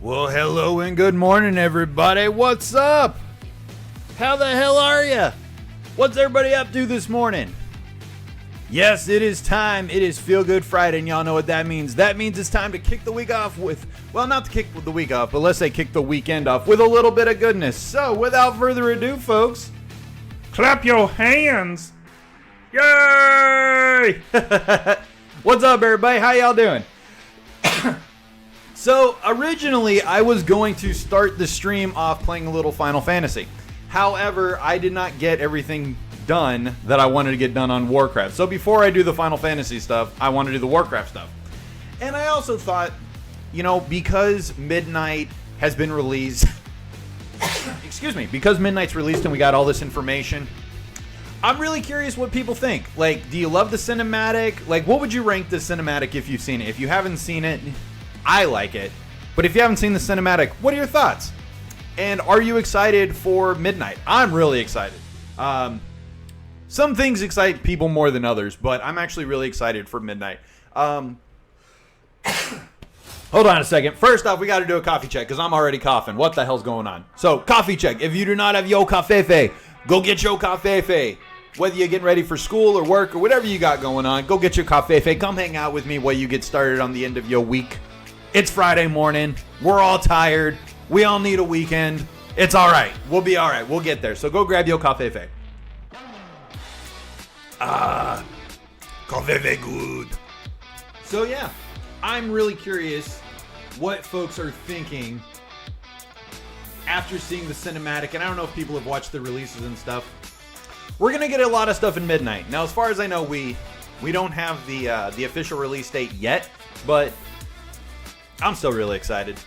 Well, hello and good morning, everybody. What's up? How the hell are ya? What's everybody up to this morning? Yes, it is time. It is Feel Good Friday, and y'all know what that means. That means it's time to kick the week off with, well, not to kick the week off, but let's say kick the weekend off with a little bit of goodness. So, without further ado, folks, clap your hands. Yay! What's up, everybody? How y'all doing? So, originally, I was going to start the stream off playing a little Final Fantasy. However, I did not get everything done that I wanted to get done on Warcraft. So, before I do the Final Fantasy stuff, I want to do the Warcraft stuff. And I also thought, you know, because Midnight has been released... excuse me. Because Midnight's released and we got all this information... I'm really curious what people think. Like, do you love the cinematic? Like, what would you rank the cinematic if you've seen it? If you haven't seen it... I like it, but if you haven't seen the cinematic, what are your thoughts? And are you excited for Midnight? I'm really excited. Some things excite people more than others, but I'm actually really excited for Midnight. Hold on a second. First off, we got to do a coffee check because I'm already coughing. What the hell's going on? So, coffee check. If you do not have Yo Cafefe, go get Yo Cafefe. Whether you're getting ready for school or work or whatever you got going on, go get your Cafefe. Come hang out with me while you get started on the end of your week. It's Friday morning. We're all tired. We all need a weekend. It's all right. We'll be all right. We'll get there. So go grab your Cafefe. Cafefe good. So yeah, I'm really curious what folks are thinking after seeing the cinematic. And I don't know if people have watched the releases and stuff. We're going to get a lot of stuff in Midnight. Now, as far as I know, we don't have the official release date yet, but... I'm still really excited.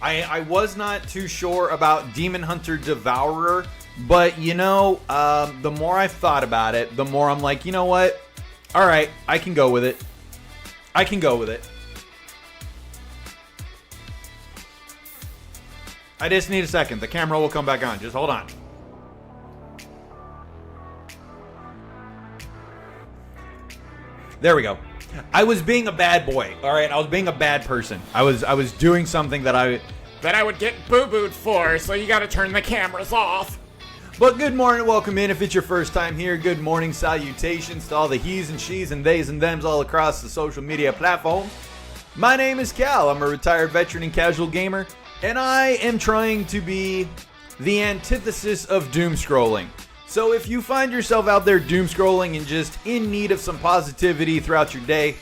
I was not too sure about Demon Hunter Devourer, but you know, the more I've thought about it, the more I'm like, you know what? All right, I can go with it. I can go with it. I just need a second. The camera will come back on. Just hold on. There we go. I was being a bad boy, all right? I was being a bad person. I was doing something that I would get boo-booed for, so you gotta turn the cameras off. But good morning, welcome in. If it's your first time here, good morning, salutations to all the he's and she's and theys and thems all across the social media platforms. My name is Cal. I'm a retired veteran and casual gamer, and I am trying to be the antithesis of doom scrolling. So if you find yourself out there doom scrolling and just in need of some positivity throughout your day,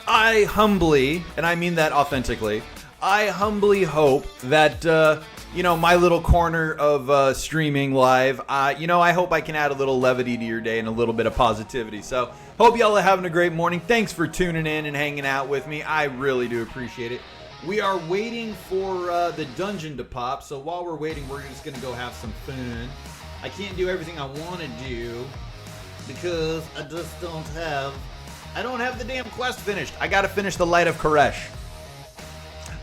I humbly, and I mean that authentically, I humbly hope that, my little corner of streaming live, I hope I can add a little levity to your day and a little bit of positivity. So hope y'all are having a great morning. Thanks for tuning in and hanging out with me. I really do appreciate it. We are waiting for the dungeon to pop. So while we're waiting, we're just going to go have some fun. I can't do everything I want to do because I don't have the damn quest finished. I got to finish the Light of Koresh.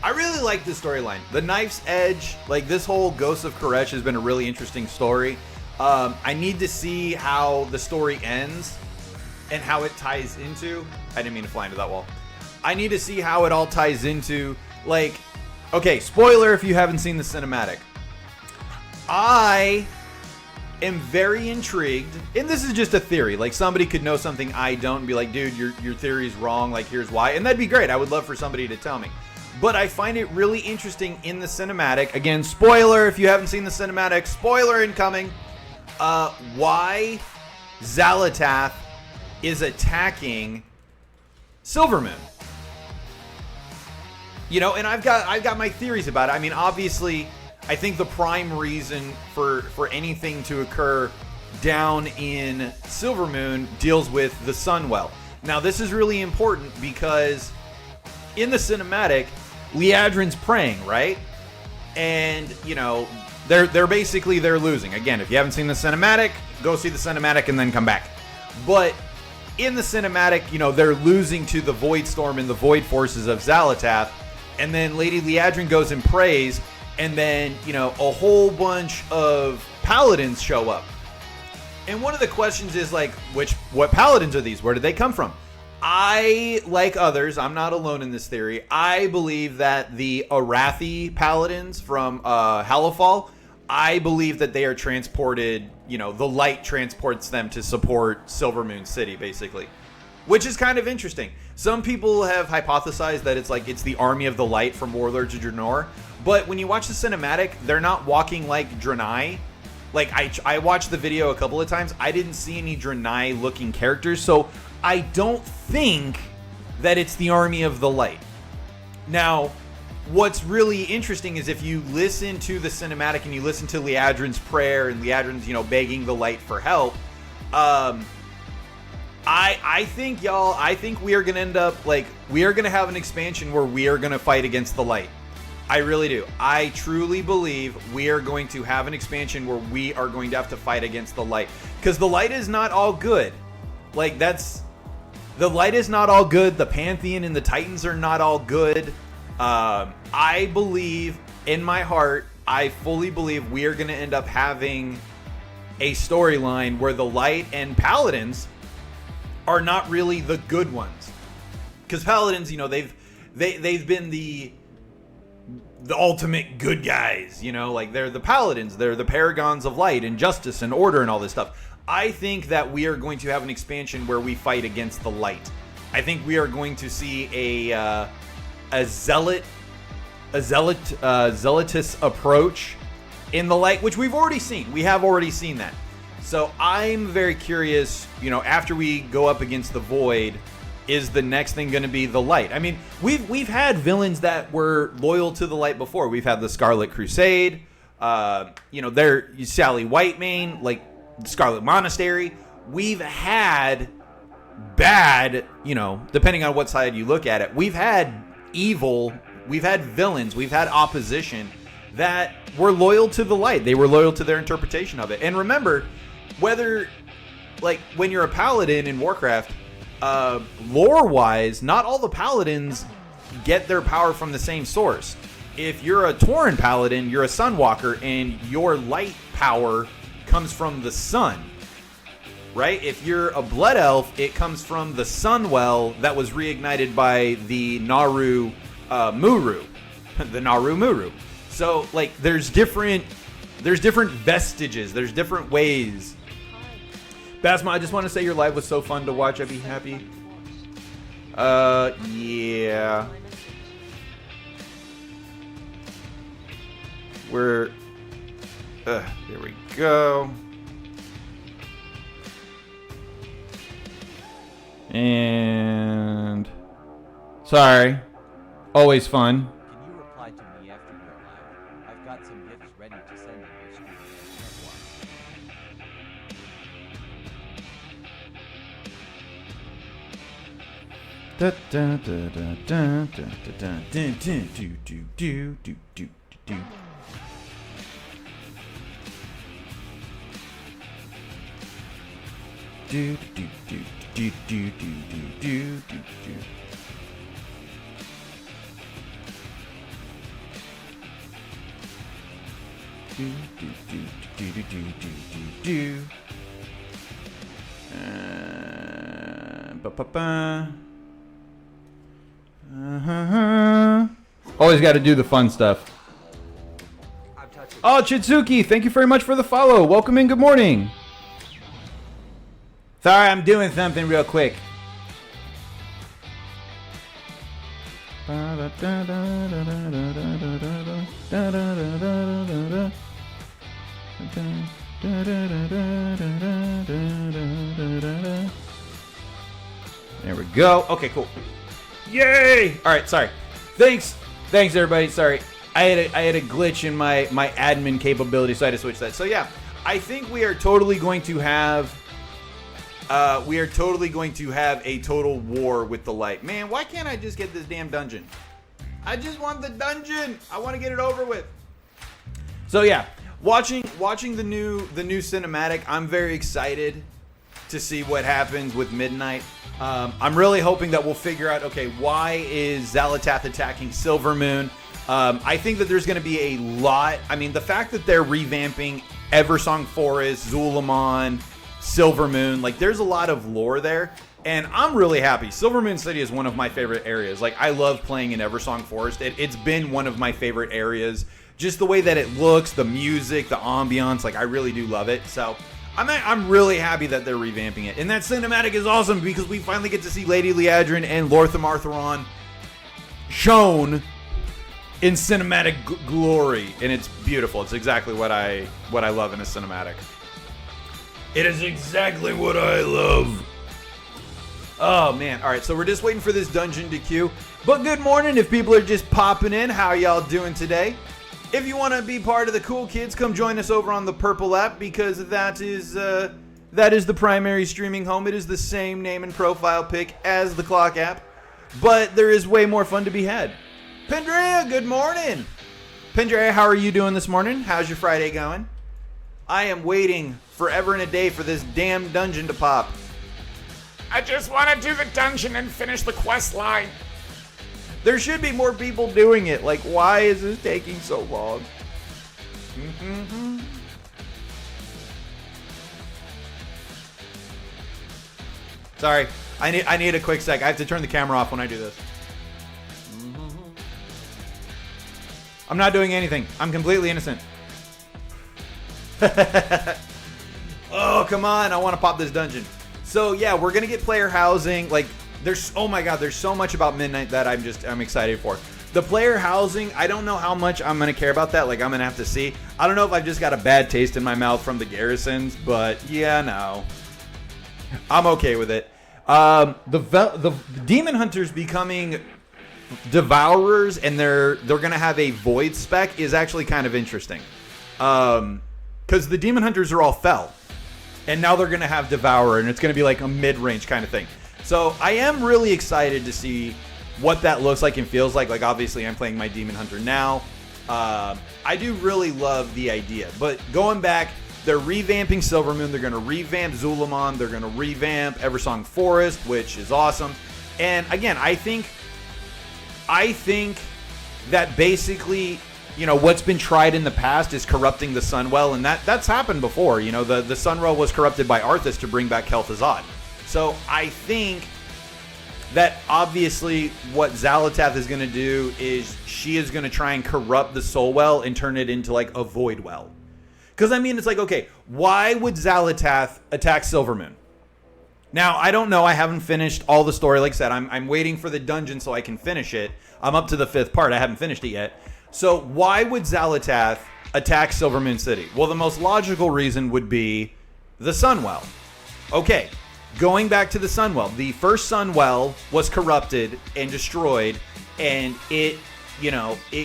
I really like this storyline. The Knife's Edge, like this whole Ghost of Koresh has been a really interesting story. I need to see how the story ends and how it ties into... I didn't mean to fly into that wall. I need to see how it all ties into, like... Okay, spoiler if you haven't seen the cinematic. I am very intrigued, and this is just a theory. Like, somebody could know something I don't and be like, dude, your theory's wrong, like, here's why. And that'd be great. I would love for somebody to tell me. But I find it really interesting in the cinematic. Again, spoiler if you haven't seen the cinematic. Spoiler incoming. Why Xal'atath is attacking Silvermoon. You know, and I've got my theories about it. I mean, obviously... I think the prime reason for anything to occur down in Silvermoon deals with the Sunwell. Now, this is really important because in the cinematic, Liadrin's praying, right? And, you know, they're losing. Again, if you haven't seen the cinematic, go see the cinematic and then come back. But in the cinematic, you know, they're losing to the Void Storm and the Void Forces of Xal'atath. And then Lady Liadrin goes and prays. And then, you know, a whole bunch of paladins show up. And one of the questions is, like, what paladins are these? Where did they come from? I, like others, I'm not alone in this theory. I believe that the Arathi paladins from Halifal, I believe that they are transported, the light transports them to support Silvermoon City, basically. Which is kind of interesting. Some people have hypothesized that it's the army of the light from Warlords of Draenor. But when you watch the cinematic, they're not walking like Draenei. Like, I watched the video a couple of times. I didn't see any Draenei-looking characters, so I don't think that it's the army of the light. Now, what's really interesting is if you listen to the cinematic and you listen to Liadrin's prayer and Liadrin's, begging the light for help, I think we are going to end up, we are going to have an expansion where we are going to fight against the light. I really do. I truly believe we are going to have an expansion where we are going to have to fight against the light. Because the light is not all good. The light is not all good. The Pantheon and the Titans are not all good. I believe, in my heart, I fully believe we are going to end up having a storyline where the light and Paladins are not really the good ones. Because Paladins, they've been the ultimate good guys, they're the Paladins, they're the paragons of light and justice and order and all this stuff. I think that we are going to have an expansion where we fight against the light. I think we are going to see a zealotous approach in the light, which we've already seen. We have already seen that. So I'm very curious, after we go up against the Void, is the next thing going to be the light? I mean, we've had villains that were loyal to the light before. We've had the Scarlet Crusade, they're Sally Whitemane, like Scarlet Monastery. We've had bad, depending on what side you look at it, we've had evil, we've had villains, we've had opposition that were loyal to the light. They were loyal to their interpretation of it. And remember, whether, when you're a paladin in Warcraft, lore-wise, not all the paladins get their power from the same source. If you're a Tauren paladin, you're a Sunwalker, and your light power comes from the sun, right? If you're a Blood Elf, it comes from the Sunwell that was reignited by the Naru Muru, the Naru Muru. So, there's different vestiges, there's different ways. Basma, I just want to say your live was so fun to watch. I'd be happy. Yeah. There we go. And sorry. Always fun. Can you reply to me after you're live? I've got some gifts ready to send in your screen. Da da da da da da da da do do do do do do. Do do do do do do do do do. Do do do do do do do do. Ba-ba-ba. Always got to do the fun stuff. Oh, Chitsuki, thank you very much for the follow. Welcome in. Good morning. Sorry, I'm doing something real quick. There we go. Okay, cool. Yay! All right, sorry. Thanks, everybody. Sorry, I had a glitch in my admin capability, so I had to switch that. So yeah, I think we are totally going to have a total war with the light. Man, why can't I just get this damn dungeon? I just want the dungeon. I want to get it over with. So yeah, watching the new cinematic, I'm very excited to see what happens with Midnight. I'm really hoping that we'll figure out, okay, why is Xal'atath attacking Silvermoon? I think that there's going to be a lot. I mean, the fact that they're revamping Eversong Forest, Zul'Aman, Silvermoon, there's a lot of lore there And I'm really happy. Silvermoon City is one of my favorite areas. Like, I love playing in Eversong Forest. It's been one of my favorite areas. Just the way that it looks, the music, the ambiance, like, I really do love it. So I'm really happy that they're revamping it. And that cinematic is awesome because we finally get to see Lady Liadrin and Lortham Artheron shown in cinematic glory. And it's beautiful. It's exactly what I love in a cinematic. It is exactly what I love. Oh, man. All right, so we're just waiting for this dungeon to queue. But good morning if people are just popping in. How y'all doing today? If you want to be part of the cool kids, come join us over on the Purple app because that is the primary streaming home. It is the same name and profile pic as the Clock app, but there is way more fun to be had. Pendrea, good morning. Pendrea, how are you doing this morning? How's your Friday going? I am waiting forever and a day for this damn dungeon to pop. I just want to do the dungeon and finish the quest line. There should be more people doing it. Like, why is this taking so long? Sorry, I need a quick sec. I have to turn the camera off when I do this. I'm not doing anything. I'm completely innocent. Oh, come on. I want to pop this dungeon. So, yeah, we're going to get player housing. Like, oh my god, there's so much about Midnight that I'm excited for. The player housing, I don't know how much I'm going to care about that. Like, I'm going to have to see. I don't know if I've just got a bad taste in my mouth from the garrisons, but yeah, no. I'm okay with it. The Demon Hunters becoming Devourers and they're going to have a Void spec is actually kind of interesting. Because the Demon Hunters are all Fel. And now they're going to have Devourer, and it's going to be like a mid-range kind of thing. So I am really excited to see what that looks like and feels like. Like, obviously, I'm playing my Demon Hunter now. I do really love the idea. But going back, they're revamping Silvermoon. They're going to revamp Zulamon. They're going to revamp Eversong Forest, which is awesome. And, again, I think that basically, you know, what's been tried in the past is corrupting the Sunwell, and that's happened before. You know, the Sunwell was corrupted by Arthas to bring back Kel'Thuzad. So I think that obviously what Xal'atath is going to do is she is going to try and corrupt the Soul Well and turn it into like a Void Well. Because, I mean, it's like, okay, why would Xal'atath attack Silvermoon? Now, I don't know. I haven't finished all the story. Like I said, I'm waiting for the dungeon so I can finish it. I'm up to the 5th part. I haven't finished it yet. So why would Xal'atath attack Silvermoon City? Well, the most logical reason would be the Sunwell. Okay, going back to the Sunwell. The first Sunwell was corrupted and destroyed, and it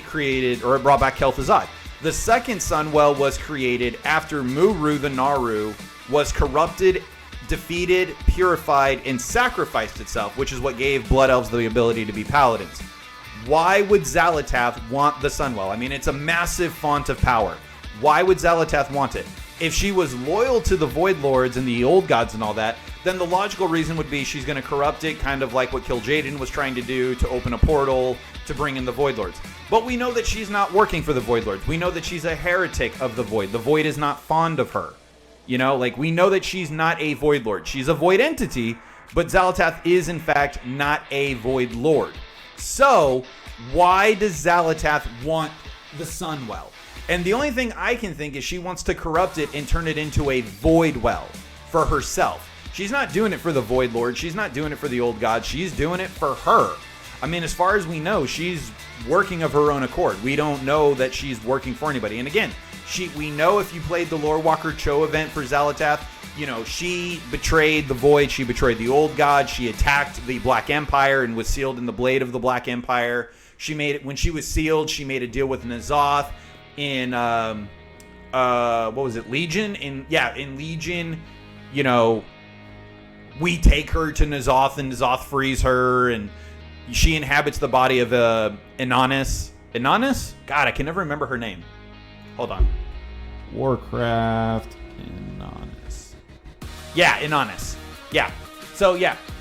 created, or it brought back Kel'Thuzad. The second Sunwell was created after Muru the Naru was corrupted, defeated, purified, and sacrificed itself, which is what gave Blood Elves the ability to be paladins. Why would Xal'atath want the Sunwell? I mean, it's a massive font of power. Why would Xal'atath want it? If she was loyal to the Void Lords and the Old Gods and all that, then the logical reason would be she's going to corrupt it, kind of like what Kil'jaeden was trying to do to open a portal to bring in the Void Lords. But we know that she's not working for the Void Lords. We know that she's a heretic of the Void. The Void is not fond of her. You know, like, we know that she's not a Void Lord. She's a Void entity, but Xal'atath is, in fact, not a Void Lord. So, why does Xal'atath want the Sunwell? And the only thing I can think is she wants to corrupt it and turn it into a Void Well for herself. She's not doing it for the Void Lord. She's not doing it for the Old God. She's doing it for her. I mean, as far as we know, she's working of her own accord. We don't know that she's working for anybody. And again, we know if you played the Lorewalker Cho event for Xal'atath, you know, she betrayed the Void, she betrayed the Old God, she attacked the Black Empire and was sealed in the blade of the Black Empire. She made it, when she was sealed, she made a deal with N'Zoth in, what was it, Legion? In Legion, you know, we take her to N'Zoth and N'Zoth frees her, and she inhabits the body of Inannis. Inannis? God, I can never remember her name. Hold on. Warcraft Inannis. Yeah, Inannis. Yeah.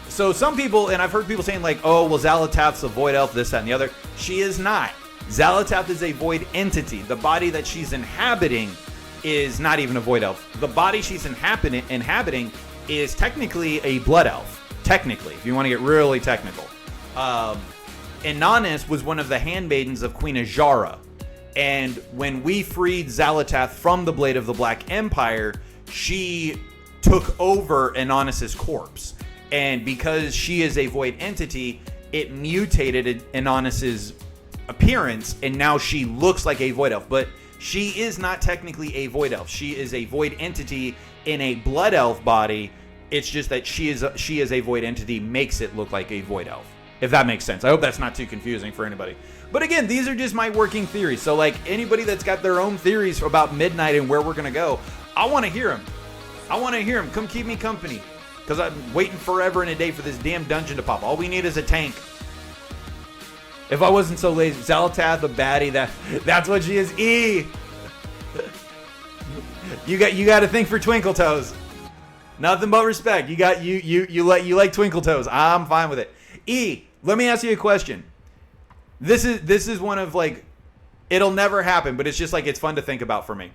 So some people, and I've heard people saying like, oh, well, Xal'atath's a Void Elf, this, that, and the other. She is not. Xal'atath is a Void entity. The body that she's inhabiting is not even a Void Elf. The body she's inhabiting is technically a Blood Elf. technically, if you want to get really technical. Inannis was one of the handmaidens of Queen Ajara. And when we freed Xal'atath from the Blade of the Black Empire, she took over Inannis' corpse. And because she is a void entity, it mutated Inannis' appearance, and now she looks like a void elf. But she is not technically a void elf. She is a void entity in a blood elf body. It's just that she is a void entity makes it look like a void elf. If that makes sense. I hope that's not too confusing for anybody. But again, these are just my working theories. So like anybody that's got their own theories about Midnight and where we're going to go, I want to hear them. I want to hear them. Come keep me company. Because I'm waiting forever and a day for this damn dungeon to pop. All we need is a tank. If I wasn't so lazy, Xal'atath, a baddie, that's what she is. E. You got to think for Twinkle Toes. Nothing but respect. You like Twinkle Toes. I'm fine with it. E. Let me ask you a question. This is one of like, it'll never happen, but it's just like it's fun to think about for me.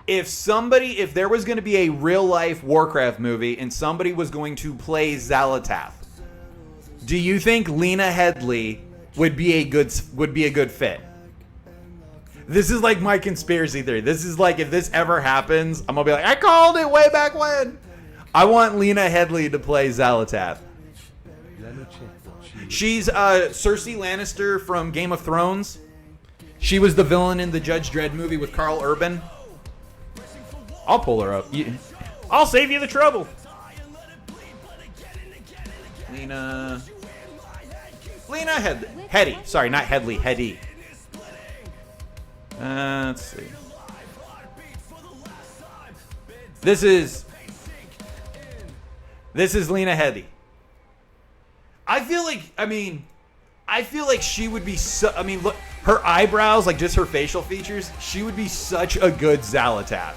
If there was going to be a real life Warcraft movie and somebody was going to play Xal'atath, do you think Lena Headey would be a good fit? This is like my conspiracy theory. This is like if this ever happens, I'm gonna be like, I called it way back when. I want Lena Headey to play Xal'atath. She's Cersei Lannister from Game of Thrones. She was the villain in the Judge Dredd movie with Karl Urban. I'll pull her up. I'll save you the trouble. Lena Headey. Sorry, not Headley. Headey. Let's see. This is Lena Headey. I feel like she would be look, her eyebrows, like just her facial features, she would be such a good Xal'atath.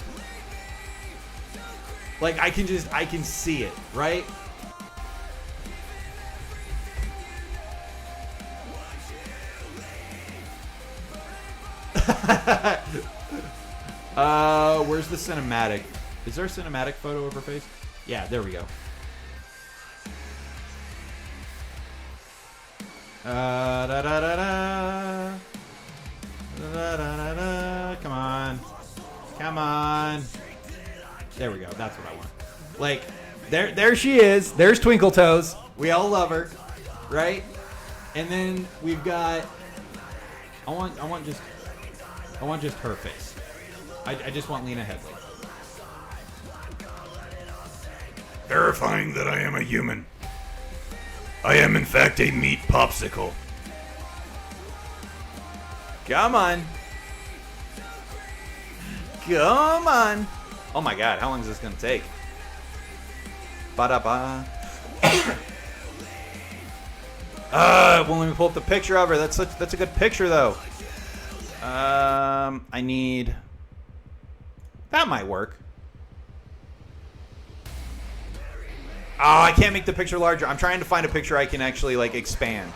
Like I can see it, right? Where's the cinematic? Is there a cinematic photo of her face? Yeah, there we go. Come on. There we go. That's what I want. Like, there she is. There's Twinkle Toes. We all love her, right? And then we've got. I want just her face. I just want Lena Headey. Verifying that I am a human. I am in fact a meat popsicle. Come on. Come on. Oh my god, how long is this gonna take? Ba-da-ba. Well, let me pull up the picture of her. That's a good picture though. I need. That might work. Oh, I can't make the picture larger. I'm trying to find a picture I can actually like expand.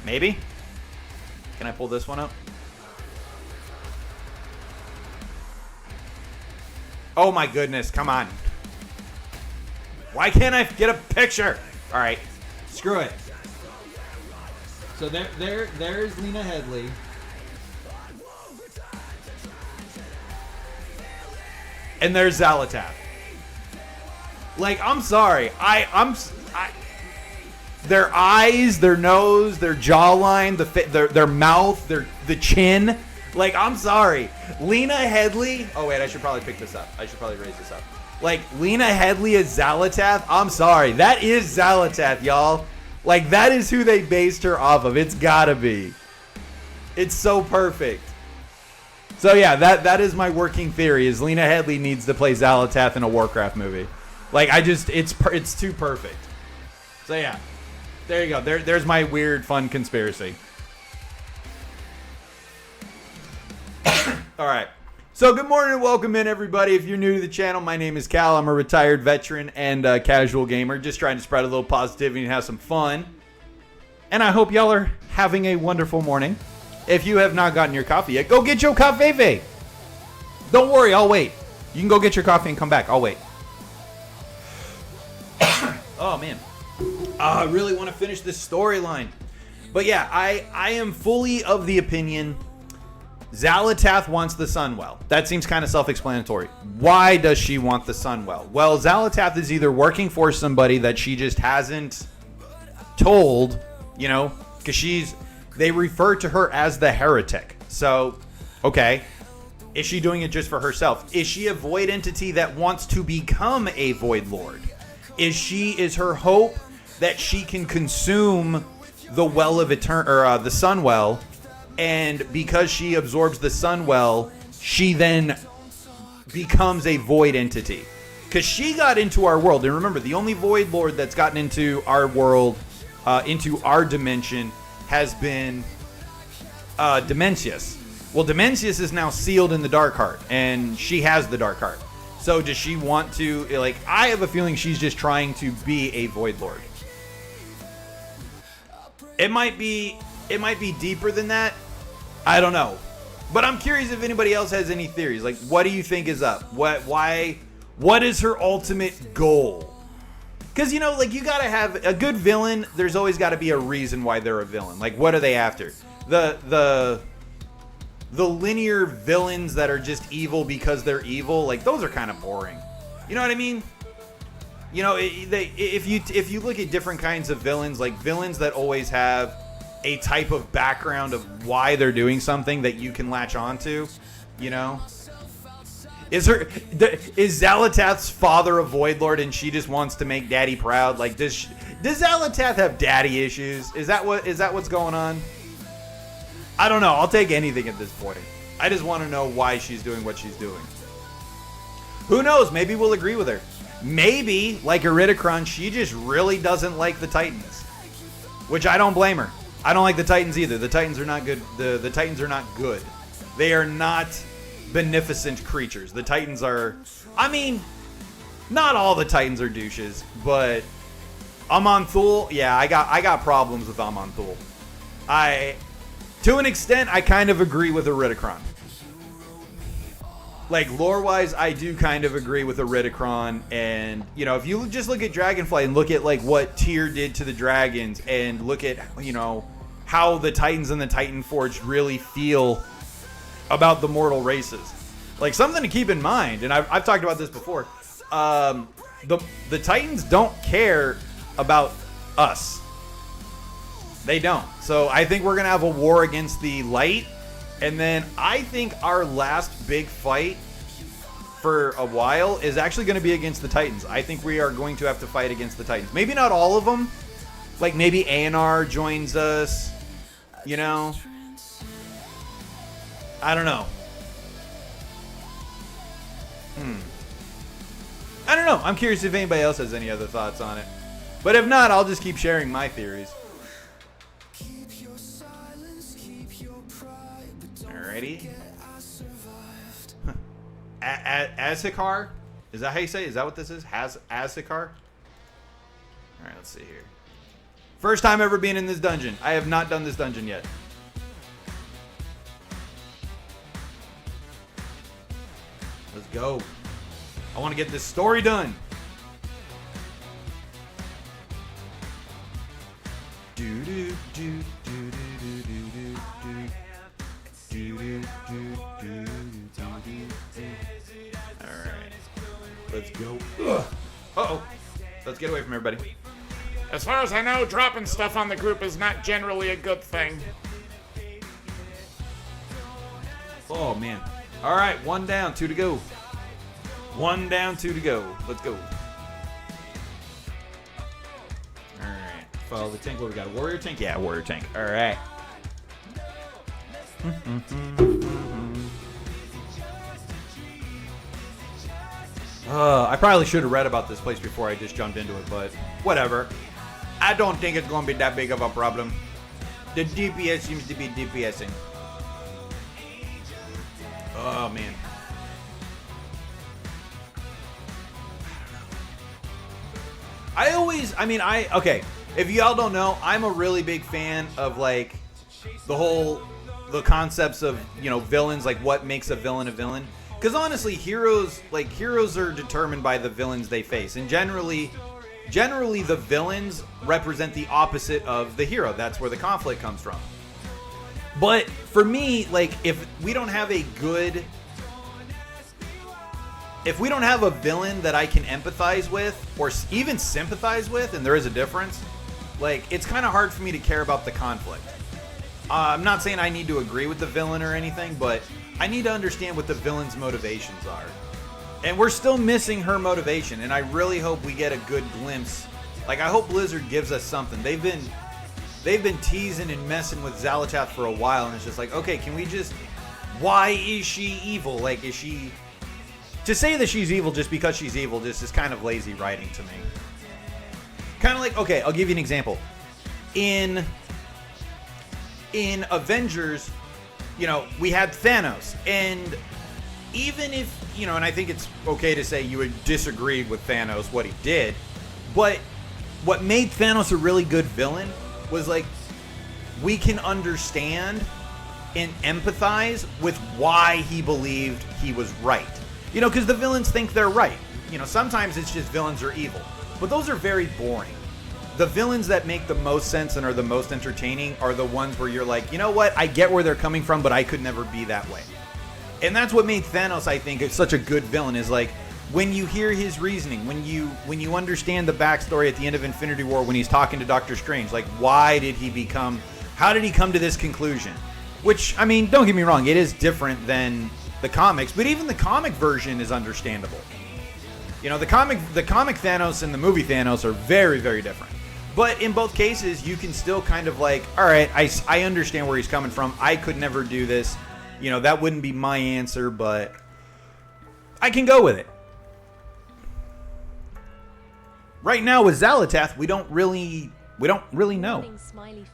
Maybe? Can I pull this one up? Oh my goodness, come on. Why can't I get a picture? All right, screw it. So there's Lena Headey. And there's Xal'atath. Like, I'm sorry. Their eyes, their nose, their jawline, their mouth, the chin. Like, I'm sorry. Lena Headey. Oh, wait, I should probably pick this up. I should probably raise this up. Like, Lena Headey is Xal'atath. I'm sorry. That is Xal'atath, y'all. Like, that is who they based her off of. It's gotta be. It's so perfect. So, yeah, that is my working theory, is Lena Headey needs to play Xal'atath in a Warcraft movie. Like, it's too perfect. So, yeah. There you go. There's my weird, fun conspiracy. All right. So good morning and welcome in, everybody. If you're new to the channel, my name is Cal. I'm a retired veteran and casual gamer, just trying to spread a little positivity and have some fun. And I hope y'all are having a wonderful morning. If you have not gotten your coffee yet, go get your coffee. Don't worry, I'll wait. You can go get your coffee and come back. I'll wait. Oh, man. I really want to finish this storyline. But yeah, I am fully of the opinion Xalatath wants the Sunwell. That seems kind of self-explanatory. Why does she want the Sunwell? Well, Xalatath is either working for somebody that she just hasn't told, you know, because they refer to her as the heretic. So, okay. Is she doing it just for herself? Is she a void entity that wants to become a void lord? Is her hope that she can consume the well of the Sunwell, and because she absorbs the Sunwell, she then becomes a void entity? Because she got into our world, and remember, the only void lord that's gotten into our world, into our dimension, has been Dimensius. Well, Dimensius is now sealed in the Dark Heart, and she has the Dark Heart. So does she want to, like, I have a feeling she's just trying to be a Void Lord. It might be deeper than that. I don't know. But I'm curious if anybody else has any theories. Like, what do you think is up? What is her ultimate goal? Because, you know, like, you gotta have a good villain. There's always got to be a reason why they're a villain. Like, what are they after? The linear villains that are just evil because they're evil, like, those are kind of boring. You know what I mean? You know, if you look at different kinds of villains, like villains that always have a type of background of why they're doing something that you can latch onto, you know? Is Xalatath's father a Void Lord and she just wants to make Daddy proud? Like, does Xalatath have daddy issues? Is that what's going on? I don't know. I'll take anything at this point. I just want to know why she's doing what she's doing. Who knows? Maybe we'll agree with her. Maybe, like Iridikron, she just really doesn't like the Titans. Which I don't blame her. I don't like the Titans either. The Titans are not good. The Titans are not good. They are not beneficent creatures. The Titans are... I mean, not all the Titans are douches, but... Aman'Thul, yeah, I got problems with Aman'Thul. To an extent, I kind of agree with Iridikron. Like, lore-wise, I do kind of agree with Iridikron. And, you know, if you just look at Dragonflight and look at, like, what Tyr did to the dragons and look at, you know, how the Titans and the Titanforged really feel about the mortal races. Like, something to keep in mind, and I've talked about this before, the Titans don't care about us. They don't. So I think we're going to have a war against the light. And then I think our last big fight for a while is actually going to be against the Titans. I think we are going to have to fight against the Titans. Maybe not all of them. Like maybe Anar joins us. You know? I don't know. I don't know. I'm curious if anybody else has any other thoughts on it. But if not, I'll just keep sharing my theories. Alrighty. Azhikar? Is that how you say it? Is that what this is? Azhikar? Alright, let's see here. First time ever being in this dungeon. I have not done this dungeon yet. Let's go. I want to get this story done. Do do do do do do do do. Alright. Let's go. Uh-oh. Let's get away from everybody. As far as I know, dropping stuff on the group is not generally a good thing. Oh, man. Alright, 1 down, 2 to go. 1 down, 2 to go. Let's go. Alright. Follow the tank. What we got? A warrior tank? Yeah, warrior tank. Alright. I probably should have read about this place before I just jumped into it, but whatever. I don't think it's going to be that big of a problem. The DPS seems to be DPSing. Oh, man. Okay, if y'all don't know, I'm a really big fan of, like, the concepts of, you know, villains, like what makes a villain a villain. Because honestly, heroes are determined by the villains they face, and generally the villains represent the opposite of the hero. That's where the conflict comes from. But for me, like, if we don't have a villain that I can empathize with or even sympathize with, and there is a difference, like, it's kind of hard for me to care about the conflict. I'm not saying I need to agree with the villain or anything, but I need to understand what the villain's motivations are. And we're still missing her motivation, and I really hope we get a good glimpse. Like, I hope Blizzard gives us something. They've been teasing and messing with Xal'atath for a while, and it's just like, okay, can we just... Why is she evil? Like, is she... To say that she's evil just because she's evil just is kind of lazy writing to me. Kind of like, okay, I'll give you an example. In Avengers, you know, we had Thanos, and even if, you know, and I think it's okay to say you would disagree with Thanos, what he did, but what made Thanos a really good villain was, like, we can understand and empathize with why he believed he was right. You know, because the villains think they're right. You know, sometimes it's just villains are evil, but those are very boring. The villains that make the most sense and are the most entertaining are the ones where you're like, you know what, I get where they're coming from, but I could never be that way. And that's what made Thanos, I think, such a good villain, is like, when you hear his reasoning, when you understand the backstory at the end of Infinity War when he's talking to Doctor Strange, like, how did he come to this conclusion? Which, I mean, don't get me wrong, it is different than the comics, but even the comic version is understandable. You know, the comic Thanos and the movie Thanos are very, very different. But in both cases, you can still kind of like, all right, I understand where he's coming from. I could never do this. You know, that wouldn't be my answer, but I can go with it. Right now with Xal'atath, we don't really know.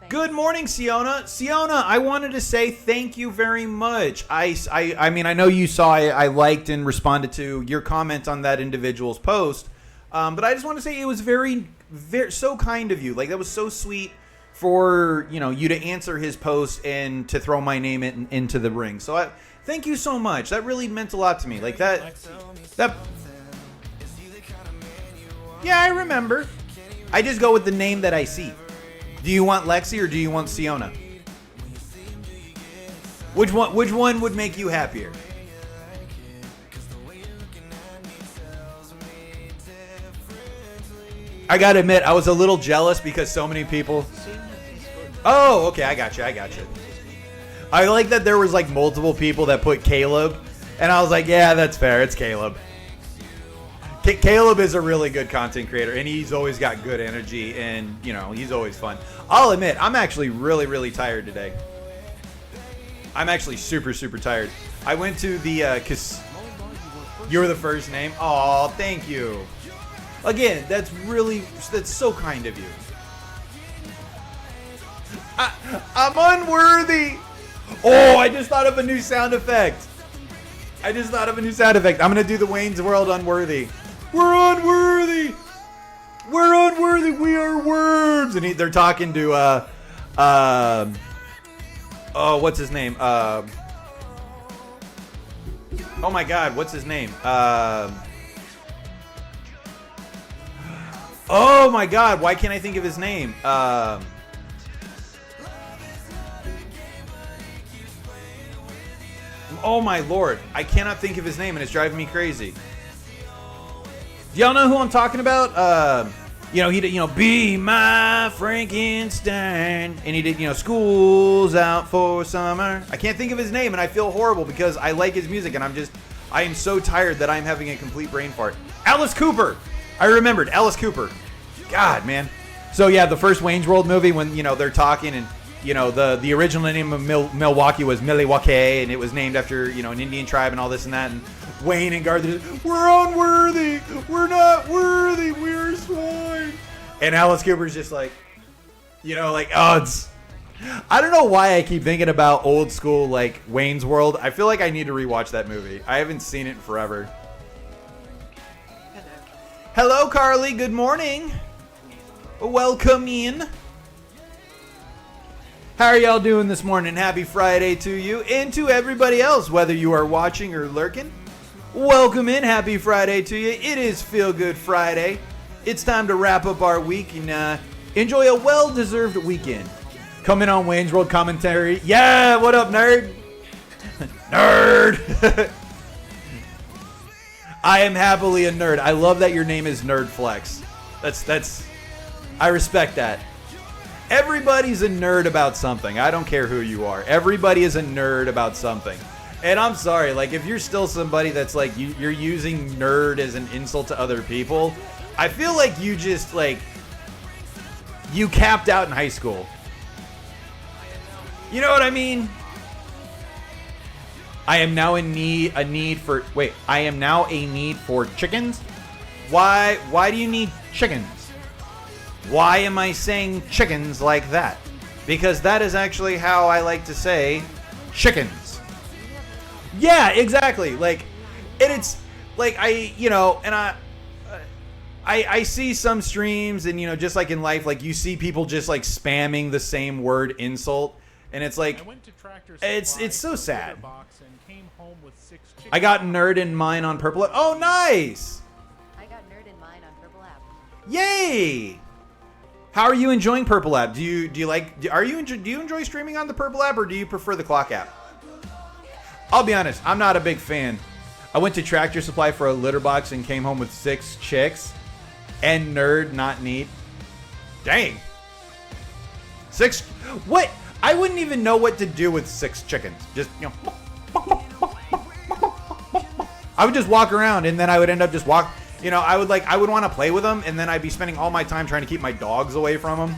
Good morning, Siona. Siona, I wanted to say thank you very much. I mean, I know you saw I liked and responded to your comment on that individual's post, but I just want to say it was very, very so kind of you. Like, that was so sweet for, you know, you to answer his post and to throw my name into the ring. So thank you so much. That really meant a lot to me. Like that. Yeah, I remember. I just go with the name that I see. Do you want Lexi or do you want Siona? Which one would make you happier? I gotta admit, I was a little jealous because so many people... Oh, okay, I got you. I like that there was like multiple people that put Caleb, and I was like, yeah, that's fair, it's Caleb. Caleb is a really good content creator, and he's always got good energy, and, you know, he's always fun. I'll admit, I'm actually really, really tired today. I'm actually super, super tired. I went to the, you were the first name? Aw, thank you. Again, that's so kind of you. I'm unworthy. Oh, I just thought of a new sound effect. I'm going to do the Wayne's World unworthy. We're unworthy. We are worms. And they're talking to, oh, what's his name? Oh my God, what's his name? Oh my God, why can't I think of his name? Oh my Lord, I cannot think of his name, and it's driving me crazy. Do y'all know who I'm talking about? You know, he did, you know, Be My Frankenstein, and he did, you know, School's Out for Summer. I can't think of his name, and I feel horrible because I like his music, and I am so tired that I'm having a complete brain fart. Alice Cooper. I remembered, Alice Cooper. God, man. So yeah, the first Wayne's World movie, when, you know, they're talking, and, you know, the original name of Milwaukee was Milwaukee, and it was named after, you know, an Indian tribe and all this and that, and Wayne and Garth, we're unworthy, we're not worthy, we're swine. And Alice Cooper's just like, you know, like, oh, it's... I don't know why I keep thinking about old school, like, Wayne's World. I feel like I need to rewatch that movie. I haven't seen it in forever. Hello, Carly. Good morning. Welcome in. How are y'all doing this morning? Happy Friday to you and to everybody else, whether you are watching or lurking. Welcome in. Happy Friday to you. It is Feel Good Friday. It's time to wrap up our week and enjoy a well-deserved weekend. Coming on Wayne's World Commentary. Yeah, what up, nerd? Nerd! I am happily a nerd. I love that your name is Nerdflex. That's I respect that. Everybody's a nerd about something. I don't care who you are. Everybody is a nerd about something. And I'm sorry, like, if you're still somebody that's like, you're using nerd as an insult to other people, I feel like you just, like, you capped out in high school. You know what I mean? I am now I am now a need for chickens? Why do you need chickens? Why am I saying chickens like that? Because that is actually how I like to say chickens. Yeah, exactly. Like, and it's like I see some streams, and just like in life, like you see people just like spamming the same word insult, and it's like it's so sad. I got nerd in mine on Purple App. Oh, nice! I got nerd in mine on Purple App. Yay! How are you enjoying Purple App? Do you enjoy streaming on the Purple App, or do you prefer the Clock app? I'll be honest, I'm not a big fan. I went to Tractor Supply for a litter box and came home with 6 chicks. And nerd, not neat. Dang. 6? What? I wouldn't even know what to do with 6 chickens. Just, I would just walk around, and then I would end up just I would want to play with them, and then I'd be spending all my time trying to keep my dogs away from them.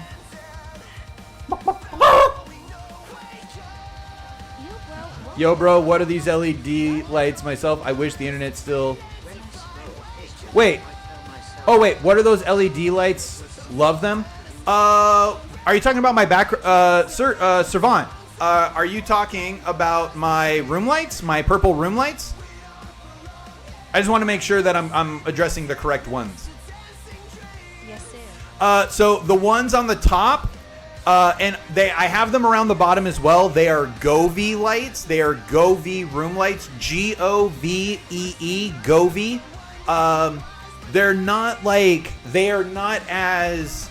Yo, bro, what are these LED lights myself? I wish the internet still... Wait. Oh, wait. What are those LED lights? Love them? Are you talking about my back... Servant, are you talking about my room lights? My purple room lights? I just want to make sure that I'm addressing the correct ones. Yes, sir. So the ones on the top... and I have them around the bottom as well. They are Govee lights. They are Govee room lights. Govee, Govee. They are not as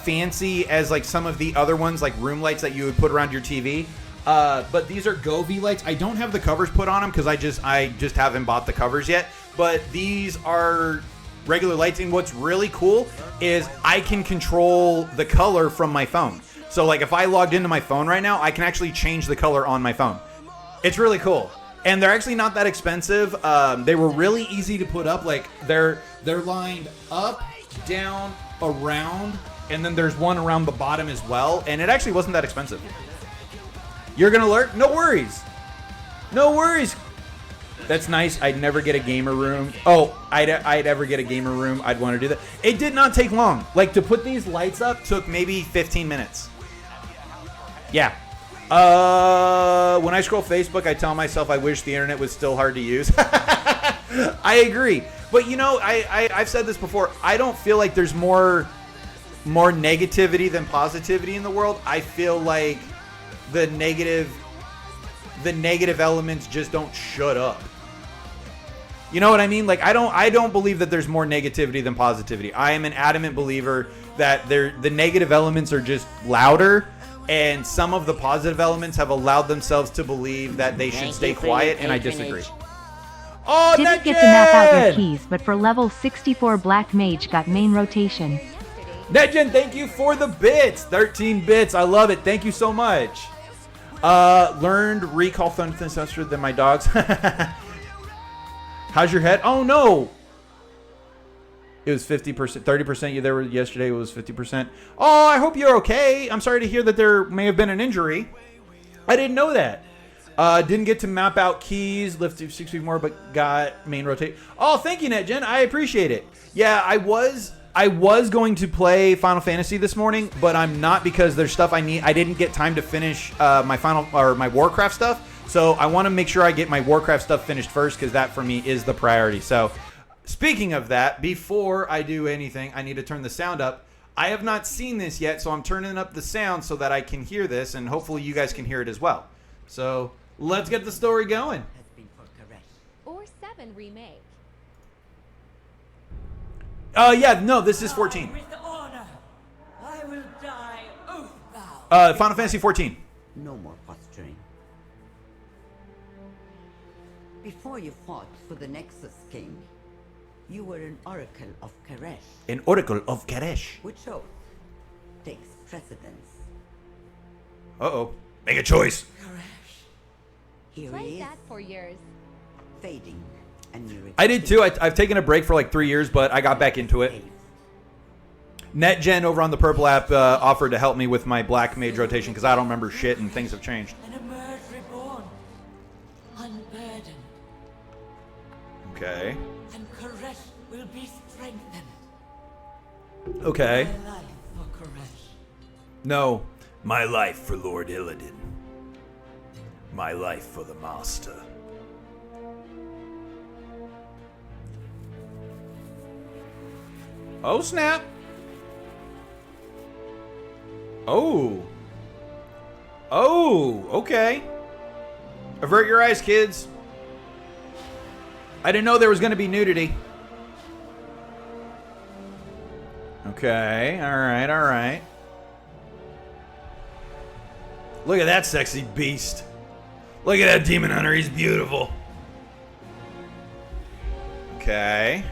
fancy as like some of the other ones, like room lights that you would put around your TV. But these are Govee lights. I don't have the covers put on them because I just haven't bought the covers yet. But these are regular lights, and what's really cool is I can control the color from my phone. So, like, if I logged into my phone right now, I can actually change the color on my phone. It's really cool. And they're actually not that expensive. They were really easy to put up. Like, they're lined up, down, around, and then there's one around the bottom as well. And it actually wasn't that expensive. You're going to lurk? No worries. No worries. That's nice. I'd never get a gamer room. Oh, I'd ever get a gamer room. I'd want to do that. It did not take long. Like, to put these lights up took maybe 15 minutes. Yeah. When I scroll Facebook, I tell myself I wish the internet was still hard to use. I agree. But, I've said this before. I don't feel like there's more negativity than positivity in the world. I feel like the negative elements just don't shut up. You know what I mean? Like, I don't believe that there's more negativity than positivity. I am an adamant believer that the negative elements are just louder, and some of the positive elements have allowed themselves to believe that they should stay quiet, and I disagree. Oh, didn't get to map out your keys, but for level 64 Black Mage got main rotation. Nedgen, thank you for the bits. 13 bits. I love it. Thank you so much. Learned recall faster than my dogs. How's your head? Oh, no. It was 50%, 30%. You there were yesterday. It was 50%. Oh, I hope you're okay. I'm sorry to hear that there may have been an injury. I didn't know that. Didn't get to map out keys. Lifted 6 feet more, but got main rotate. Oh, thank you, NetGen. I appreciate it. Yeah, I was going to play Final Fantasy this morning, but I'm not because there's stuff I need. I didn't get time to finish my Warcraft stuff. So I want to make sure I get my Warcraft stuff finished first, because that for me is the priority. So speaking of that, before I do anything, I need to turn the sound up. I have not seen this yet, so I'm turning up the sound so that I can hear this, and hopefully you guys can hear it as well. So let's get the story going. Or 7. and remake. Yeah, no, this is 14. With honor, I will die Final Fantasy 14. No more posturing. Before you fought for the Nexus King, you were an Oracle of Karesh. An Oracle of Karesh. Which oath takes precedence? Uh-oh. Make a choice. Here Played he is, that for years. fading, and you. I did too. I've taken a break for like 3 years, but I got back into it. NetGen over on the Purple app offered to help me with my Black Mage rotation because I don't remember shit and things have changed. and emerge reborn, unburdened, Okay. and Karesh will be strengthened. Okay. My life for Karesh. No. My life for Lord Illidan. My life for the Master. Oh, snap. Oh. Oh, okay. Avert your eyes, kids. I didn't know there was going to be nudity. Okay, alright, alright. Look at that sexy beast. Look at that demon hunter. He's beautiful. Okay.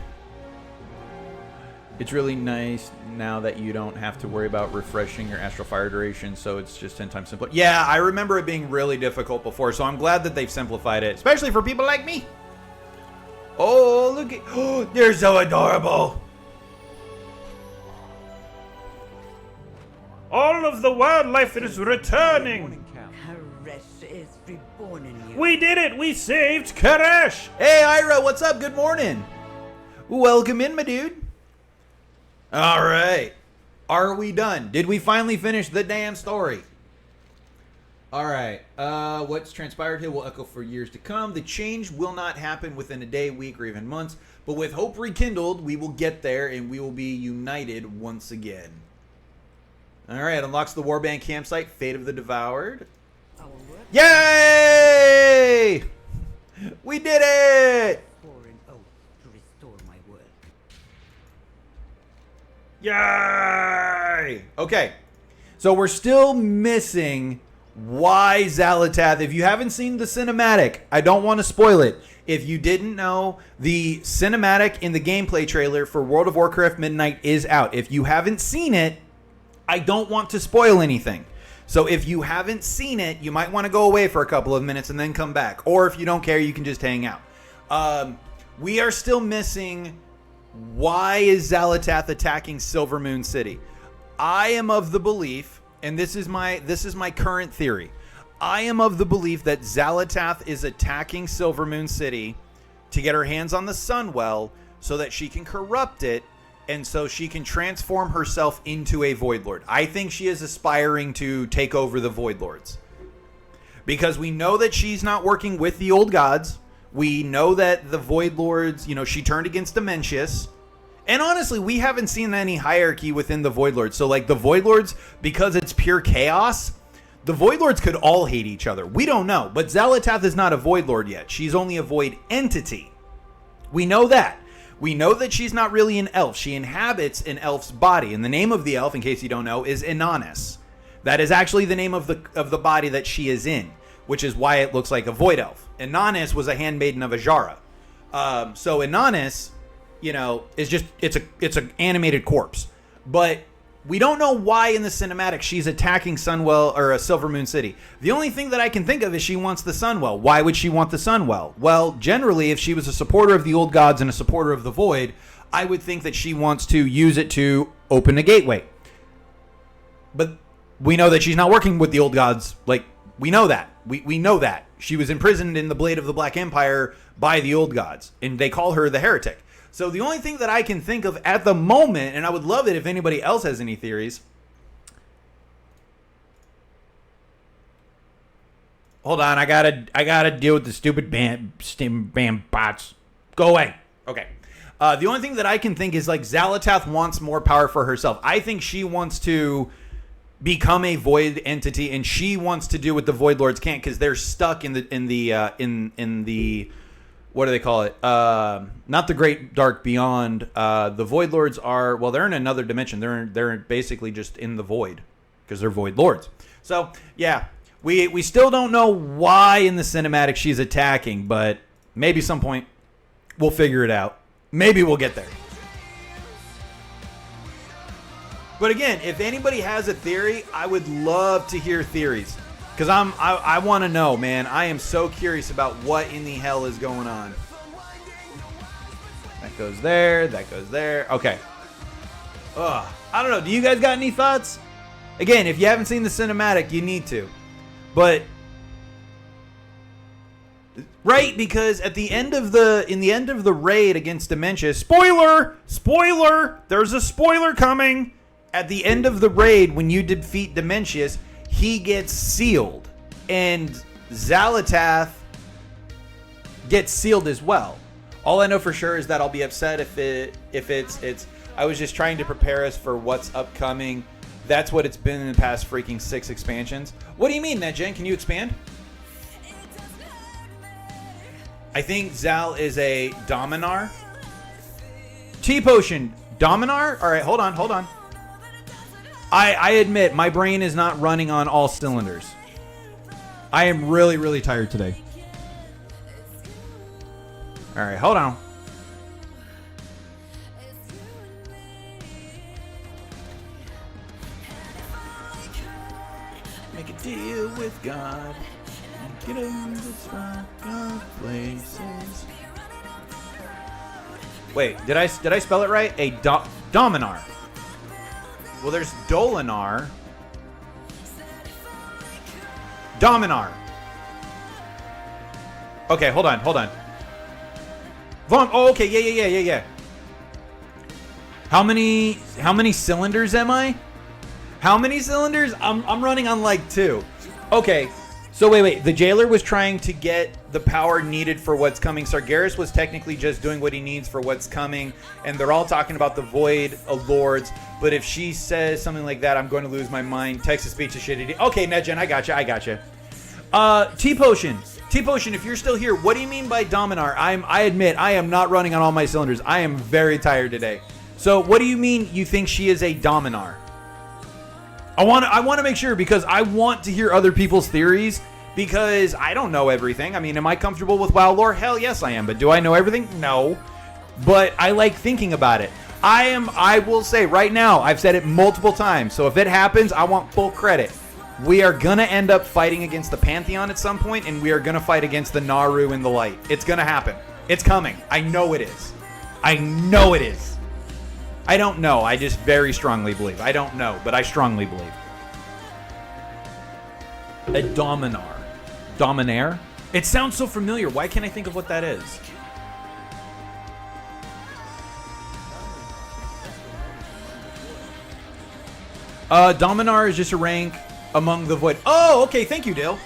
It's really nice now that you don't have to worry about refreshing your astral fire duration, so it's just 10 times simpler. Yeah, I remember it being really difficult before, so I'm glad that they've simplified it, especially for people like me. Oh, look at... Oh, they're so adorable. All of the wildlife is returning. Karesh is reborn in you. We did it. We saved Karesh. Hey, Ira, what's up? Good morning. Welcome in, my dude. All right. Are we done? Did we finally finish the damn story? All right. What's transpired here will echo for years to come. The change will not happen within a day, week, or even months. But with hope rekindled, we will get there and we will be united once again. All right. Unlocks the Warband campsite, Fate of the Devoured. Yay! We did it! For an oath to restore my word. Yay! Okay, so we're still missing why Xal'atath. If you haven't seen the cinematic, I don't want to spoil it. If you didn't know, the cinematic in the gameplay trailer for World of Warcraft Midnight is out. If you haven't seen it, I don't want to spoil anything. So if you haven't seen it, you might want to go away for a couple of minutes and then come back. Or if you don't care, you can just hang out. We are still missing... Why is Xal'atath attacking Silvermoon City? I am of the belief, and this is my current theory. I am of the belief that Xal'atath is attacking Silvermoon City to get her hands on the Sunwell so that she can corrupt it and so she can transform herself into a Void Lord. I think she is aspiring to take over the Void Lords. Because we know that she's not working with the old gods. We know that the Void Lords, she turned against Dimensius. And honestly, we haven't seen any hierarchy within the Void Lords. So, like, the Void Lords, because it's pure chaos, the Void Lords could all hate each other. We don't know. But Xal'atath is not a Void Lord yet. She's only a Void entity. We know that. We know that she's not really an elf. She inhabits an elf's body. And the name of the elf, in case you don't know, is Inannis. That is actually the name of the body that she is in, which is why it looks like a Void Elf. Inannis was a handmaiden of Ajara. So Inannis, is just, it's an animated corpse. But we don't know why in the cinematic she's attacking Sunwell or Silvermoon City. The only thing that I can think of is she wants the Sunwell. Why would she want the Sunwell? Well, generally, if she was a supporter of the old gods and a supporter of the Void, I would think that she wants to use it to open a gateway. But we know that she's not working with the old gods. Like, we know that. We know that. She was imprisoned in the Blade of the Black Empire by the old gods, and they call her the heretic. So the only thing that I can think of at the moment, and I would love it if anybody else has any theories. Hold on, I gotta deal with the stupid bam bots. Go away. Okay. The only thing that I can think is like Xal'atath wants more power for herself. I think she wants to become a void entity, and she wants to do what the Void Lords can't because they're stuck in the what do they call it? Not the Great Dark Beyond. The Void Lords are, well, they're in another dimension. They're basically just in the void because they're Void Lords. So yeah, we still don't know why in the cinematic she's attacking, but maybe some point we'll figure it out. Maybe we'll get there. But again, if anybody has a theory, I would love to hear theories. Because I want to know, man. I am so curious about what in the hell is going on. That goes there. That goes there. Okay. I don't know. Do you guys got any thoughts? Again, if you haven't seen the cinematic, you need to. But... Right, because at the end of the raid against Dementia, spoiler, there's a spoiler coming. At the end of the raid, when you defeat Dementius, he gets sealed, and Xal'atath gets sealed as well. All I know for sure is that I'll be upset if it's. I was just trying to prepare us for what's upcoming. That's what it's been in the past freaking 6 expansions. What do you mean, NetGen? Can you expand? I think Zal is a Dominar. T-Potion, Dominar? All right, hold on. I admit, my brain is not running on all cylinders. I am really, really tired today. All right, hold on. Make a deal with God. Get him to swap places. Wait, did I spell it right? A Dominar. Well, there's Dolinar. Dominar. Okay, hold on. Oh, okay, yeah. How many cylinders am I? How many cylinders? I'm running on like 2. Okay. So wait. The jailer was trying to get the power needed for what's coming. Sargeras was technically just doing what he needs for what's coming. And they're all talking about the Void Lords. But if she says something like that, I'm going to lose my mind. Text-to-speech is shitty. Okay, NetGen, I gotcha. T-Potion, if you're still here, what do you mean by Dominar? I admit, I am not running on all my cylinders. I am very tired today. So what do you mean you think she is a Dominar? I want to make sure, because I want to hear other people's theories, because I don't know everything. I mean, am I comfortable with WoW lore? Hell yes, I am. But do I know everything? No. But I like thinking about it. I will say right now, I've said it multiple times, so if it happens, I want full credit. We are going to end up fighting against the Pantheon at some point, and we are going to fight against the Naaru in the light. It's going to happen. It's coming. I know it is. I don't know. I just very strongly believe. I don't know, but I strongly believe. A Dominar. Dominaire? It sounds so familiar. Why can't I think of what that is? Dominar is just a rank among the Void. Oh, okay. Thank you, Dale.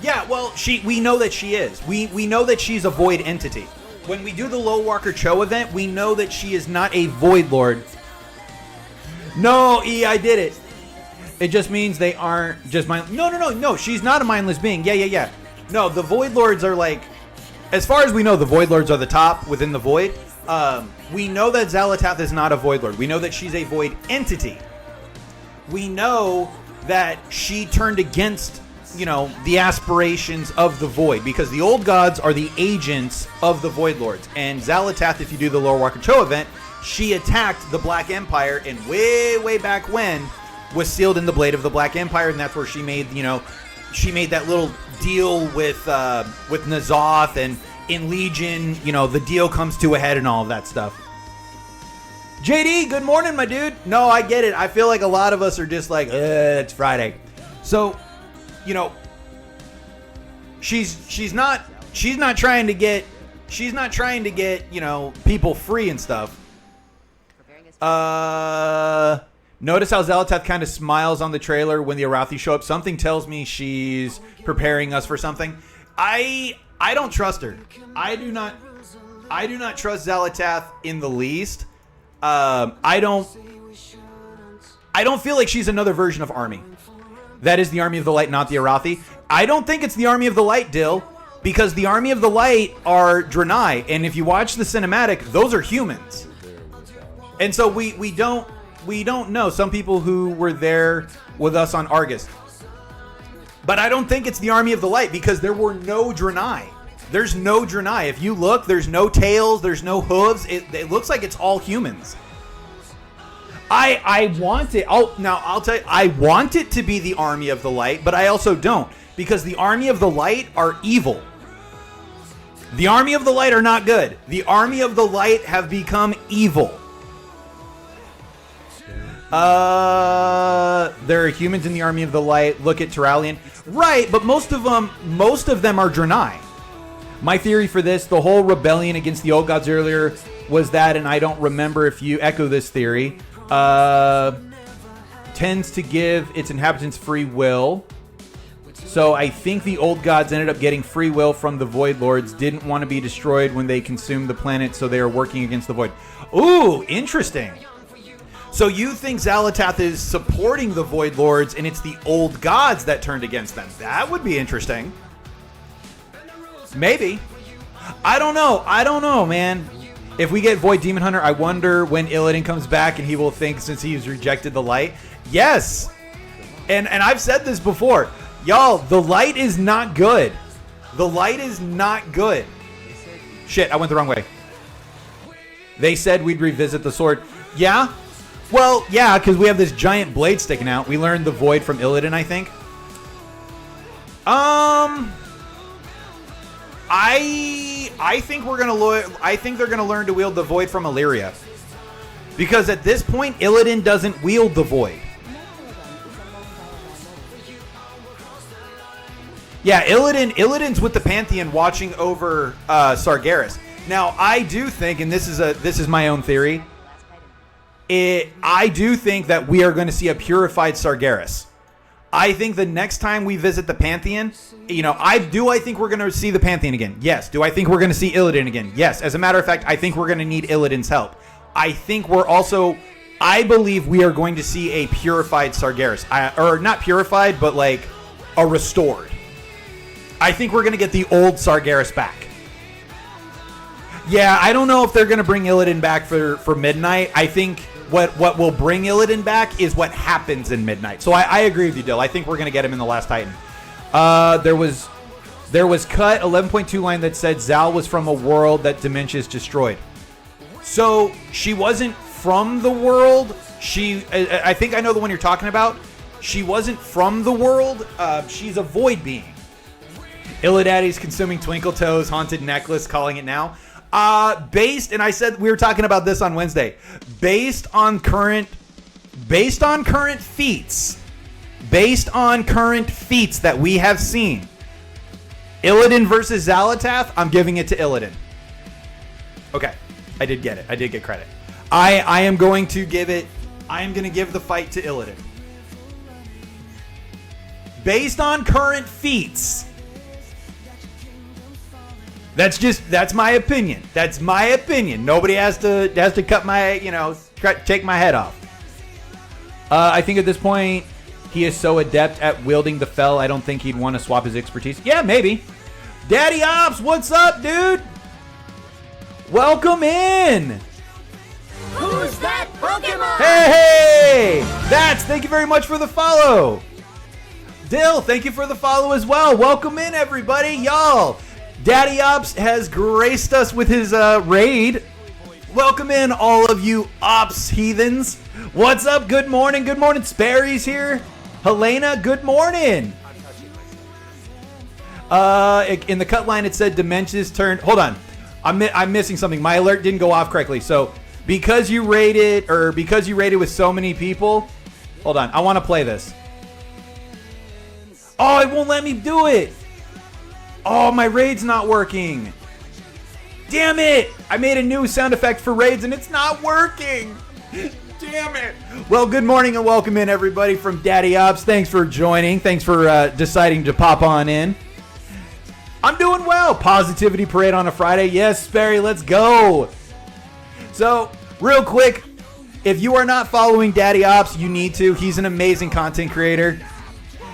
Yeah, well, we know that she is. We know that she's a Void entity. When we do the Lowwalker Cho event, we know that she is not a Void Lord. No, I did it. It just means they aren't just mind. No. She's not a mindless being. Yeah. No, the Void Lords are like, as far as we know, the Void Lords are the top within the Void. We know that Xal'atath is not a Void Lord. We know that she's a Void entity. We know that she turned against, the aspirations of the Void, because the old gods are the agents of the Void Lords. And Xal'atath, if you do the Lorewalker Cho event, she attacked the Black Empire, and way back when was sealed in the Blade of the Black Empire, and that's where she made, she made that little deal with N'Zoth, and in Legion, the deal comes to a head and all of that stuff. JD, good morning, my dude. No, I get it. I feel like a lot of us are just like, it's Friday. So, she's not trying to get people free and stuff. Notice how Xal'atath kind of smiles on the trailer when the Arathi show up. Something tells me she's preparing us for something. I don't trust her. I do not trust Xal'atath in the least. I don't feel like she's another version of Army. That is the Army of the Light, not the Arathi. I don't think it's the Army of the Light, Dill, Because the Army of the Light are Draenei, and if you watch the cinematic, those are humans. And so we don't know. Some people who were there with us on Argus. But I don't think it's the Army of the Light because there were no Draenei. There's no Draenei. If you look, there's no tails, there's no hooves. It looks like it's all humans. I want it. I'll tell you, I want it to be the Army of the Light, but I also don't. Because the Army of the Light are evil. The Army of the Light are not good. The Army of the Light have become evil. There are humans in the Army of the Light. Look at Turalian. Right, but most of them are Draenei. My theory for this, the whole rebellion against the old gods earlier was that, and I don't remember if you echo this theory, tends to give its inhabitants free will. So I think the old gods ended up getting free will from the Void Lords, didn't want to be destroyed when they consumed the planet, so they are working against the Void. Ooh, interesting. So you think Xal'atath is supporting the Void Lords, and it's the old gods that turned against them? That would be interesting. Maybe. I don't know, man. If we get Void Demon Hunter, I wonder when Illidan comes back and he will think since he's rejected the light. Yes. And I've said this before. Y'all, the light is not good. The light is not good. Shit, I went the wrong way. They said we'd revisit the sword. Yeah? Well, yeah, because we have this giant blade sticking out. We learned the void from Illidan, I think. I think we're gonna I think they're gonna learn to wield the void from Illyria. Because at this point, Illidan doesn't wield the void. Yeah, Illidan's with the Pantheon watching over Sargeras. Now, I do think, and this is my own theory, I do think that we are going to see a purified Sargeras. I think the next time we visit the Pantheon, I think we're going to see the Pantheon again. Yes. Do I think we're going to see Illidan again? Yes. As a matter of fact, I think we're going to need Illidan's help. I believe we are going to see a purified Sargeras. Or not purified, but like a restored. I think we're going to get the old Sargeras back. Yeah, I don't know if they're going to bring Illidan back for Midnight. I think what will bring Illidan back is what happens in Midnight. So I agree with you, Dill. I think we're going to get him in the Last Titan. There was cut 11.2 line that said Zal was from a world that Dementia's destroyed. So she wasn't from the world. I think I know the one you're talking about. She wasn't from the world. She's a void being. Illidaddy's consuming Twinkle Toes Haunted Necklace, calling it now. And I said we were talking about this on Wednesday. Based on current feats that we have seen, Illidan versus Xal'atath, I'm giving it to Illidan. Okay, I did get it. I did get credit. I am going to give the fight to Illidan. Based on current feats. That's my opinion. That's my opinion. Nobody has to cut my, take my head off. I think at this point, he is so adept at wielding the Fel, I don't think he'd want to swap his expertise. Yeah, maybe. Daddy Ops, what's up, dude? Welcome in. Who's that Pokemon? Hey! Thank you very much for the follow. Dill, thank you for the follow as well. Welcome in, everybody. Y'all. Daddy Ops has graced us with his raid. Welcome in, all of you Ops heathens. What's up? Good morning. Good morning. Sperry's here. Helena, good morning. In the cut line, it said Dementia's turn. Hold on. I'm missing something. My alert didn't go off correctly. So because you raided with so many people, hold on. I want to play this. Oh, it won't let me do it. Oh, my raid's not working. Damn it! I made a new sound effect for raids and it's not working. Damn it. Well, good morning and welcome in, everybody, from Daddy Ops. Thanks for joining. Thanks for deciding to pop on in. I'm doing well. Positivity Parade on a Friday. Yes, Sperry, let's go. So, real quick, if you are not following Daddy Ops, you need to. He's an amazing content creator.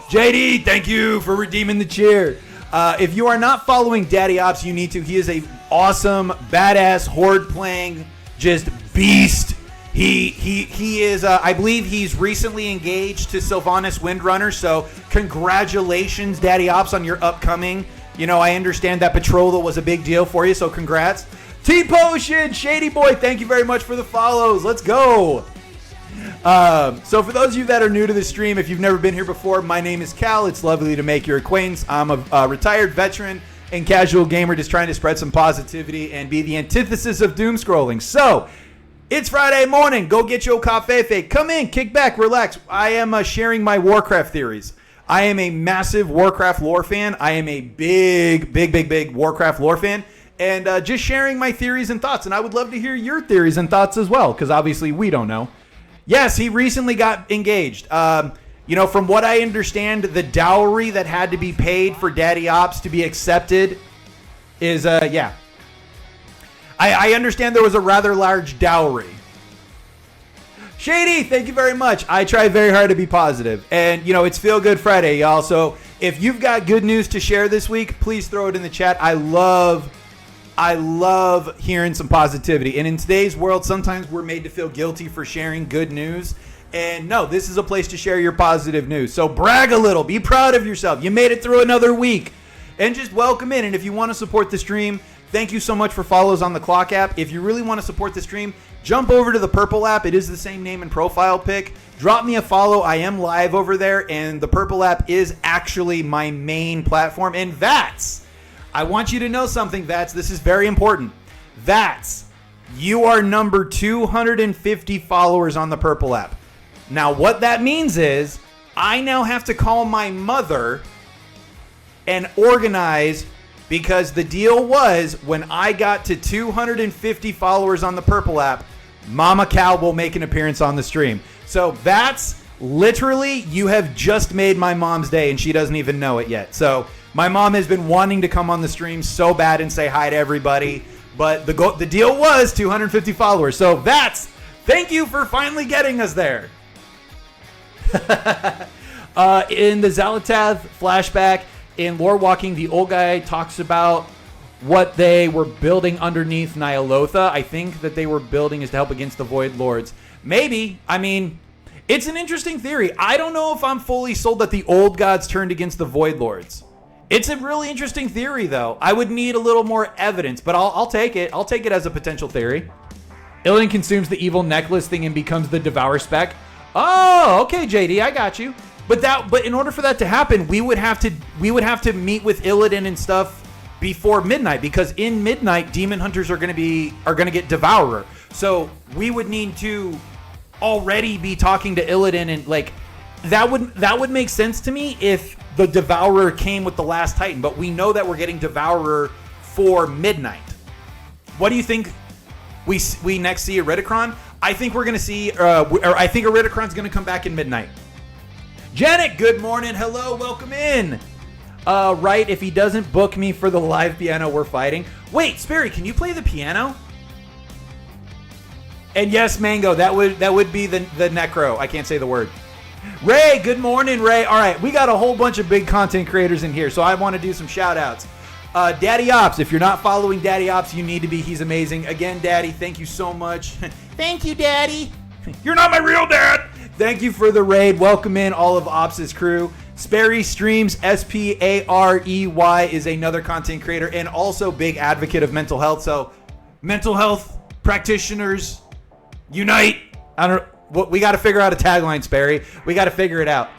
JD, thank you for redeeming the cheer. If you are not following Daddy Ops, you need to. He is a awesome, badass, horde playing, just beast. He is, I believe he's recently engaged to Sylvanas Windrunner, so congratulations, Daddy Ops, on your upcoming. You know, I understand that betrothal was a big deal for you, so congrats. T-Potion, Shady Boy, thank you very much for the follows. Let's go. So for those of you that are new to the stream, if you've never been here before, my name is Cal. It's lovely to make your acquaintance. I'm a retired veteran and casual gamer just trying to spread some positivity and be the antithesis of doom scrolling. So, it's Friday morning. Go get your coffee. Come in, kick back, relax. I am sharing my Warcraft theories. I am a massive Warcraft lore fan. I am a big Warcraft lore fan. And just sharing my theories and thoughts. And I would love to hear your theories and thoughts as well, because obviously we don't know. Yes, he recently got engaged. You know, from what I understand, the dowry that had to be paid for Daddy Ops to be accepted is, yeah. I understand there was a rather large dowry. Shady, thank you very much. I try very hard to be positive. And, you know, it's Feel Good Friday, y'all. So if you've got good news to share this week, please throw it in the chat. I love hearing some positivity. And in today's world, sometimes we're made to feel guilty for sharing good news. And no, this is a place to share your positive news. So brag a little. Be proud of yourself. You made it through another week. And just welcome in. And if you want to support the stream, thank you so much for follows on the Clock app. If you really want to support the stream, jump over to the Purple app. It is the same name and profile pic. Drop me a follow. I am live over there. And the Purple app is actually my main platform. And Vats, I want you to know something, Vats. This is very important. Vats, you are number 250 followers on the Purple app. Now, what that means is I now have to call my mother and organize, because the deal was when I got to 250 followers on the Purple app, Mama Cal will make an appearance on the stream. So that's literally, you have just made my mom's day and she doesn't even know it yet. So my mom has been wanting to come on the stream so bad and say hi to everybody, but the deal was 250 followers. So that's, thank you for finally getting us there. In the Xal'atath flashback, in Lore Walking, the old guy talks about what they were building underneath Ny'alotha. I think that they were building is to help against the Void Lords. Maybe. I mean, it's an interesting theory. I don't know if I'm fully sold that the old gods turned against the Void Lords. It's a really interesting theory, though. I would need a little more evidence, but I'll take it. I'll take it as a potential theory. Illidan consumes the evil necklace thing and becomes the Devour spec. Oh, okay, JD, I got you. But in order for that to happen, we would have to meet with Illidan and stuff before midnight, because in midnight, demon hunters are gonna get Devourer. So we would need to already be talking to Illidan, and like that would make sense to me if the Devourer came with the last Titan. But we know that we're getting Devourer for midnight. What do you think? We next see Iridikron? I think we're gonna see, or I think Iridikron's gonna come back in midnight. Janet, good morning. Hello, welcome in. Right, if he doesn't book me for the live piano, we're fighting. Wait, Sperry, can you play the piano? And yes, Mango, that would be the Necro. I can't say the word. Ray, good morning, Ray. All right, we got a whole bunch of big content creators in here, so I want to do some shout outs. Daddy Ops, if you're not following Daddy Ops, you need to be. He's amazing. Again, Daddy, thank you so much. Thank you, Daddy. You're not my real dad. Thank you for the raid. Welcome in all of Ops' crew. Sperry Streams, Sparey, is another content creator and also big advocate of mental health. So, mental health practitioners, unite. I don't know. We got to figure out a tagline, Sperry. We got to figure it out.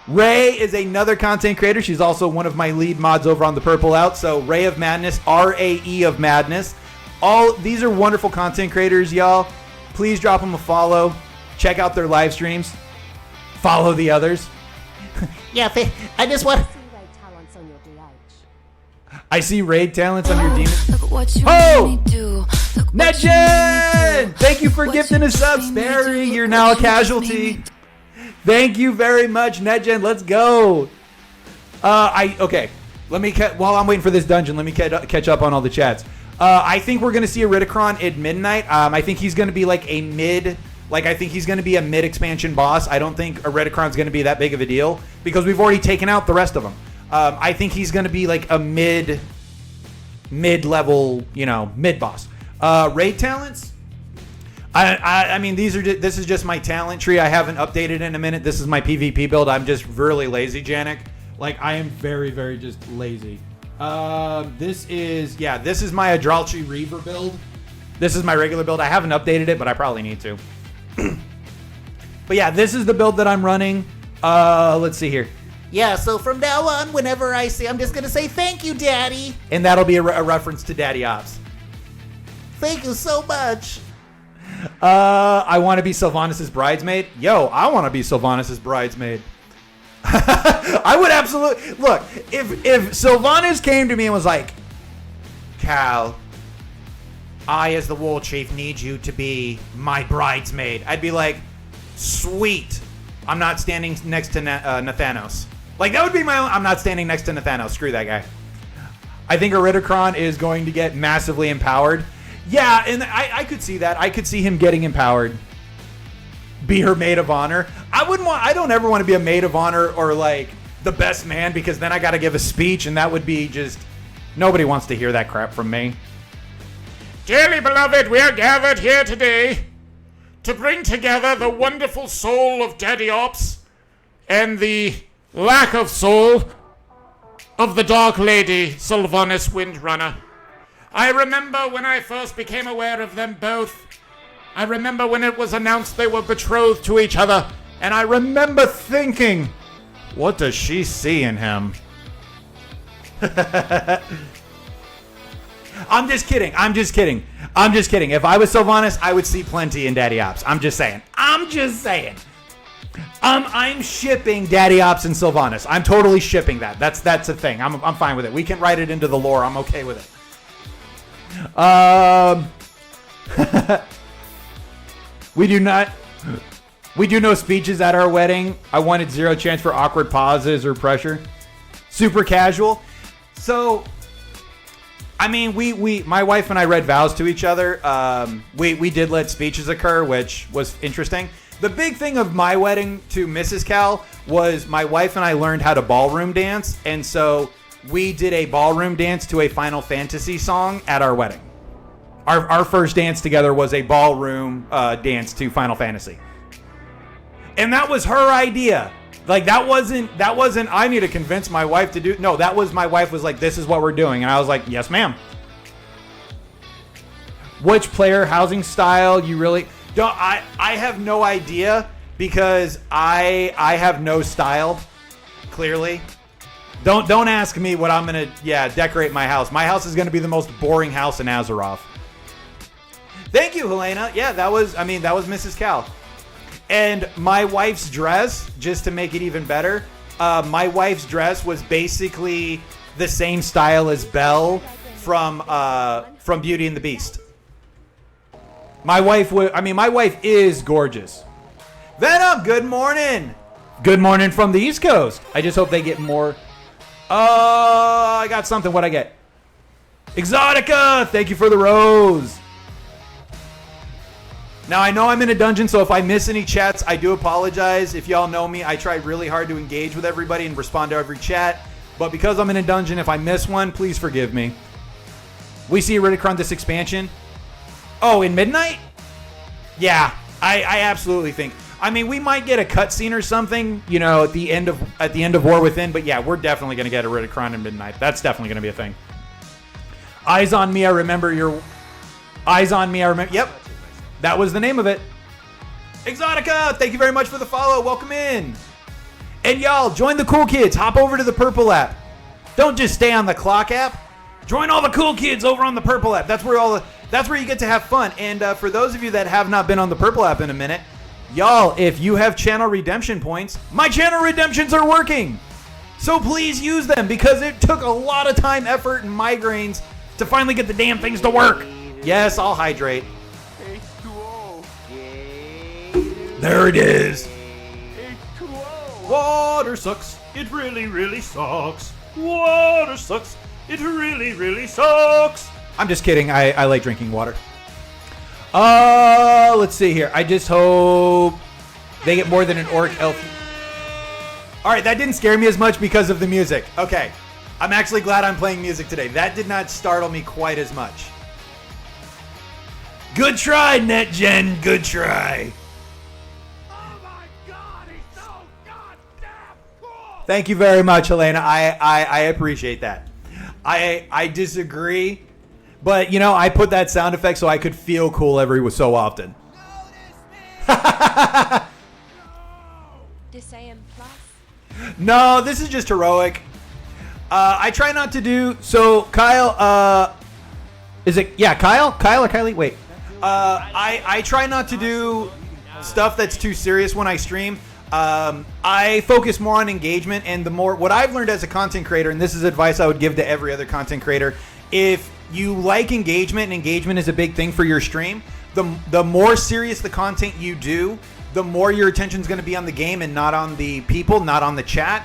Ray is another content creator. She's also one of my lead mods over on the Purple Out. So, Ray of Madness, RAE of Madness. All these are wonderful content creators, y'all. Please drop them a follow. Check out their live streams. Follow the others. Yeah, I just want. I see raid talents on your demon. Oh! Netjen! Thank you for gifting us up, Sperry. You're now a casualty. Thank you very much, Netjen. Let's go. Okay. Let me while I'm waiting for this dungeon, let me catch up on all the chats. I think we're gonna see Iridikron at midnight. I think he's gonna be like a mid. I think he's going to be a mid-expansion boss. I don't think Iridikron's going to be that big of a deal because we've already taken out the rest of them. I think he's going to be like a mid-level, mid-boss. Raid talents? I mean, this is just my talent tree. I haven't updated in a minute. This is my PvP build. I'm just really lazy, Janik. Like, I am very, very just lazy. This is my Adralchi Reaver build. This is my regular build. I haven't updated it, but I probably need to. But yeah, this is the build that I'm running. Let's see here. Yeah, so from now on, whenever I say, I'm just gonna say thank you, Daddy. And that'll be a reference to Daddy Ops. Thank you so much. I want to be Sylvanas' bridesmaid. Yo, I want to be Sylvanas' bridesmaid. I would absolutely look if Sylvanas came to me and was like, Cal, I as the Wool Chief need you to be my bridesmaid. I'd be like, sweet. I'm not standing next to Nathanos. Like, that would be my own. I'm not standing next to Nathanos. Screw that guy. I think Eridicron is going to get massively empowered. Yeah, and I could see that. I could see him getting empowered. Be her maid of honor. I don't ever want to be a maid of honor or like the best man, because then I got to give a speech, and that would be just, nobody wants to hear that crap from me. Dearly beloved, we are gathered here today to bring together the wonderful soul of Daddy Ops and the lack of soul of the Dark Lady, Sylvanas Windrunner. I remember when I first became aware of them both. I remember when it was announced they were betrothed to each other, and I remember thinking, what does she see in him? I'm just kidding. If I was Sylvanas, I would see plenty in Daddy Ops. I'm just saying. I'm shipping Daddy Ops and Sylvanas. I'm totally shipping that. That's a thing. I'm fine with it. We can write it into the lore. I'm okay with it. We do no speeches at our wedding. I wanted zero chance for awkward pauses or pressure. Super casual. So, I mean, my wife and I read vows to each other. We did let speeches occur, which was interesting. The big thing of my wedding to Mrs. Cal was my wife and I learned how to ballroom dance, and so we did a ballroom dance to a Final Fantasy song at our wedding. Our first dance together was a ballroom dance to Final Fantasy. And that was her idea. Like, that wasn't I need to convince my wife to do. No, that was my wife was like, this is what we're doing. And I was like, yes, ma'am. Which player housing style you really don't? I have no idea, because I have no style, clearly. Don't ask me what I'm gonna decorate my house. My house is gonna be the most boring house in Azeroth. Thank you, Helena. Yeah, that was Mrs. Cal. And my wife's dress, just to make it even better, my wife's dress was basically the same style as Belle from Beauty and the Beast. My wife is gorgeous. Venom, good morning. Good morning from the East Coast. I just hope they get more. I got something. What'd I get? Exotica, thank you for the rose. Now, I know I'm in a dungeon, so if I miss any chats, I do apologize. If y'all know me, I try really hard to engage with everybody and respond to every chat. But because I'm in a dungeon, if I miss one, please forgive me. We see Eridicron this expansion. Oh, in Midnight? Yeah, I absolutely think. I mean, we might get a cutscene or something, at the end of War Within. But yeah, we're definitely going to get Eridicron in Midnight. That's definitely going to be a thing. Eyes on Me, I remember your... Eyes on Me, I remember... Yep. That was the name of it. Exotica, thank you very much for the follow. Welcome in. And y'all, join the cool kids. Hop over to the Purple app. Don't just stay on the Clock app. Join all the cool kids over on the Purple app. That's where you get to have fun. And for those of you that have not been on the Purple app in a minute, y'all, if you have channel redemption points, my channel redemptions are working. So please use them, because it took a lot of time, effort, and migraines to finally get the damn things to work. Yes, I'll hydrate. There it is. Water sucks. It really, really sucks. Water sucks. It really, really sucks. I'm just kidding. I like drinking water. Let's see here. I just hope they get more than an orc elf. All right, that didn't scare me as much because of the music. Okay, I'm actually glad I'm playing music today. That did not startle me quite as much. Good try, NetGen. Good try. Thank you very much, Helena. I appreciate that. I disagree, but you know, I put that sound effect so I could feel cool every so often. This AM Plus. No, this is just heroic. I try not to do so. Kyle, is it? Yeah, Kyle or Kylie? Wait. I try not to do stuff that's too serious when I stream. I focus more on engagement, and the more what I've learned as a content creator, and this is advice I would give to every other content creator. If you like engagement, and engagement is a big thing for your stream, the more serious the content you do, the more your attention is going to be on the game and not on the people, not on the chat.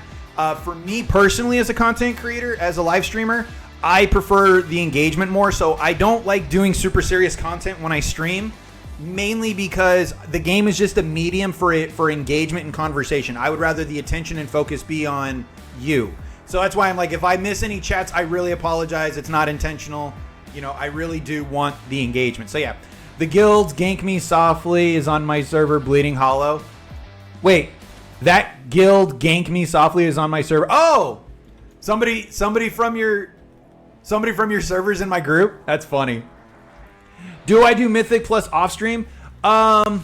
For me personally, as a content creator, as a live streamer, I prefer the engagement more. So I don't like doing super serious content when I stream, mainly because the game is just a medium for engagement and conversation. I would rather the attention and focus be on you. So that's why I'm like, if I miss any chats, I really apologize. It's not intentional. You know, I really do want the engagement. So yeah, the guild's Gank Me Softly is on my server, Bleeding Hollow. Wait, that guild Gank Me Softly is on my server. Oh, somebody from your servers in my group. That's funny. Do I do Mythic Plus off stream? I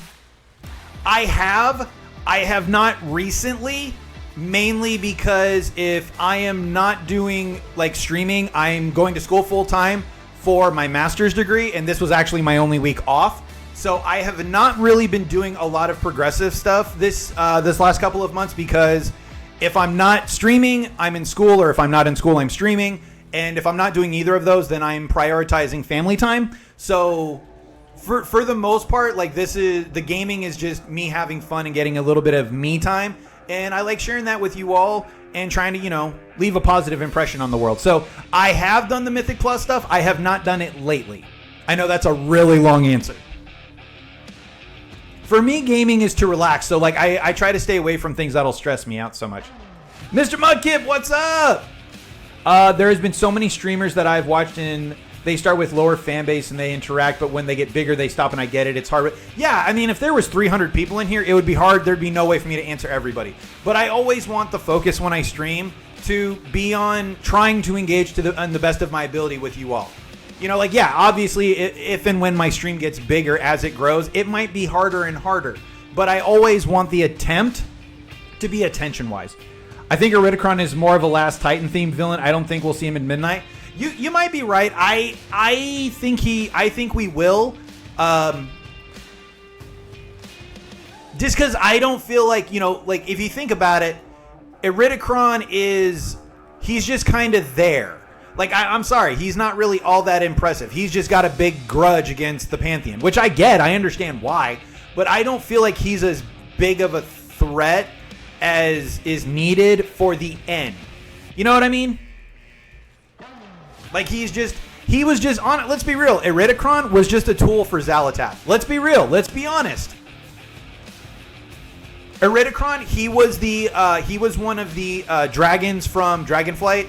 have not recently, mainly because if I am not doing like streaming, I'm going to school full time for my master's degree, and this was actually my only week off. So I have not really been doing a lot of progressive stuff this last couple of months, because if I'm not streaming, I'm in school, or if I'm not in school, I'm streaming. And if I'm not doing either of those, then I'm prioritizing family time. So for the most part, like the gaming is just me having fun and getting a little bit of me time. And I like sharing that with you all and trying to, you know, leave a positive impression on the world. So I have done the Mythic Plus stuff. I have not done it lately. I know that's a really long answer. For me, gaming is to relax. So like I try to stay away from things that'll stress me out so much. Mr. Mudkip, what's up? There has been so many streamers that I've watched, and they start with lower fan base and they interact, but when they get bigger, they stop, and I get it. It's hard. Yeah, I mean, if there was 300 people in here, it would be hard. There'd be no way for me to answer everybody. But I always want the focus when I stream to be on trying to engage on the best of my ability with you all. You know, like, yeah, obviously, if and when my stream gets bigger as it grows, it might be harder and harder. But I always want the attempt to be attention-wise. I think Iridicron is more of a Last Titan themed villain. I don't think we'll see him in Midnight. You might be right. I think we will. Just because I don't feel like, you know, like if you think about it, Iridicron he's just kind of there. Like I'm sorry, he's not really all that impressive. He's just got a big grudge against the Pantheon, which I get. I understand why, but I don't feel like he's as big of a threat as is needed for the end. You know what I mean? Like he was just on it. Let's be real. Iridicron was just a tool for Xal'atath. Let's be real. Let's be honest. Iridicron, he was one of the dragons from Dragonflight.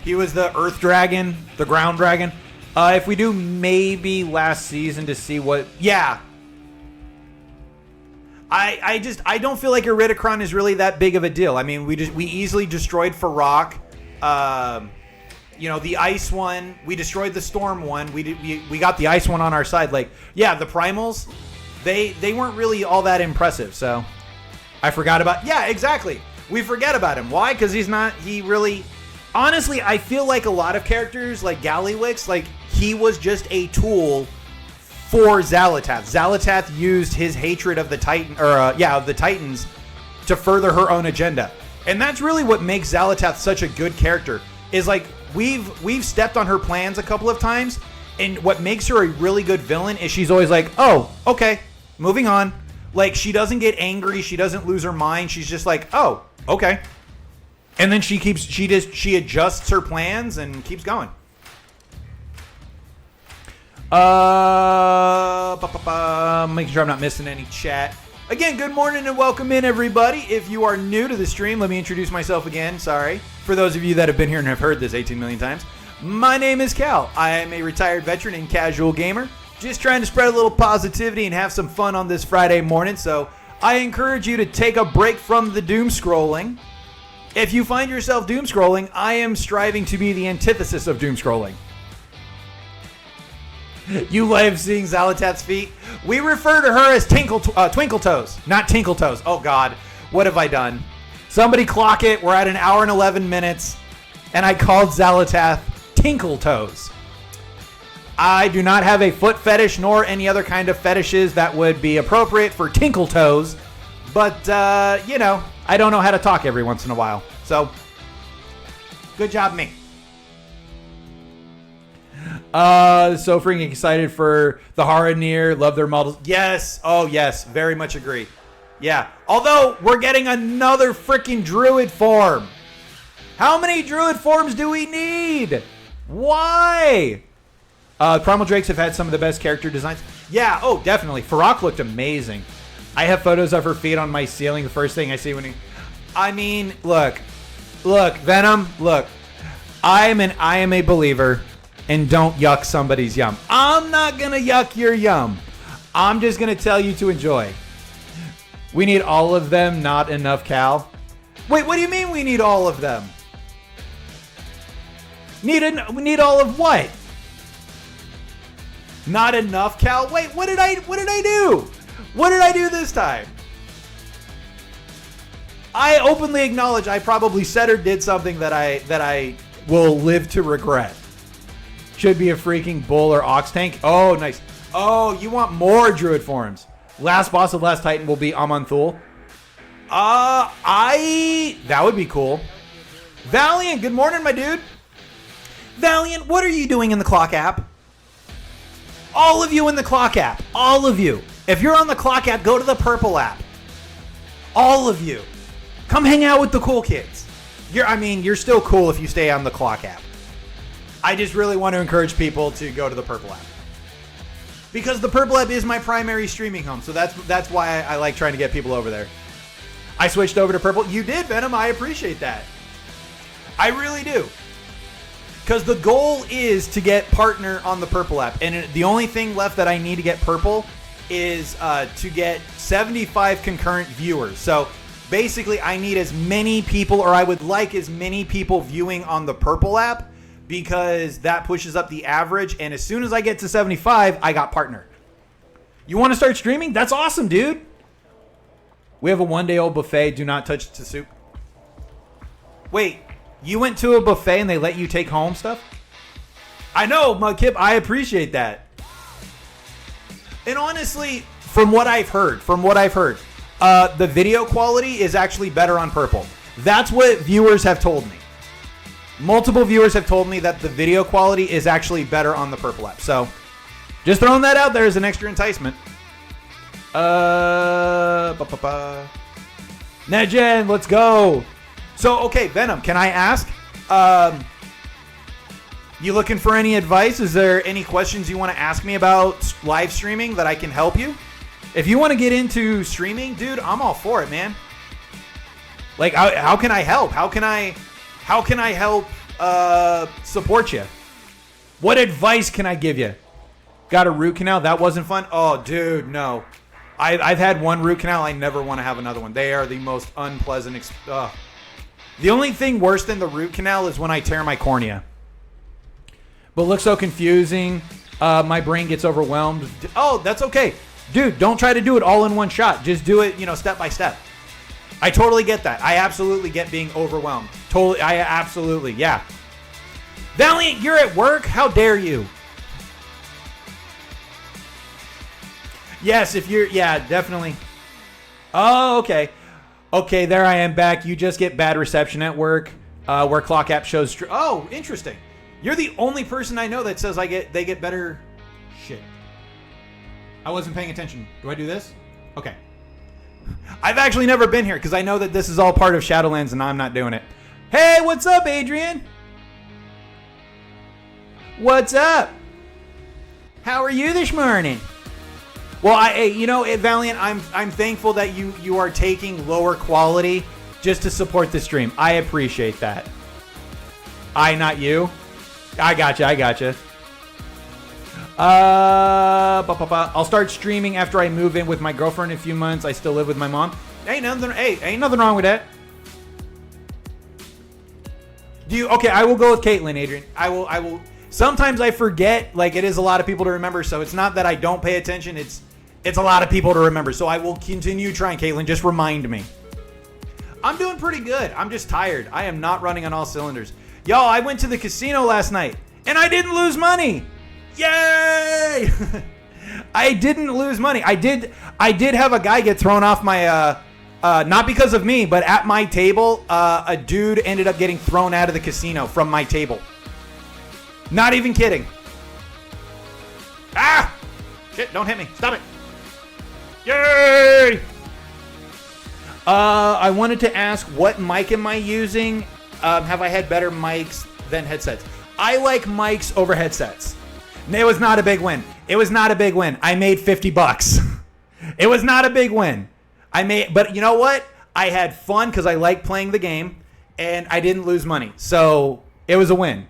He was the Earth Dragon, the Ground Dragon. If we do maybe last season to see what, yeah. I don't feel like Iridicron is really that big of a deal. I mean, we easily destroyed Farrak. You know, the ice one, we destroyed the storm one. We got the ice one on our side. Like, yeah, the primals, they weren't really all that impressive. So I forgot about. Yeah, exactly. We forget about him. Why? Because he really. Honestly, I feel like a lot of characters, like Gallywix, like he was just a tool for Xal'atath. Xal'atath used his hatred of the of the Titans to further her own agenda. And that's really what makes Xal'atath such a good character. Is like we've stepped on her plans a couple of times, and what makes her a really good villain is she's always like, "Oh, okay, moving on." Like she doesn't get angry, she doesn't lose her mind. She's just like, "Oh, okay." And then she adjusts her plans and keeps going. Making sure I'm not missing any chat. Again, good morning and welcome in, everybody. If you are new to the stream, let me introduce myself again. Sorry. For those of you that have been here and have heard this 18 million times, my name is Cal. I am a retired veteran and casual gamer. Just trying to spread a little positivity and have some fun on this Friday morning. So I encourage you to take a break from the doom scrolling. If you find yourself doom scrolling, I am striving to be the antithesis of doom scrolling. You love seeing Xalatath's feet? We refer to her as Twinkle Toes, not Tinkle Toes. Oh God, what have I done? Somebody clock it. We're at an hour and 11 minutes, and I called Xalatath Tinkle Toes. I do not have a foot fetish nor any other kind of fetishes that would be appropriate for Tinkle Toes, but you know, I don't know how to talk every once in a while. So, good job, me. So freaking excited for the Haranir. Love their models. Yes. Oh, yes. Very much agree. Yeah. Although, we're getting another freaking druid form. How many druid forms do we need? Why? Primal Drakes have had some of the best character designs. Yeah. Oh, definitely. Farrak looked amazing. I have photos of her feet on my ceiling. The first thing I see when he... I mean, look, Venom, look. I am a believer. And don't yuck somebody's yum. I'm not going to yuck your yum. I'm just going to tell you to enjoy. We need all of them, not enough, Cal. Wait, what do you mean we need all of them? We need all of what? Not enough, Cal? Wait, what did I do? What did I do this time? I openly acknowledge I probably said or did something that I will live to regret. Should be a freaking bull or ox tank. Oh, nice. Oh, you want more druid forms. Last boss of Last Titan will be Aman'Thul. That would be cool. Valiant, good morning, my dude. Valiant, what are you doing in the Clock app? All of you in the Clock app. All of you. If you're on the Clock app, go to the Purple app. All of you. Come hang out with the cool kids. You're still cool if you stay on the Clock app. I just really want to encourage people to go to the Purple app. Because the Purple app is my primary streaming home, so that's why I like trying to get people over there. I switched over to Purple. You did, Venom. I appreciate that. I really do. Because the goal is to get partner on the Purple app. And the only thing left that I need to get Purple is to get 75 concurrent viewers. So basically, I need as many people, or I would like as many people viewing on the Purple app, because that pushes up the average, and as soon as I get to 75, I got partner. You want to start streaming? That's awesome, dude. We have a one-day-old buffet. Do not touch the soup. Wait, you went to a buffet and they let you take home stuff? I know, Mudkip. I appreciate that. And honestly, from what I've heard, the video quality is actually better on Purple. That's what viewers have told me. Multiple viewers have told me that the video quality is actually better on the Purple app. So, just throwing that out there as an extra enticement. Nejen, let's go. So, okay, Venom, can I ask? You looking for any advice? Is there any questions you want to ask me about live streaming that I can help you? If you want to get into streaming, dude, I'm all for it, man. Like, how can I help? How can I help support you? What advice can I give you? Got a root canal? That wasn't fun? Oh, dude, no. I've had one root canal. I never want to have another one. They are the most unpleasant. The only thing worse than the root canal is when I tear my cornea. But it looks so confusing. My brain gets overwhelmed. Oh, that's okay. Dude, don't try to do it all in one shot. Just do it, step by step. I totally get that. I absolutely get being overwhelmed. Totally, absolutely, yeah. Valiant, you're at work? How dare you? Yes, definitely. Oh, okay. Okay, there I am back. You just get bad reception at work, where Clock app shows... Oh, interesting. You're the only person I know that says they get better... Shit. I wasn't paying attention. Do I do this? Okay. I've actually never been here because I know that this is all part of Shadowlands and I'm not doing it. Hey, what's up, Adrian? What's up? How are you this morning? Well, Valiant, I'm thankful that you are taking lower quality just to support the stream. I appreciate that. Not you. I gotcha. I'll start streaming after I move in with my girlfriend in a few months. I still live with my mom. Ain't nothing wrong with that. Okay, I will go with Caitlyn, Adrian. I will. Sometimes I forget, like, it is a lot of people to remember, so it's not that I don't pay attention, it's a lot of people to remember. So I will continue trying, Caitlyn. Just remind me. I'm doing pretty good. I'm just tired. I am not running on all cylinders. Y'all, I went to the casino last night, and I didn't lose money. Yay! I didn't lose money. I did have a guy get thrown off my, not because of me, but at my table, a dude ended up getting thrown out of the casino from my table. Not even kidding. Ah! Shit, don't hit me. Stop it. Yay! I wanted to ask, what mic am I using? Have I had better mics than headsets? I like mics over headsets. It was not a big win. I made $50. It was not a big win. But you know what? I had fun because I like playing the game, and I didn't lose money. So it was a win.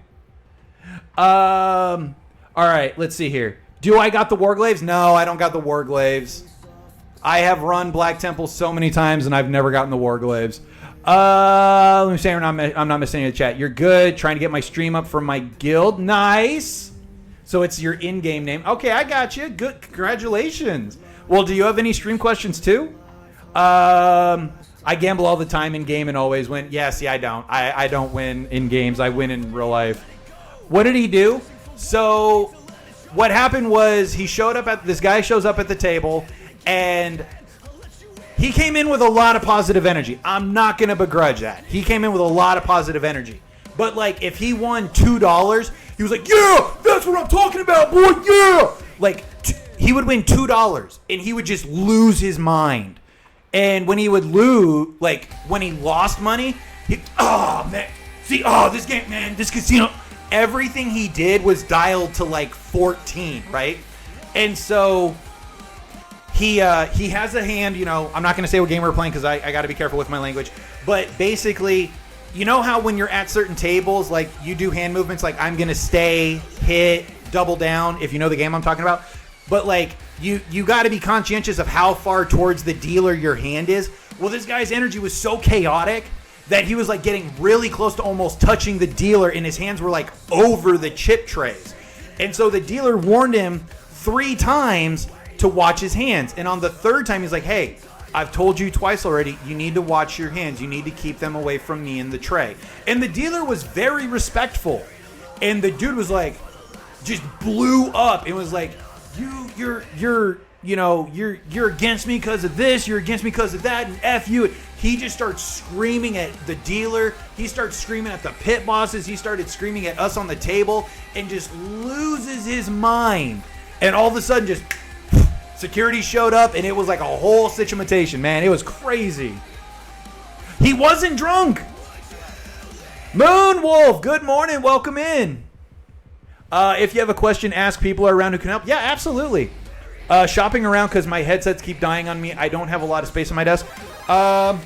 All right, let's see here. Do I got the Warglaives? No, I don't got the Warglaives. I have run Black Temple so many times, and I've never gotten the Warglaives. Let me say I'm not missing any chat. You're good. Trying to get my stream up for my guild. Nice. So it's your in-game name. Okay, I got you. Good. Congratulations. Well, do you have any stream questions too? I gamble all the time in game and always win. Yeah, see, I don't. I don't win in games. I win in real life. What did he do? So what happened was this guy shows up at the table, and he came in with a lot of positive energy. I'm not going to begrudge that. He came in with a lot of positive energy. But, like, if he won $2, he was like, yeah, that's what I'm talking about, boy, yeah. Like, he would win $2, and he would just lose his mind. And when he would lose, like, when he lost money, this game, man, this casino, everything he did was dialed to, like, 14, right? And so he has a hand, I'm not going to say what game we're playing because I got to be careful with my language. But basically, you know how when you're at certain tables, like, you do hand movements, like, I'm going to stay, hit, double down, if you know the game I'm talking about. But, like, you got to be conscientious of how far towards the dealer your hand is. Well, this guy's energy was so chaotic that he was, like, getting really close to almost touching the dealer, and his hands were, like, over the chip trays. And so the dealer warned him 3 times to watch his hands. And on the 3rd time, he's like, hey, I've told you twice already, you need to watch your hands. You need to keep them away from me and the tray. And the dealer was very respectful. And the dude was like, just blew up and was like, you're against me because of this, you're against me because of that, and F you. He just starts screaming at the dealer. He starts screaming at the pit bosses. He started screaming at us on the table and just loses his mind. And all of a sudden, just security showed up, and it was like a whole situation, man. It was crazy. He wasn't drunk. Moonwolf, good morning. Welcome in. If you have a question, ask people around who can help. Yeah, absolutely. Shopping around because my headsets keep dying on me. I don't have a lot of space on my desk. I've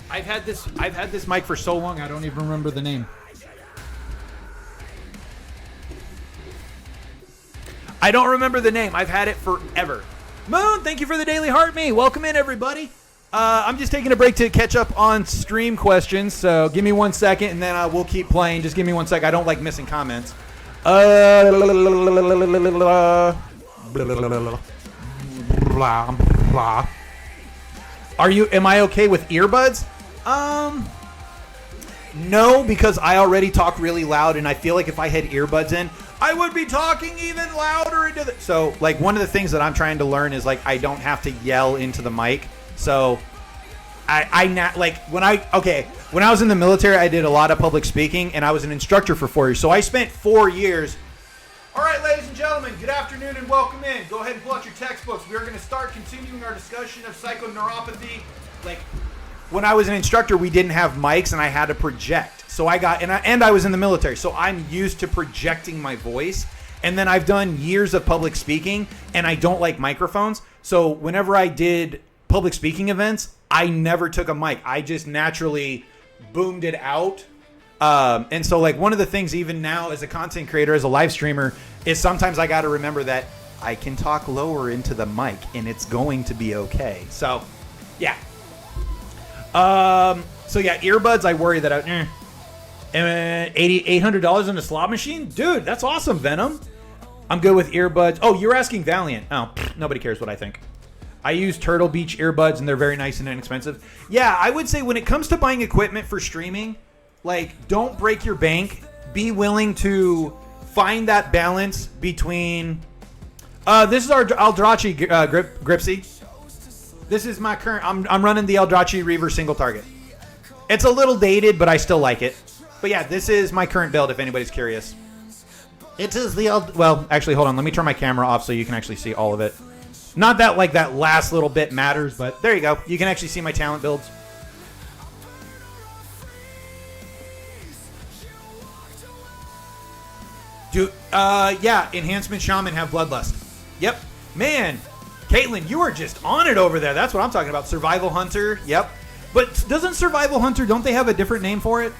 had this mic for so long I don't even remember the name. I don't remember the name. I've had it forever. Moon, thank you for the daily heart me. Welcome in, everybody. I'm just taking a break to catch up on stream questions, so give me 1 second, and then we'll keep playing. Just give me 1 sec. I don't like missing comments. Am I okay with earbuds? No, because I already talk really loud, and I feel like if I had earbuds in, I would be talking even louder into the... So, like, one of the things that I'm trying to learn is, like, I don't have to yell into the mic. So, when I was in the military, I did a lot of public speaking, and I was an instructor for 4 years. So I spent 4 years. All right, ladies and gentlemen, good afternoon and welcome in. Go ahead and pull out your textbooks. We are going to start continuing our discussion of psychoneuropathy. Like, when I was an instructor, we didn't have mics, and I had to project. So I was in the military, so I'm used to projecting my voice. And then I've done years of public speaking, and I don't like microphones. So whenever I did public speaking events, I never took a mic. I just naturally boomed it out. And so like one of the things even now as a content creator, as a live streamer, is sometimes I got to remember that I can talk lower into the mic and it's going to be okay. So yeah. So yeah, earbuds, I worry that $800 in a slot machine? Dude, that's awesome, Venom. I'm good with earbuds. Oh, you're asking Valiant. Oh, nobody cares what I think. I use Turtle Beach earbuds, and they're very nice and inexpensive. Yeah, I would say when it comes to buying equipment for streaming, like, don't break your bank. Be willing to find that balance between... this is our Eldrachi Gripsy. This is my current... I'm running the Eldrachi Reaver single target. It's a little dated, but I still like it. But yeah, this is my current build, if anybody's curious. It is the... Well, actually, hold on. Let me turn my camera off so you can actually see all of it. Not that, like, that last little bit matters, but there you go. You can actually see my talent builds. Dude, yeah, Enhancement Shaman have Bloodlust. Yep. Man, Caitlin, you are just on it over there. That's what I'm talking about. Survival Hunter, yep. But doesn't Survival Hunter, don't they have a different name for it?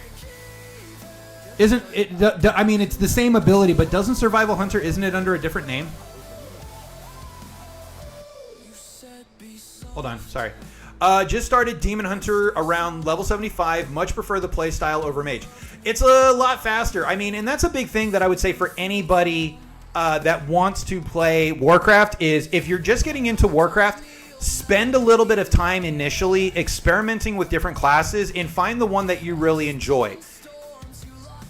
Isn't it, I mean, it's the same ability, but doesn't Survival Hunter, isn't it under a different name? Hold on, sorry. Just started Demon Hunter around level 75. Much prefer the playstyle over Mage. It's a lot faster. I mean, and that's a big thing that I would say for anybody that wants to play Warcraft is if you're just getting into Warcraft, spend a little bit of time initially experimenting with different classes and find the one that you really enjoy.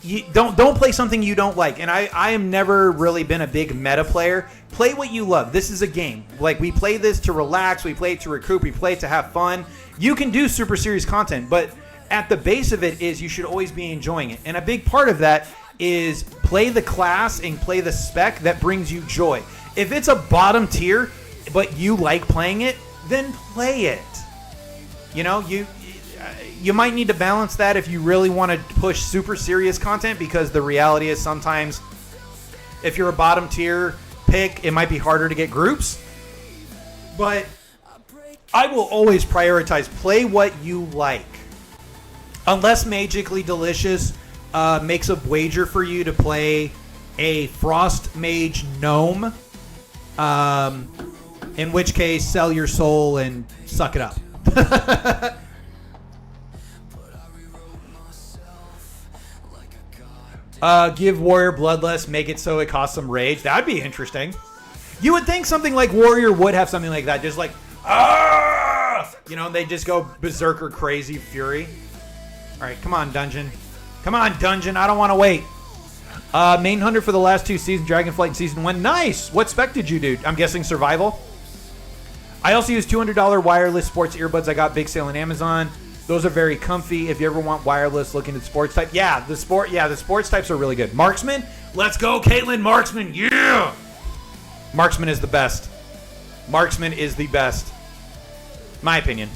You don't play something you don't like. And I am never really been a big meta player. Play what you love. This is a game. Like, we play this to relax. We play it to recoup. We play it to have fun. You can do super serious content, but at the base of it is you should always be enjoying it. And a big part of that is play the class and play the spec that brings you joy. If it's a bottom tier, but you like playing it, then play it. You know, you might need to balance that if you really want to push super serious content, because the reality is sometimes if you're a bottom tier pick, it might be harder to get groups. But I will always prioritize play what you like. Unless Magically Delicious makes a wager for you to play a Frost Mage Gnome, in which case sell your soul and suck it up. Give Warrior Bloodlust, make it so it costs some rage. That'd be interesting. You would think something like Warrior would have something like that. Just like, ah! You know, they just go berserker crazy fury. All right, come on, Dungeon. Come on, Dungeon. I don't want to wait. Main Hunter for the last 2 seasons, Dragonflight Season 1. Nice. What spec did you do? I'm guessing Survival. I also use $200 wireless sports earbuds. I got big sale on Amazon. Those are very comfy. If you ever want wireless, look into sports type. Yeah, the sports types are really good. Marksman, let's go, Caitlin. Marksman, yeah. Marksman is the best. Marksman is the best. My opinion.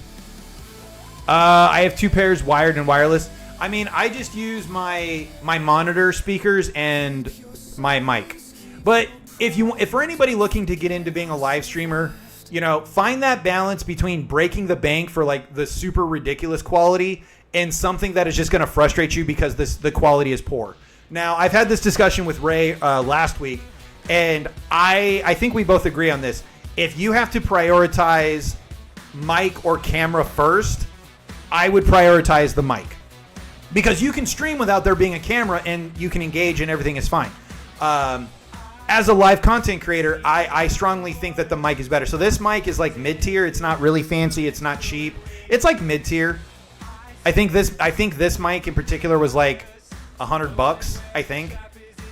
I have 2 pairs, wired and wireless. I mean, I just use my monitor speakers and my mic. But if for anybody looking to get into being a live streamer, you know, find that balance between breaking the bank for like the super ridiculous quality and something that is just going to frustrate you because the quality is poor. Now, I've had this discussion with Ray last week, and I think we both agree on this. If you have to prioritize mic or camera first, I would prioritize the mic. Because you can stream without there being a camera and you can engage and everything is fine. As a live content creator, I strongly think that the mic is better. So this mic is like mid-tier. It's not really fancy. It's not cheap. It's like mid-tier. I think this mic in particular was like $100, I think.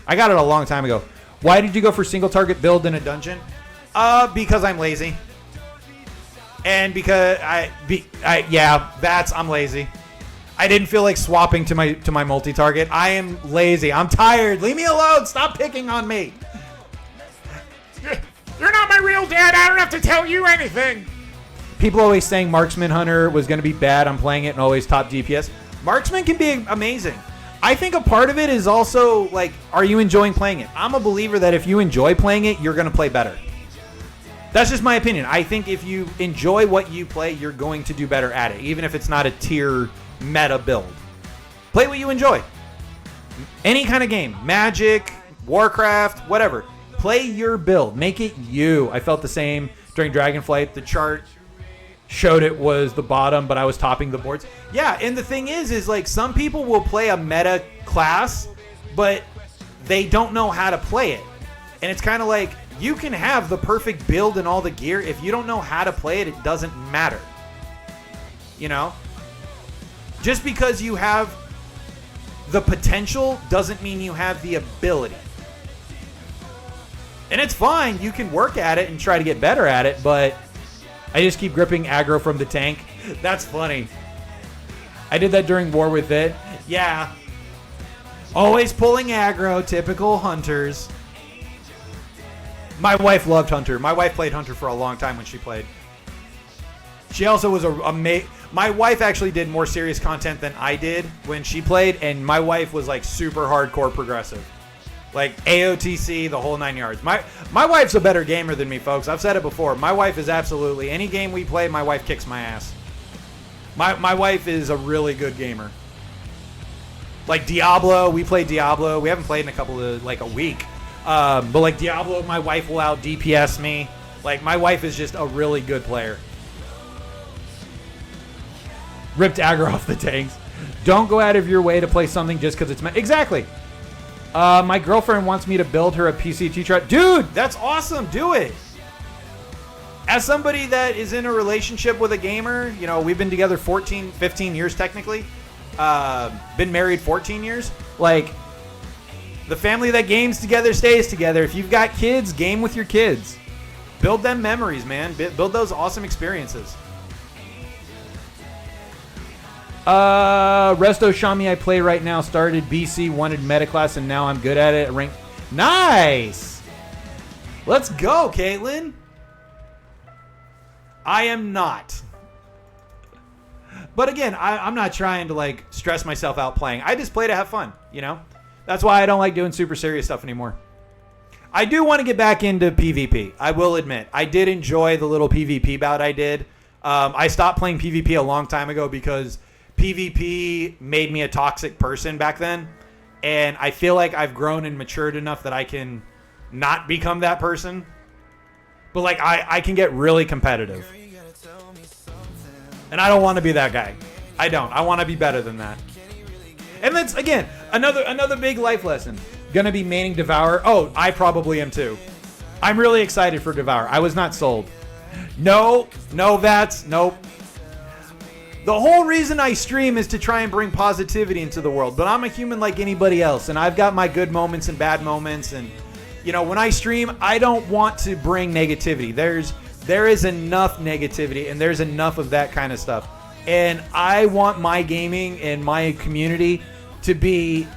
I got it a long time ago. Why did you go for single target build in a dungeon? Because I'm lazy. And because I'm lazy. I didn't feel like swapping to my multi-target. I am lazy. I'm tired. Leave me alone. Stop picking on me. You're not my real dad. I don't have to tell you anything. People always saying Marksman Hunter was going to be bad. I'm playing it and always top DPS. Marksman can be amazing. I think a part of it is also like, are you enjoying playing it? I'm a believer that if you enjoy playing it, you're going to play better. That's just my opinion. I think if you enjoy what you play, you're going to do better at it, even if it's not a tier meta build. Play what you enjoy. Any kind of game. Magic, Warcraft, whatever. Play your build. Make it you. I felt the same during Dragonflight. The chart showed it was the bottom, but I was topping the boards. Yeah, and the thing is like some people will play a meta class, but they don't know how to play it. And it's kind of like, you can have the perfect build and all the gear. If you don't know how to play it, it doesn't matter. You know? Just because you have the potential doesn't mean you have the ability. And it's fine. You can work at it and try to get better at it, but I just keep gripping aggro from the tank. That's funny. I did that during War with It. Yeah. Always pulling aggro, typical hunters. My wife loved Hunter. My wife played Hunter for a long time when she played. She also was my wife actually did more serious content than I did when she played, and my wife was like super hardcore progressive. Like AOTC, the whole 9 yards. My wife's a better gamer than me, folks. I've said it before. My wife is absolutely, any game we play, my wife kicks my ass. My wife is a really good gamer. Like Diablo, we played Diablo. We haven't played in a week. But like Diablo, my wife will out DPS me. Like, my wife is just a really good player. Ripped aggro off the tanks. Don't go out of your way to play something just because it's exactly. My girlfriend wants me to build her a PCT chart. Dude, that's awesome. Do it. As somebody that is in a relationship with a gamer, you know, we've been together 15 years technically. Been married 14 years. Like, the family that games together stays together. If you've got kids, game with your kids. Build them memories, man. Build those awesome experiences. Resto Shami I play right now. Started BC, wanted meta class, and now I'm good at it. Rank. Nice! Let's go, Caitlin. I am not. But again, I'm not trying to like stress myself out playing. I just play to have fun, you know? That's why I don't like doing super serious stuff anymore. I do want to get back into PvP. I will admit. I did enjoy the little PvP bout I did. I stopped playing PvP a long time ago because PvP made me a toxic person back then. And I feel like I've grown and matured enough that I can not become that person. But like I can get really competitive. And I don't want to be that guy. I don't. I want to be better than that. And that's, again, another big life lesson. Gonna be maining Devour. Oh, I probably am too. I'm really excited for Devour. I was not sold. No, Vats. Nope. The whole reason I stream is to try and bring positivity into the world. But I'm a human like anybody else. And I've got my good moments and bad moments. And, you know, when I stream, I don't want to bring negativity. There is enough negativity. And there's enough of that kind of stuff. And I want my gaming and my community to be...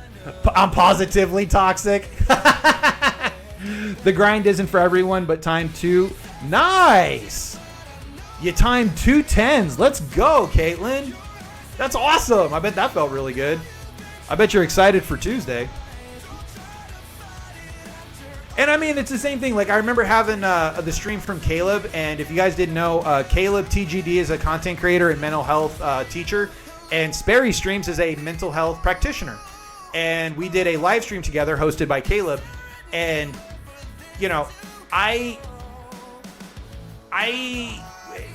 I'm positively toxic. The grind isn't for everyone, but time 2. Nice! You timed 2 10s. Let's go, Caitlin. That's awesome. I bet that felt really good. I bet you're excited for Tuesday. And I mean, it's the same thing. Like, I remember having the stream from Caleb, and if you guys didn't know, Caleb TGD is a content creator and mental health teacher, and Sperry Streams is a mental health practitioner. And we did a live stream together hosted by Caleb, and, you know,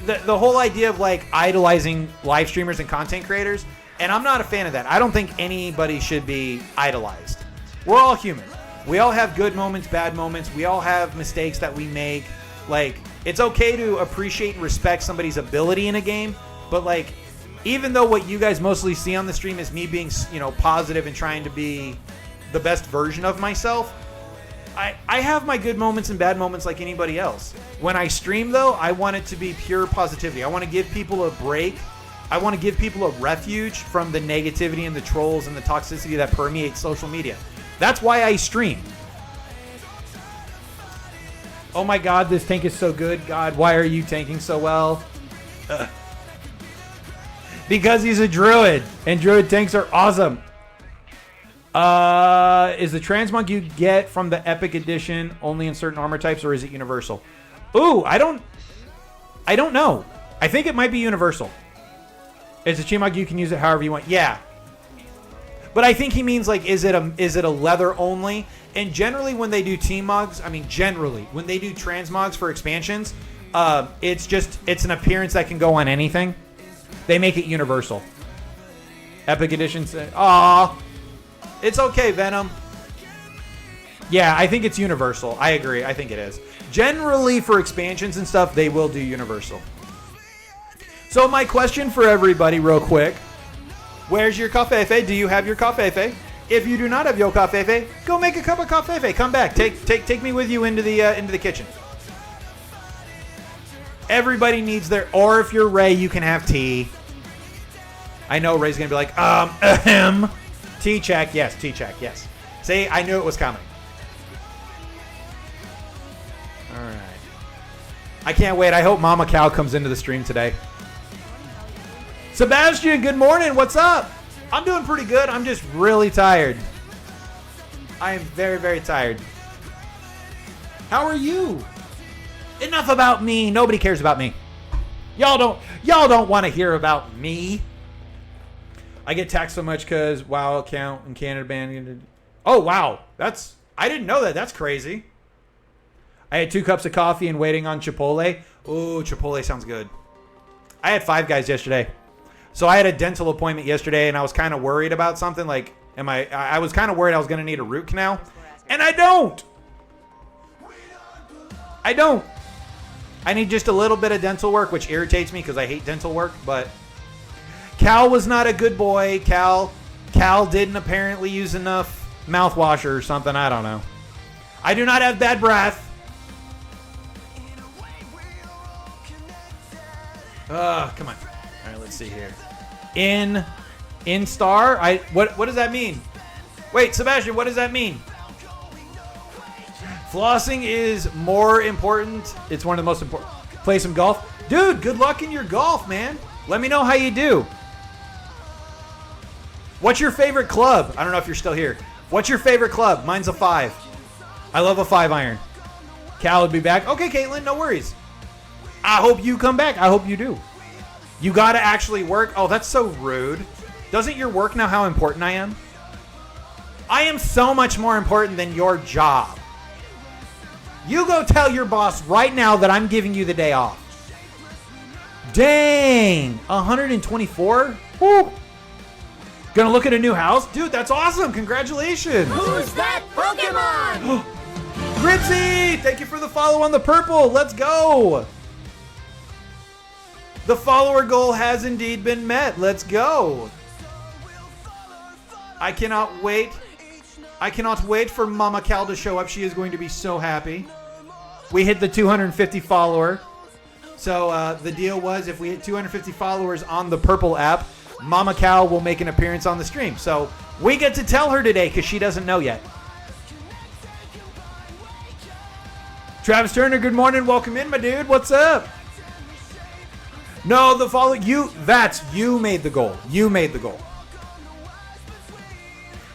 the whole idea of, like, idolizing live streamers and content creators, and I'm not a fan of that. I don't think anybody should be idolized. We're all human. We all have good moments, bad moments. We all have mistakes that we make. Like, it's okay to appreciate and respect somebody's ability in a game, but, like, even though what you guys mostly see on the stream is me being, you know, positive and trying to be the best version of myself, I have my good moments and bad moments like anybody else. When I stream, though, I want it to be pure positivity. I want to give people a break. I want to give people a refuge from the negativity and the trolls and the toxicity that permeates social media. That's why I stream. Oh my God, this tank is so good. God, why are you tanking so well? Because he's a druid, and druid tanks are awesome. Is the transmog you get from the Epic Edition only in certain armor types, or is it universal? Ooh, I don't know. I think it might be universal. It's a Chimog, you can use it however you want. Yeah. But I think he means like, is it a leather only? And generally when they do team mogs, when they do transmogs for expansions, it's an appearance that can go on anything. They make it universal. Epic Edition say, aw, it's okay, Venom. Yeah, I think it's universal. I agree. I think it is. Generally for expansions and stuff, they will do universal. So my question for everybody real quick. Where's your cafefe? Do you have your cafefe? If you do not have your cafefe, go make a cup of cafefe. Come back. Take me with you into the kitchen. Everybody needs their, or if you're Ray, you can have tea. I know Ray's going to be like, tea check. Yes, tea check. Yes. See, I knew it was coming. All right. I can't wait. I hope Mama Cow comes into the stream today. Sebastian, good morning. What's up? I'm doing pretty good. I'm just really tired. I am very, very tired. How are you? Enough about me. Nobody cares about me. Y'all don't want to hear about me. I get taxed so much because WoW account in Canada banned. Oh, wow. I didn't know that. That's crazy. I had 2 cups of coffee and waiting on Chipotle. Ooh, Chipotle sounds good. I had Five Guys yesterday. So I had a dental appointment yesterday, and I was kind of worried about something. Like, I was kind of worried I was going to need a root canal. And I don't. I need just a little bit of dental work, which irritates me because I hate dental work. But Cal was not a good boy. Cal didn't apparently use enough mouthwash or something. I don't know. I do not have bad breath. Come on. All right, let's see here. In star? What does that mean? Wait, Sebastian, what does that mean? Flossing is more important. It's one of the most important. Play some golf. Dude, good luck in your golf, man. Let me know how you do. What's your favorite club? I don't know if you're still here. What's your favorite club? Mine's a 5. I love a 5-iron. Cal would be back. Okay, Caitlin, no worries. I hope you come back. I hope you do. You got to actually work. Oh, that's so rude. Doesn't your work know how important I am? I am so much more important than your job. You go tell your boss right now that I'm giving you the day off. Dang. 124? Woo. Gonna look at a new house? Dude, that's awesome. Congratulations. Who's that Pokemon? Gripsy, thank you for the follow on the purple. Let's go. The follower goal has indeed been met. Let's go. I cannot wait. I cannot wait for Mama Cal to show up. She is going to be so happy. We hit the 250 follower. So the deal was if we hit 250 followers on the purple app, Mama Cal will make an appearance on the stream. So we get to tell her today because she doesn't know yet. Travis Turner, good morning. Welcome in, my dude. What's up? No, the follow you made the goal. You made the goal.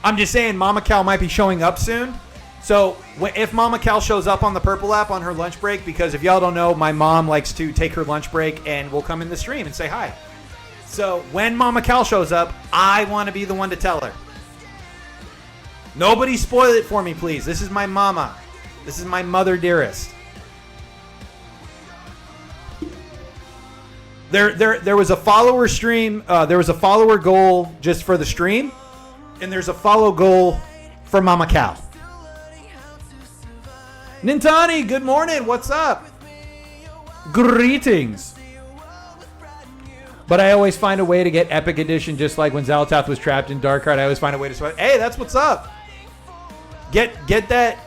I'm just saying Mama Cal might be showing up soon. So if Mama Cal shows up on the purple app on her lunch break, because if y'all don't know, my mom likes to take her lunch break and will come in the stream and say hi. So when Mama Cal shows up, I want to be the one to tell her. Nobody spoil it for me, please. This is my mama. This is my mother dearest. There was a follower stream. There was a follower goal just for the stream, and there's a follow goal for Mama Cal. Nintani, good morning. What's up? Greetings. But I always find a way to get Epic Edition, just like when Xal'atath was trapped in Darkheart. I always find a way to sweat. Hey, that's what's up. Get that.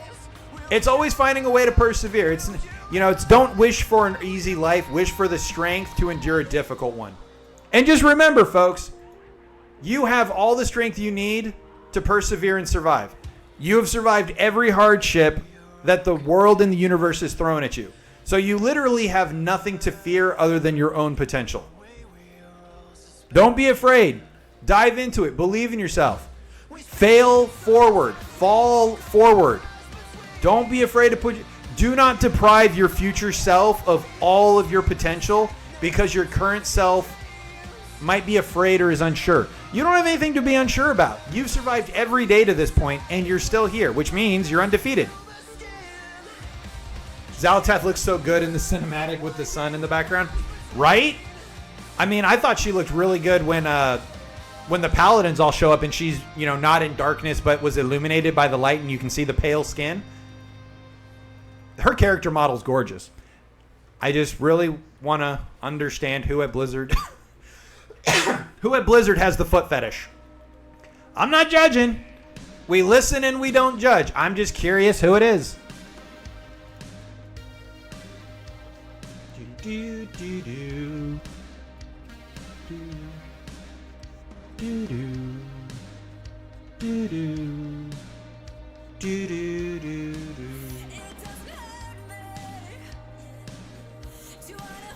It's always finding a way to persevere. It's don't wish for an easy life. Wish for the strength to endure a difficult one. And just remember, folks, you have all the strength you need to persevere and survive. You have survived every hardship that the world and the universe has thrown at you. So you literally have nothing to fear other than your own potential. Don't be afraid. Dive into it. Believe in yourself. Fail forward. Fall forward. Don't be afraid to put... Do not deprive your future self of all of your potential because your current self might be afraid or is unsure. You don't have anything to be unsure about. You've survived every day to this point, and you're still here, which means you're undefeated. Xal'atath looks so good in the cinematic with the sun in the background. Right? I mean, I thought she looked really good when the paladins all show up and she's, not in darkness but was illuminated by the light and you can see the pale skin. Her character model's gorgeous. I just really want to understand who at Blizzard has the foot fetish. I'm not judging. We listen and we don't judge. I'm just curious who it is. Do, do, do, do, do, do, do, do, do, do, do, do.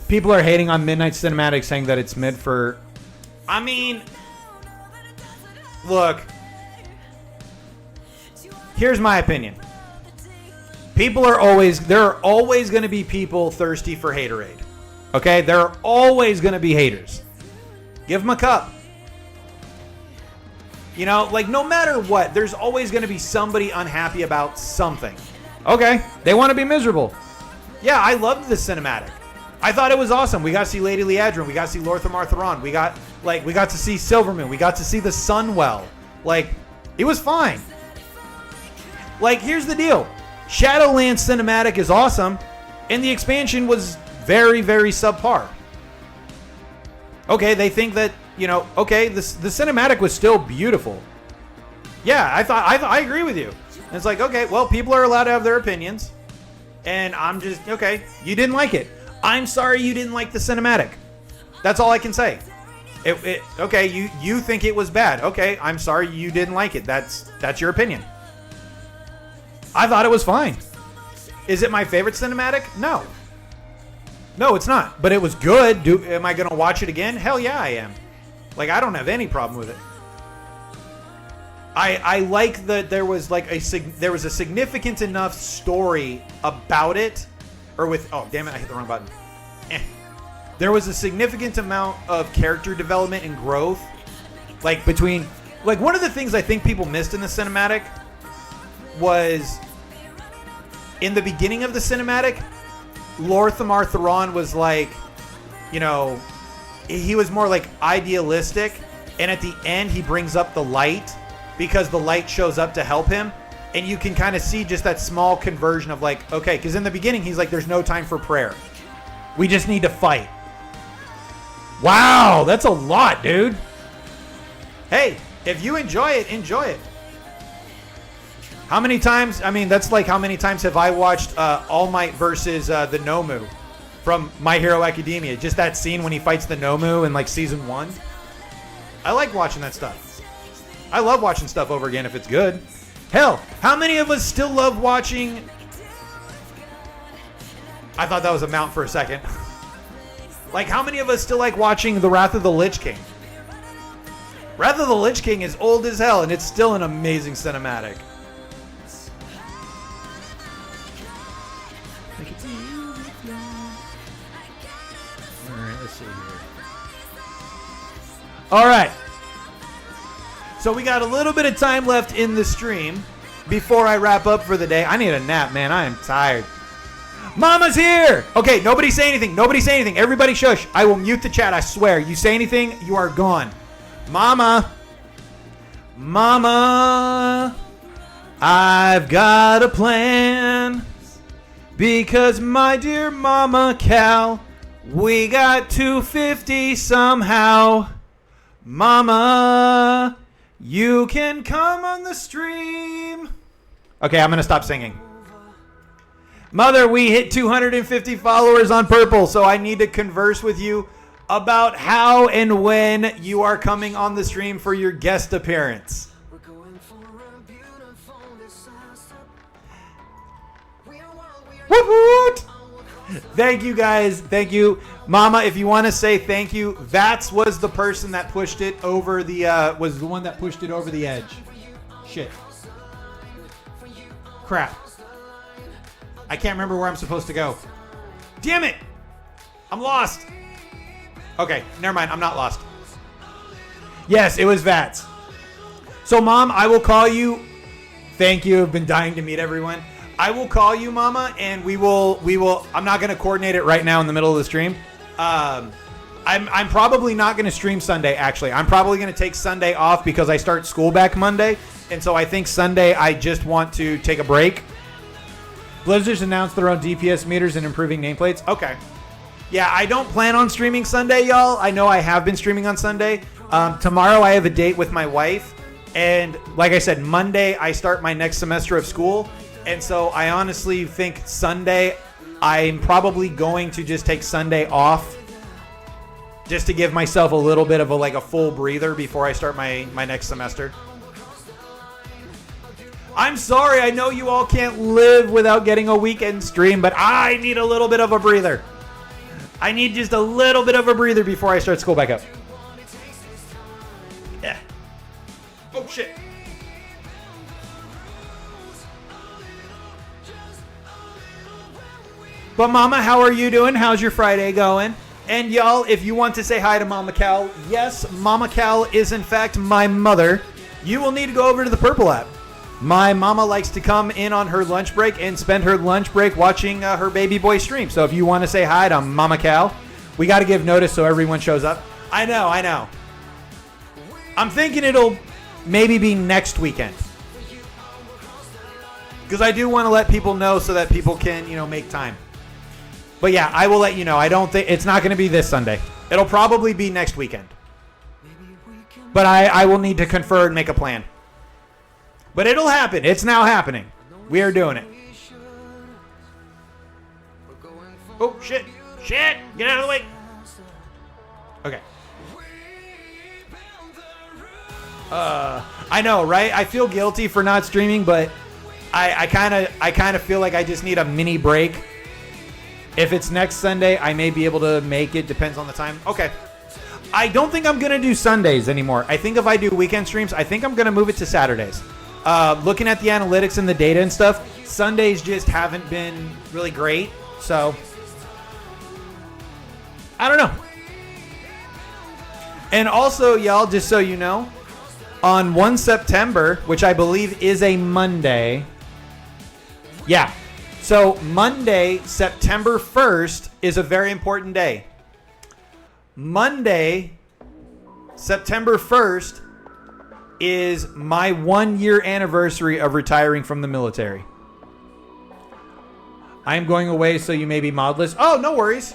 People are hating on Midnight Cinematic, saying that it's mid for... I mean... Look. Here's my opinion. There are always going to be people thirsty for haterade. Okay? There are always going to be haters. Give them a cup. No matter what, there's always going to be somebody unhappy about something. Okay, they want to be miserable. Yeah, I loved the cinematic. I thought it was awesome. We got to see Lady Liadrin. We got to see Lor'themar Theron. We got to see Silvermoon. We got to see the Sunwell. It was fine. Here's the deal. Shadowlands cinematic is awesome, and the expansion was very, very subpar. Okay, they think that, the cinematic was still beautiful. Yeah, I agree with you. And it's okay, well, people are allowed to have their opinions, and I'm just, okay, you didn't like it. I'm sorry you didn't like the cinematic. That's all I can say. Okay, you think it was bad. Okay, I'm sorry you didn't like it. That's your opinion. I thought it was fine. Is it my favorite cinematic? No. No, it's not. But it was good. Am I going to watch it again? Hell yeah, I am. I don't have any problem with it. I like that there was a significant enough story about it, or with, oh damn it, I hit the wrong button. There was a significant amount of character development and growth, between, one of the things I think people missed in the cinematic was, in the beginning of the cinematic, Lor'themar Theron was he was more idealistic, and at the end he brings up the light because the light shows up to help him, and you can kind of see just that small conversion of okay, because in the beginning he's there's no time for prayer, we just need to fight. Wow, that's a lot, dude. Hey, if you enjoy it, enjoy it. How many times, that's how many times have I watched All Might versus the Nomu from My Hero Academia? Just that scene when he fights the Nomu in season 1. I like watching that stuff. I love watching stuff over again if it's good. Hell, how many of us still love watching... I thought that was a mount for a second. How many of us still like watching The Wrath of the Lich King? Wrath of the Lich King is old as hell, and it's still an amazing cinematic. Alright, let's see here. Alright. So we got a little bit of time left in the stream before I wrap up for the day. I need a nap, man. I am tired. Mama's here! Okay, nobody say anything. Nobody say anything. Everybody shush. I will mute the chat, I swear. You say anything, you are gone. Mama. Mama. I've got a plan. Because my dear Mama Cal, we got 250 somehow. Mama, you can come on the stream. Okay, I'm going to stop singing. Mother, we hit 250 followers on Purple, so I need to converse with you about how and when you are coming on the stream for your guest appearance. Woot woot! Thank you guys. Thank you. Mama, if you want to say thank you, Vats was the person that pushed it over the was the one that pushed it over the edge. Shit. Crap. I can't remember where I'm supposed to go. Damn it! I'm lost. Okay, never mind. I'm not lost. Yes, it was Vats. So, Mom, I will call you. Thank you. I've been dying to meet everyone. I will call you, Mama, and we will. I'm not going to coordinate it right now in the middle of the stream. I'm probably not going to stream Sunday, actually. I'm probably going to take Sunday off because I start school back Monday. And so I think Sunday I just want to take a break. Blizzard's announced their own DPS meters and improving nameplates. Okay. Yeah, I don't plan on streaming Sunday, y'all. I know I have been streaming on Sunday. Tomorrow I have a date with my wife. And like I said, Monday I start my next semester of school. And so I honestly think Sunday, I'm probably going to just take Sunday off just to give myself a little bit of a full breather before I start my next semester. I'm sorry, I know you all can't live without getting a weekend stream, but I need a little bit of a breather. I need just a little bit of a breather before I start school back up. Yeah. Oh, shit. But Mama, how are you doing? How's your Friday going? And y'all, if you want to say hi to Mama Cal, yes, Mama Cal is in fact my mother. You will need to go over to the Purple app. My mama likes to come in on her lunch break and spend her lunch break watching her baby boy stream. So if you want to say hi to Mama Cal, we got to give notice so everyone shows up. I know. I'm thinking it'll maybe be next weekend. Because I do want to let people know so that people can, make time. But yeah, I will let you know. I don't think it's not going to be this Sunday. It'll probably be next weekend. But I will need to confer and make a plan. But it'll happen. It's now happening. We are doing it. Oh, shit. Shit. Get out of the way. Okay. I know, right? I feel guilty for not streaming, but I kind of feel like I just need a mini break. If it's next Sunday, I may be able to make it. Depends on the time. Okay. I don't think I'm going to do Sundays anymore. I think if I do weekend streams, I think I'm going to move it to Saturdays. Looking at the analytics and the data and stuff, Sundays just haven't been really great. So, I don't know. And also, y'all, just so you know, on 1 September, which I believe is a Monday. Yeah. So, Monday, September 1st is a very important day. Monday, September 1st is my 1 year anniversary of retiring from the military. I am going away, so you may be modless. Oh, no worries.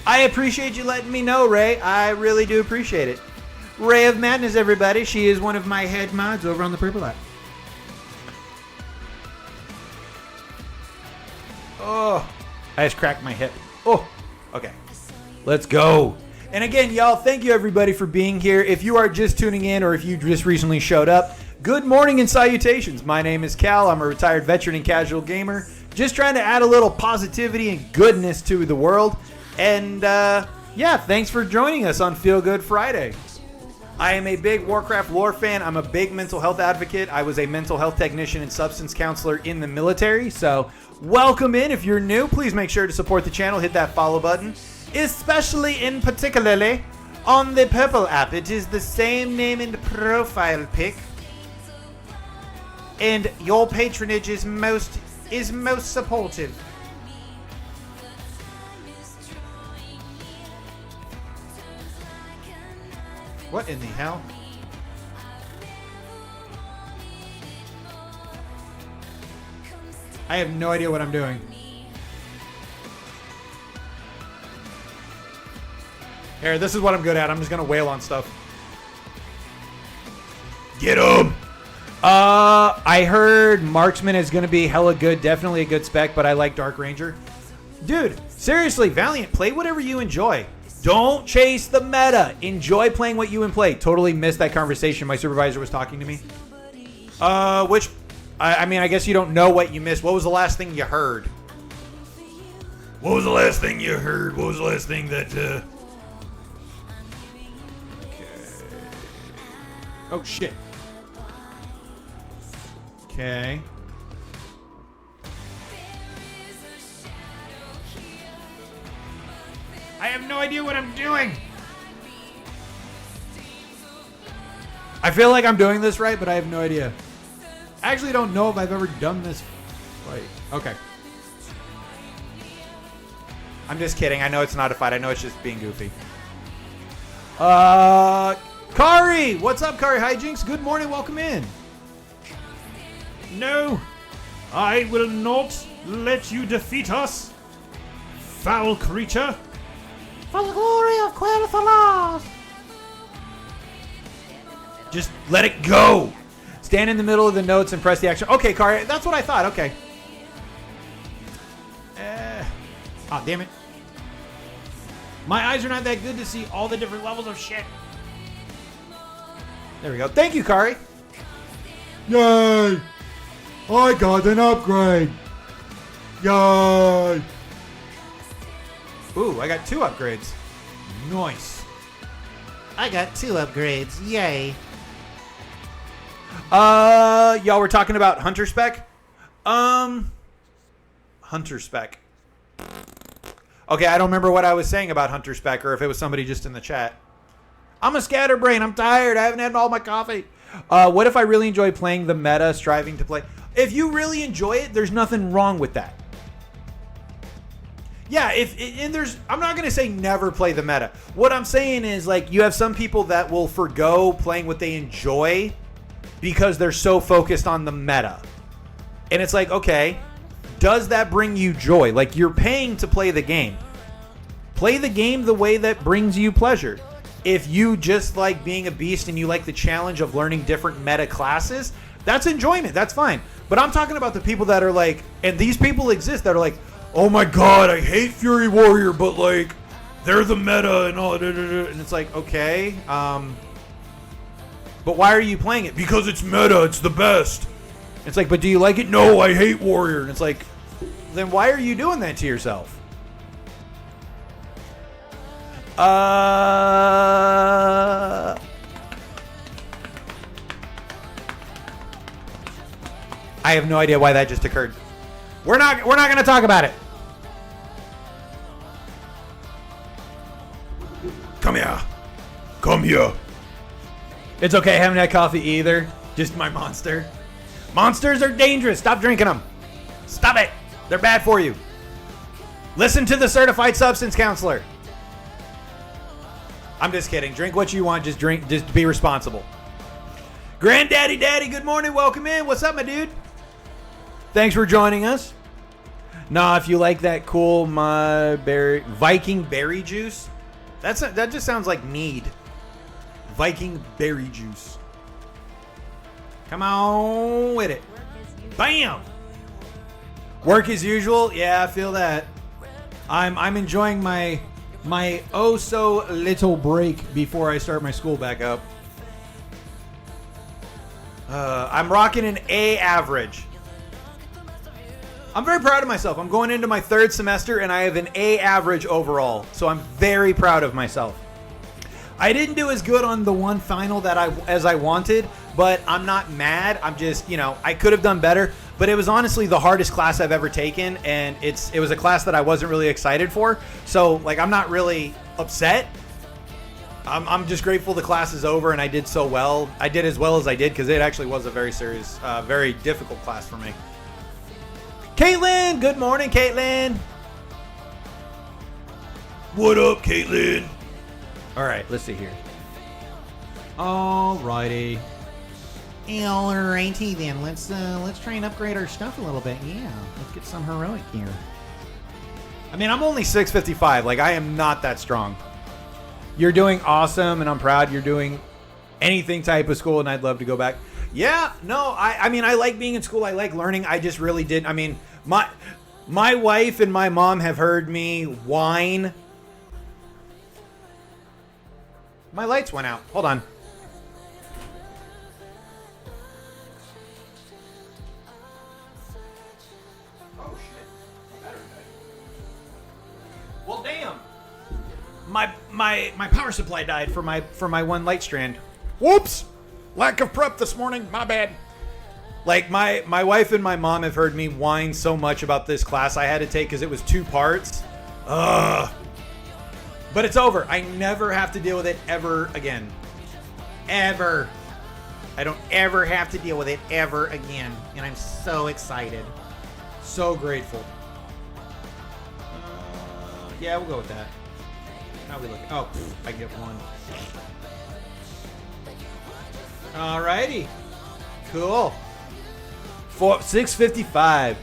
I appreciate you letting me know, Ray. I really do appreciate it. Ray of Madness, everybody. She is one of my head mods over on the Purple app. Oh, I just cracked my hip. Oh, okay. Let's go. And again, y'all, thank you everybody for being here. If you are just tuning in or if you just recently showed up, good morning and salutations. My name is Cal. I'm a retired veteran and casual gamer. Just trying to add a little positivity and goodness to the world. And yeah, thanks for joining us on Feel Good Friday. I am a big Warcraft lore fan. I'm a big mental health advocate. I was a mental health technician and substance counselor in the military. So welcome in. If you're new, please make sure to support the channel. Hit that follow button. Especially in particularly on the Purple app. It is the same name and profile pic. And your patronage is most supportive. What in the hell? I have no idea what I'm doing. Here, this is what I'm good at. I'm just going to wail on stuff. Get him! I heard Marksman is going to be hella good. Definitely a good spec, but I like Dark Ranger. Dude, seriously, Valiant, play whatever you enjoy. Don't chase the meta. Enjoy playing what you play. Totally missed that conversation. My supervisor was talking to me. I mean, I guess you don't know what you missed. What was the last thing you heard? What was the last thing you heard? What was the last thing that, Oh, shit. Okay. I have no idea what I'm doing. I feel like I'm doing this right, but I have no idea. I actually don't know if I've ever done this right. Okay. I'm just kidding. I know it's not a fight. I know it's just being goofy. Kari! What's up, Kari Hijinks? Good morning. Welcome in. No, I will not let you defeat us, foul creature. For the glory of Quel'Thalas. Just let it go. Stand in the middle of the notes and press the action. Okay, Kari. That's what I thought. Okay. Oh, damn it. My eyes are not that good to see all the different levels of shit. There we go. Thank you, Kari. Yay! I got an upgrade. Yay! Ooh, I got 2 upgrades. Nice. I got 2 upgrades. Yay. Y'all were talking about Hunter Spec? Hunter Spec. Okay, I don't remember what I was saying about Hunter Spec or if it was somebody just in the chat. I'm a scatterbrain. I'm tired. I haven't had all my coffee. What if I really enjoy playing the meta, striving to play? If you really enjoy it, there's nothing wrong with that. Yeah, I'm not going to say never play the meta. What I'm saying is, like, you have some people that will forgo playing what they enjoy because they're so focused on the meta. And it's like, okay, does that bring you joy? Like, you're paying to play the game. Play the game the way that brings you pleasure. If you just like being a beast and you like the challenge of learning different meta classes, that's enjoyment. That's fine. But I'm talking about the people that are like, and these people exist that are like, oh my god, I hate Fury Warrior, but like, they're the meta and all. And it's like, okay, but why are you playing it? Because it's meta. It's the best. It's like, but do you like it? No, I hate Warrior. And it's like, then why are you doing that to yourself? I have no idea why that just occurred. We're not going to talk about it. Come here. Come here. It's okay. I haven't had coffee either. Just my monster. Monsters are dangerous. Stop drinking them. Stop it. They're bad for you. Listen to the certified substance counselor. I'm just kidding. Drink what you want. Just drink. Just be responsible. Granddaddy Daddy, good morning. Welcome in. What's up, my dude? Thanks for joining us. Nah, if you like that cool Viking berry juice, that just sounds like mead. Viking berry juice. Come on with it. Bam. Work as usual. Yeah, I feel that. I'm enjoying my oh so little break before I start my school back up. I'm rocking an A average. I'm very proud of myself. I'm going into my 3rd semester and I have an A average overall. So I'm very proud of myself. I didn't do as good on the one final as I wanted, but I'm not mad. I'm just, I could have done better. But it was honestly the hardest class I've ever taken, and it was a class that I wasn't really excited for. So, like, I'm not really upset. I'm just grateful the class is over and I did so well. I did as well as I did because it actually was a very serious, very difficult class for me. Caitlin, good morning, Caitlin. What up, Caitlin? All right, let's see here. Alrighty. Alrighty then, let's try and upgrade our stuff a little bit. Yeah, let's get some heroic here. I mean, I'm only 655. Like, I am not that strong. You're doing awesome, and I'm proud you're doing anything type of school, and I'd love to go back. Yeah, no, I mean, I like being in school. I like learning. I just really did. I mean, my wife and my mom have heard me whine. My lights went out. Hold on. Oh, shit. Well, damn. My power supply died for my one light strand. Whoops. Lack of prep this morning. My bad. Like my wife and my mom have heard me whine so much about this class I had to take because it was 2 parts. Ugh. But it's over. I never have to deal with it ever again. Ever. I don't ever have to deal with it ever again. And I'm so excited. So grateful. Yeah, we'll go with that. How we look? Oh, I get 1. Alrighty. Cool. 6:55.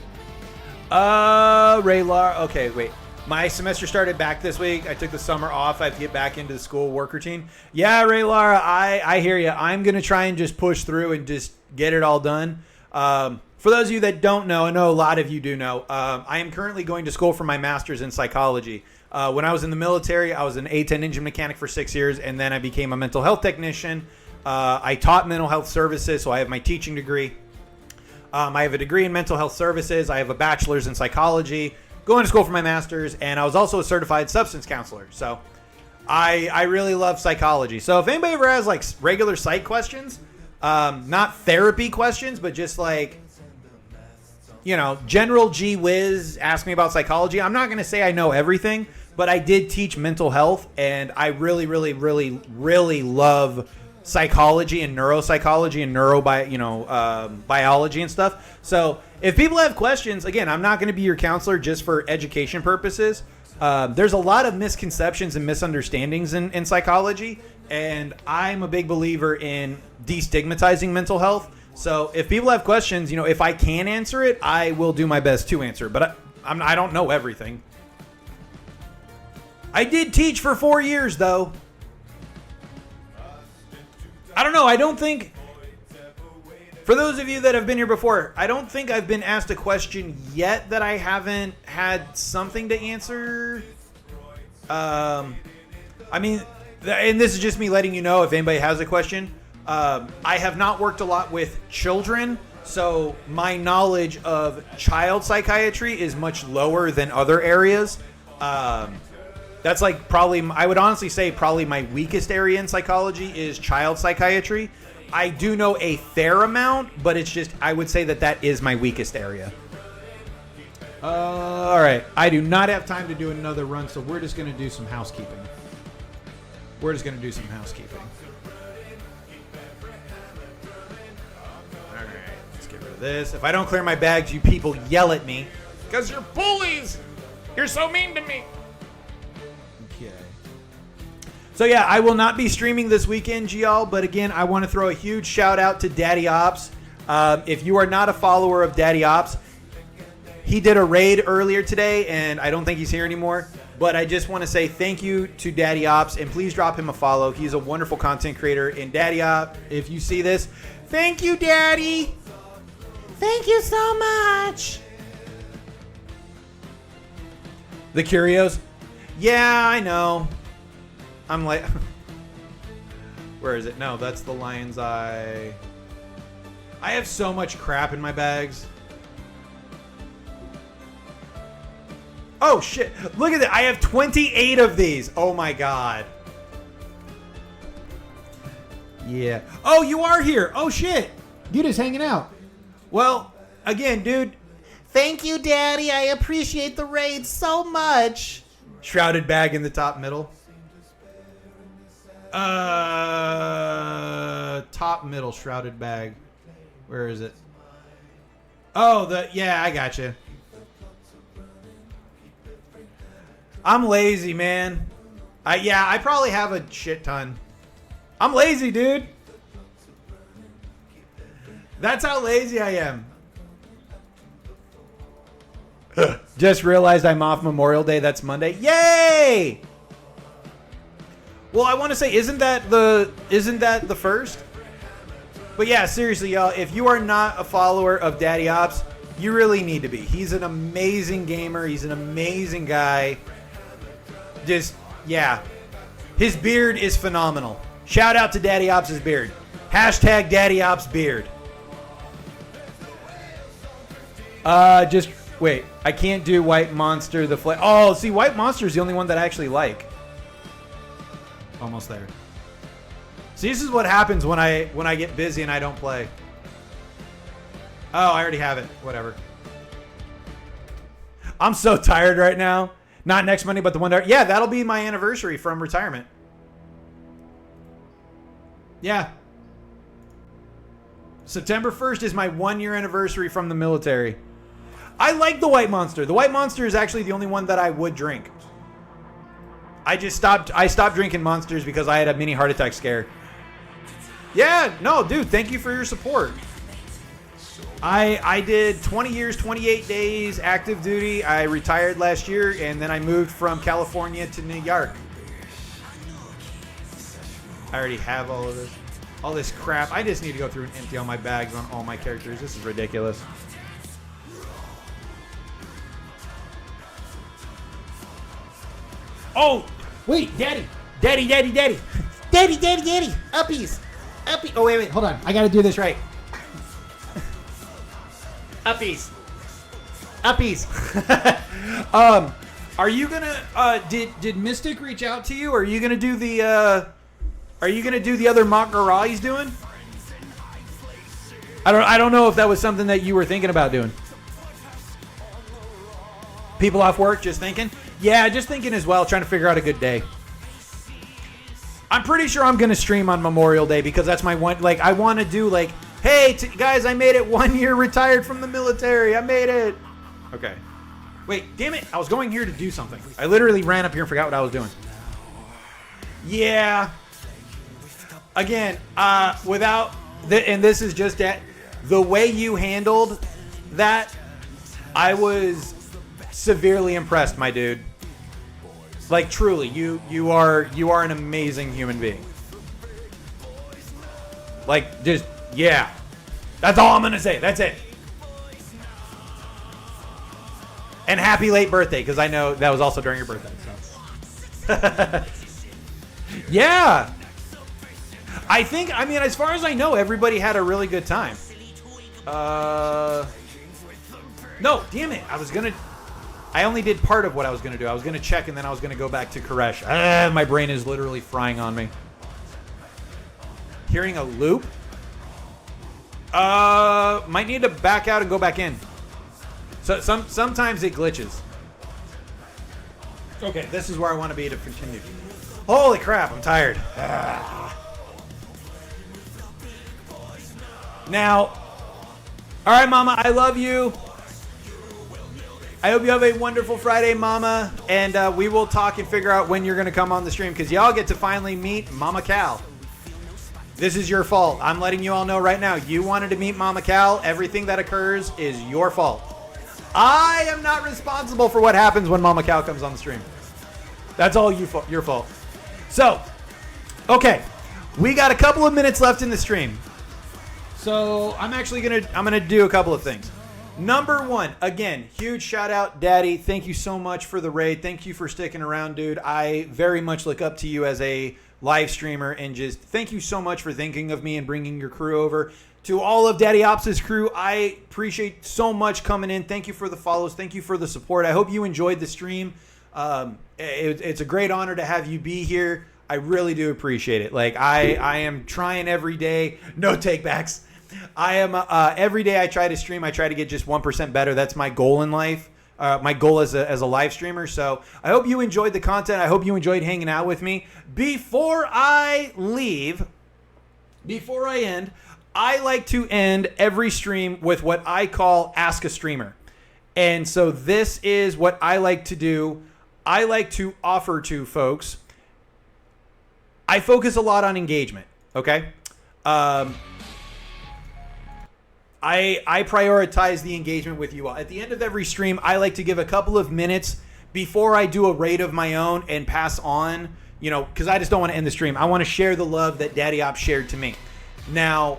Raylar. Okay, wait. My semester started back this week. I took the summer off. I have to get back into the school work routine. Yeah, Raylar, I hear you. I'm going to try and just push through and just get it all done. For those of you that don't know, I know a lot of you do know, I am currently going to school for my master's in psychology. When I was in the military, I was an A-10 engine mechanic for 6 years, and then I became a mental health technician. I taught mental health services, so I have my teaching degree. I have a degree in mental health services. I have a bachelor's in psychology, going to school for my master's, and I was also a certified substance counselor. So I really love psychology. So if anybody ever has like regular psych questions, not therapy questions, but just like, you know, general gee whiz, ask me about psychology. I'm not going to say I know everything, but I did teach mental health, and I really, really, really, really love psychology and neuropsychology and biology and stuff. So if people have questions, again, I'm not going to be your counselor just for education purposes. There's a lot of misconceptions and misunderstandings in psychology, and I'm a big believer in destigmatizing mental health. So if people have questions, you know, if I can answer it, I will do my best to answer. But I don't know everything. I did teach for 4 years, though. I don't know. I don't think, for those of you that have been here before, I don't think I've been asked a question yet that I haven't had something to answer. I mean, and this is just me letting you know if anybody has a question. I have not worked a lot with children, so my knowledge of child psychiatry is much lower than other areas. That's like probably, I would honestly say probably my weakest area in psychology is child psychiatry. I do know a fair amount, but it's just, I would say that is my weakest area. All right. I do not have time to do another run, so we're just going to do some housekeeping. All right. Let's get rid of this. If I don't clear my bags, you people yell at me. Because you're bullies. You're so mean to me. Okay. So yeah, I will not be streaming this weekend, y'all. But again, I want to throw a huge shout out to Daddy Ops. If you are not a follower of Daddy Ops, he did a raid earlier today, and I don't think he's here anymore. But I just want to say thank you to Daddy Ops, and please drop him a follow. He's a wonderful content creator. And Daddy Ops, if you see this, thank you, Daddy. Thank you so much. The Curios. Yeah, I know. I'm like, where is it? No, that's the Lion's Eye. I have so much crap in my bags. Oh, shit. Look at that. I have 28 of these. Oh, my God. Yeah. Oh, you are here. Oh, shit. You just hanging out. Well, again, dude. Thank you, Daddy. I appreciate the raid so much. Shrouded bag in the top middle. Top middle shrouded bag. Where is it? Oh, yeah, I got you. I'm lazy, man. I probably have a shit ton. I'm lazy, dude. That's how lazy I am. Just realized I'm off Memorial Day. That's Monday. Yay! Well, I want to say, isn't that the first? But yeah, seriously, y'all, if you are not a follower of Daddy Ops, you really need to be. He's an amazing gamer. He's an amazing guy. Just, yeah. His beard is phenomenal. Shout out to Daddy Ops' beard. Hashtag Daddy Ops beard. Just wait. I can't do White Monster the flag. Oh, see, White Monster is the only one that I actually like. Almost there. See, this is what happens when I get busy and I don't play. Oh, I already have it. Whatever. I'm so tired right now. Not next Monday, but the one there. Yeah, that'll be my anniversary from retirement. Yeah. September 1st is my 1-year anniversary from the military. I like the White Monster. The White Monster is actually the only one that I would drink. I stopped drinking Monsters because I had a mini heart attack scare. Yeah, no, dude, thank you for your support. I did 20 years, 28 days active duty. I retired last year, and then I moved from California to New York. I already have all of this. All this crap. I just need to go through and empty all my bags on all my characters. This is ridiculous. Oh, wait, Daddy. Daddy. Daddy, uppies. Uppie. Oh, wait, hold on. I gotta do this right. Uppies. Are you gonna did Mystic reach out to you? Or are you gonna do the other mock girl he's doing? I don't know if that was something that you were thinking about doing. People off work, just thinking? Yeah, just thinking as well, trying to figure out a good day. I'm pretty sure I'm going to stream on Memorial Day because that's my one, like, I want to do, like, hey, guys, I made it 1 year retired from the military. I made it. Okay. Wait, damn it. I was going here to do something. I literally ran up here and forgot what I was doing. Yeah. Again, without, and this is just that, the way you handled that, I was severely impressed, my dude. Like, truly, you are an amazing human being. Like, just, yeah. That's all I'm gonna say. That's it. And happy late birthday, because I know that was also during your birthday. So. Yeah. I mean, as far as I know, everybody had a really good time. No, damn it. I only did part of what I was going to do. I was going to check, and then I was going to go back to Koresh. My brain is literally frying on me. Hearing a loop? Might need to back out and go back in. So sometimes it glitches. Okay, this is where I want to be to continue. Holy crap, I'm tired. Now, all right, Mama, I love you. I hope you have a wonderful Friday, Mama, and we will talk and figure out when you're going to come on the stream, because y'all get to finally meet Mama Cal. This is your fault. I'm letting you all know right now. You wanted to meet Mama Cal. Everything that occurs is your fault. I am not responsible for what happens when Mama Cal comes on the stream. That's all your fault. So, okay, we got a couple of minutes left in the stream. So I'm actually gonna do a couple of things. Number one, again, huge shout out, Daddy. Thank you so much for the raid. Thank you for sticking around, dude. I very much look up to you as a live streamer, and just thank you so much for thinking of me and bringing your crew over. To all of Daddy Ops' crew, I appreciate so much coming in. Thank you for the follows. Thank you for the support. I hope you enjoyed the stream. It's a great honor to have you be here. I really do appreciate it. Like, I am trying every day. No takebacks. I am every day I try to stream. I try to get just 1% better. That's my goal in life. My goal as a live streamer. So I hope you enjoyed the content. I hope you enjoyed hanging out with me. Before I leave, before I end, I like to end every stream with what I call Ask a Streamer. And so this is what I like to do. I like to offer to folks. I focus a lot on engagement. Okay. I prioritize the engagement with you all. At the end of every stream, I like to give a couple of minutes before I do a raid of my own and pass on, because I just don't want to end the stream. I want to share the love that Daddy Ops shared to me. Now,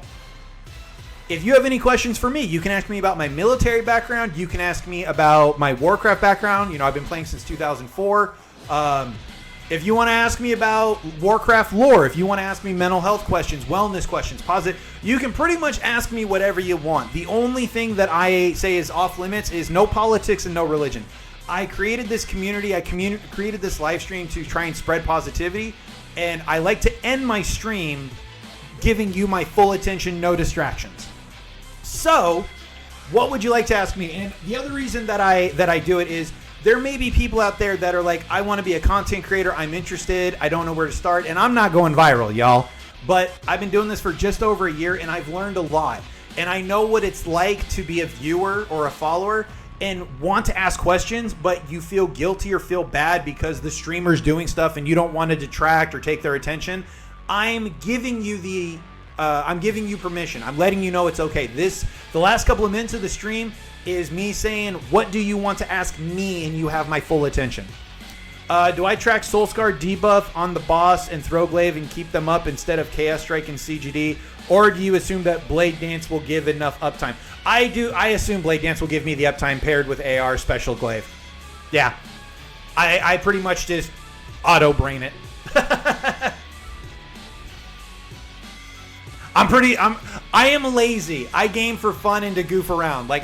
if you have any questions for me, you can ask me about my military background. You can ask me about my Warcraft background. I've been playing since 2004. If you want to ask me about Warcraft lore, if you want to ask me mental health questions, wellness questions, positive, you can pretty much ask me whatever you want. The only thing that I say is off limits is no politics and no religion. I created this community. I created this live stream to try and spread positivity. And I like to end my stream giving you my full attention, no distractions. So, what would you like to ask me? And the other reason that I do it is there may be people out there that are like, I want to be a content creator. I'm interested. I don't know where to start. And I'm not going viral, y'all. But I've been doing this for just over a year, and I've learned a lot. And I know what it's like to be a viewer or a follower and want to ask questions, but you feel guilty or feel bad because the streamer's doing stuff and you don't want to detract or take their attention. I'm giving you permission. I'm letting you know it's okay. The last couple of minutes of the stream is me saying, what do you want to ask me? And you have my full attention. Do I track Soulscar debuff on the boss and Throwglaive and keep them up instead of Chaos Strike and CGD? Or do you assume that Blade Dance will give enough uptime? I do. I assume Blade Dance will give me the uptime paired with AR Special Glaive. Yeah. I pretty much just auto-brain it. I am lazy. I game for fun and to goof around. Like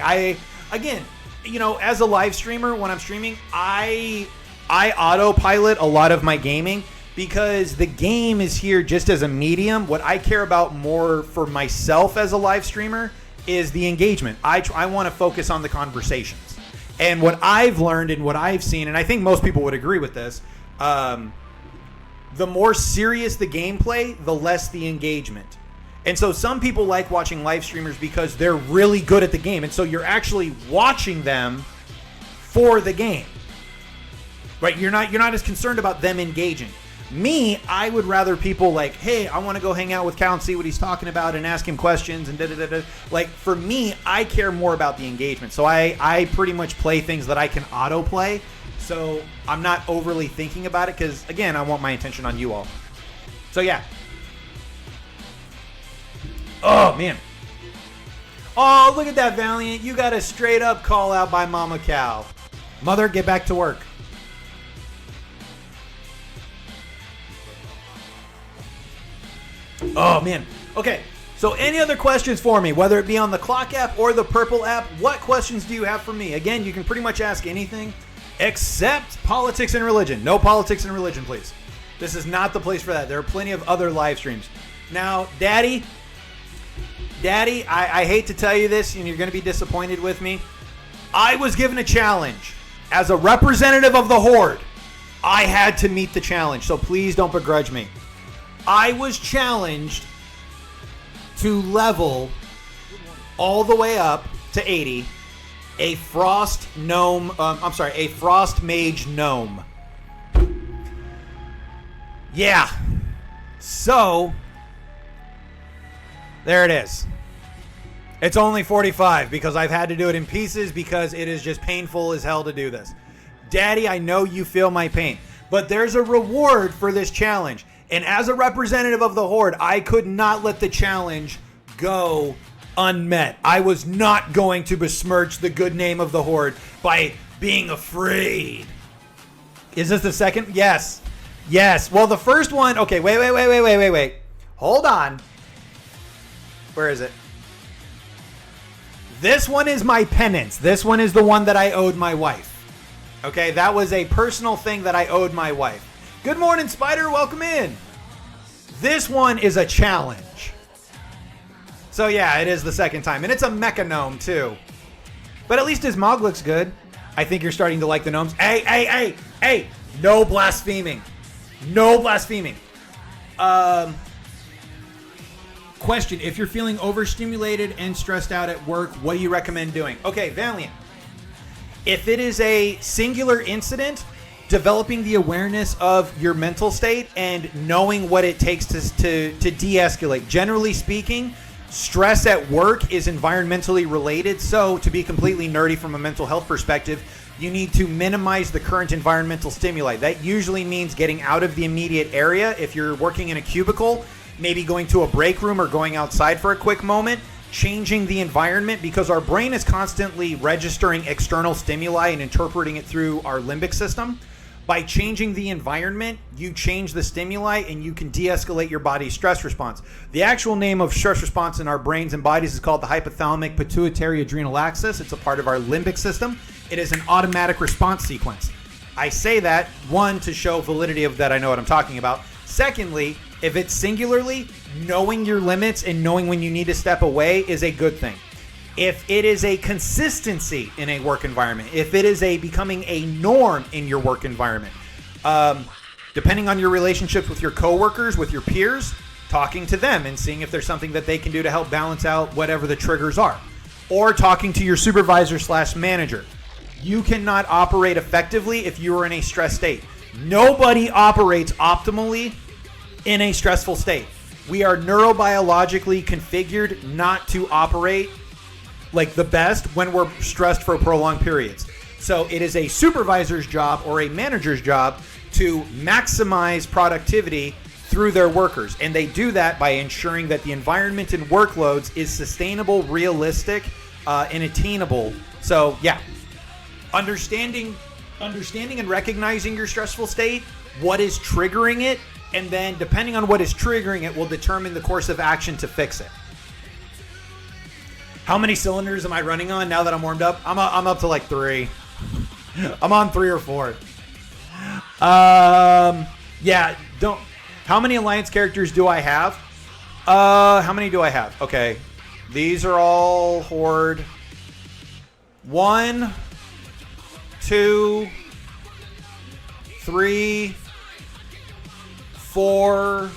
again, as a live streamer, when I'm streaming, I autopilot a lot of my gaming because the game is here just as a medium. What I care about more for myself as a live streamer is the engagement. I want to focus on the conversations. And what I've learned and what I've seen, and I think most people would agree with this, the more serious the gameplay, the less the engagement. And so some people like watching live streamers because they're really good at the game. And so you're actually watching them for the game. Right? You're not as concerned about them engaging. Me, I would rather people like, hey, I want to go hang out with Cal and see what he's talking about and ask him questions and da-da-da-da. Like, for me, I care more about the engagement. So I pretty much play things that I can auto-play. So I'm not overly thinking about it because, again, I want my attention on you all. So, yeah. Oh, man. Oh, look at that, Valiant. You got a straight-up call-out by Mama Cal. Mother, get back to work. Oh, man. Okay, so any other questions for me, whether it be on the Clock app or the Purple app, what questions do you have for me? Again, you can pretty much ask anything except politics and religion. No politics and religion, please. This is not the place for that. There are plenty of other live streams. Now, Daddy, I hate to tell you this, and you're going to be disappointed with me. I was given a challenge. As a representative of the Horde, I had to meet the challenge, so please don't begrudge me. I was challenged to level all the way up to 80 a Frost Mage Gnome. Yeah. So, there it is. It's only 45 because I've had to do it in pieces because it is just painful as hell to do this. Daddy, I know you feel my pain, but there's a reward for this challenge. And as a representative of the Horde, I could not let the challenge go unmet. I was not going to besmirch the good name of the Horde by being afraid. Is this the second? Yes. Yes. Well, the first one... Okay, wait. Hold on. Where is it? This one is my penance. This one is the one that I owed my wife. Okay, that was a personal thing that I owed my wife. Good morning, Spider. Welcome in. This one is a challenge. So yeah, it is the second time. And it's a mecha gnome, too. But at least his Mog looks good. I think you're starting to like the gnomes. Hey. No blaspheming. No blaspheming. Question. If you're feeling overstimulated and stressed out at work, what do you recommend doing? Okay, Valiant. If it is a singular incident, developing the awareness of your mental state and knowing what it takes to de-escalate. Generally speaking, stress at work is environmentally related. So to be completely nerdy from a mental health perspective, you need to minimize the current environmental stimuli. That usually means getting out of the immediate area. If you're working in a cubicle, maybe going to a break room or going outside for a quick moment. Changing the environment, because our brain is constantly registering external stimuli and interpreting it through our limbic system. By changing the environment, you change the stimuli and you can de-escalate your body's stress response. The actual name of stress response in our brains and bodies is called the hypothalamic pituitary adrenal axis. It's a part of our limbic system. It is an automatic response sequence. I say that, one, to show validity of that I know what I'm talking about. Secondly, If it's singularly, knowing your limits and knowing when you need to step away is a good thing. If it is a consistency in a work environment, if it is a becoming a norm in your work environment, depending on your relationships with your coworkers, with your peers, talking to them and seeing if there's something that they can do to help balance out whatever the triggers are, or talking to your supervisor / manager. You cannot operate effectively if you are in a stress state. Nobody operates optimally in a stressful state. We are neurobiologically configured not to operate like the best when we're stressed for prolonged periods. So it is a supervisor's job or a manager's job to maximize productivity through their workers. And they do that by ensuring that the environment and workloads is sustainable, realistic, and attainable. So yeah, understanding and recognizing your stressful state, what is triggering it, and then depending on what is triggering it will determine the course of action to fix it. How many cylinders am I running on now that I'm warmed up? I'm up to like 3. I'm on 3 or 4. Yeah, don't. How many alliance characters do I have? How many do I have? Okay, these are all Horde. 1, 2, 3, 4,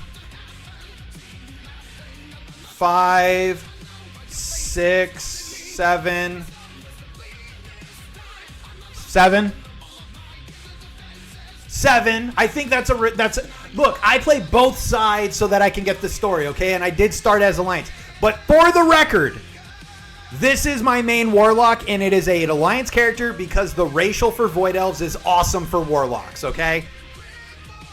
5, 6, 7. 7. I think that's look, I play both sides so that I can get the story, okay? And I did start as Alliance. But for the record, this is my main Warlock, and it is an Alliance character because the racial for Void Elves is awesome for Warlocks, okay?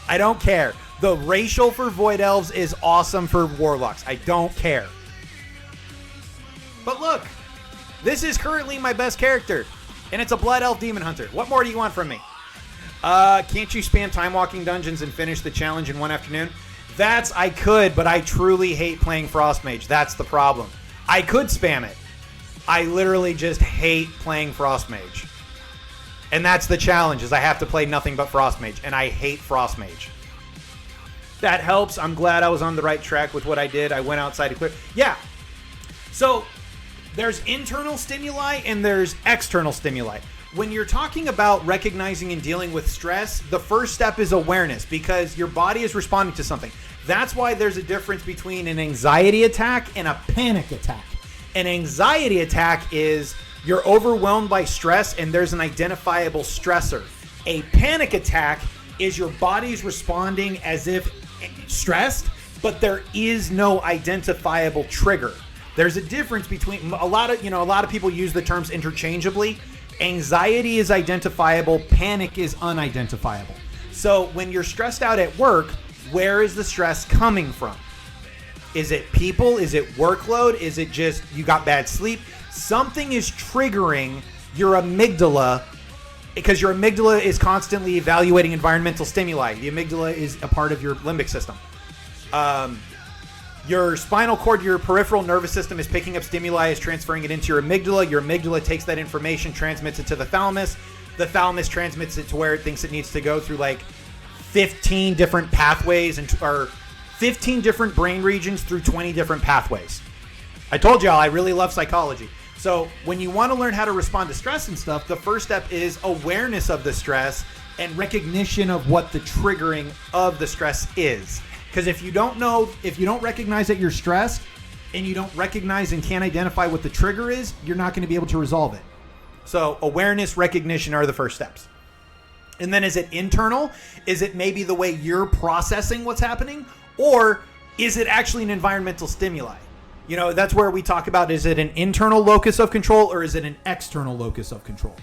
I don't care. The racial for Void Elves is awesome for Warlocks. I don't care. But look, this is currently my best character, and it's a Blood Elf Demon Hunter. What more do you want from me? Can't you spam time walking dungeons and finish the challenge in one afternoon? I could, but I truly hate playing Frostmage. That's the problem. I could spam it. I literally just hate playing Frostmage. And that's the challenge, is I have to play nothing but Frostmage, and I hate Frostmage. That helps. I'm glad I was on the right track with what I did. I went outside to quit. Yeah. So there's internal stimuli and there's external stimuli. When you're talking about recognizing and dealing with stress, the first step is awareness, because your body is responding to something. That's why there's a difference between an anxiety attack and a panic attack. An anxiety attack is you're overwhelmed by stress and there's an identifiable stressor. A panic attack is your body's responding as if stressed, but there is no identifiable trigger. There's a difference between a lot of people use the terms interchangeably. Anxiety is identifiable, panic is unidentifiable. So when you're stressed out at work, where is the stress coming from? Is it people? Is it workload? Is it just you got bad sleep? Something is triggering your amygdala, because your amygdala is constantly evaluating environmental stimuli. The amygdala is a part of your limbic system. Your spinal cord, your peripheral nervous system is picking up stimuli, is transferring it into your amygdala. Your amygdala takes that information, transmits it to the thalamus. The thalamus transmits it to where it thinks it needs to go through like 15 different pathways or 15 different brain regions through 20 different pathways. I told y'all I really love psychology. So when you want to learn how to respond to stress and stuff, the first step is awareness of the stress and recognition of what the triggering of the stress is. Because if you don't recognize that you're stressed and you don't recognize and can't identify what the trigger is, you're not going to be able to resolve it. So awareness, recognition are the first steps. And then is it internal? Is it maybe the way you're processing what's happening? Or is it actually an environmental stimuli? You know, that's where we talk about, is it an internal locus of control or is it an external locus of control?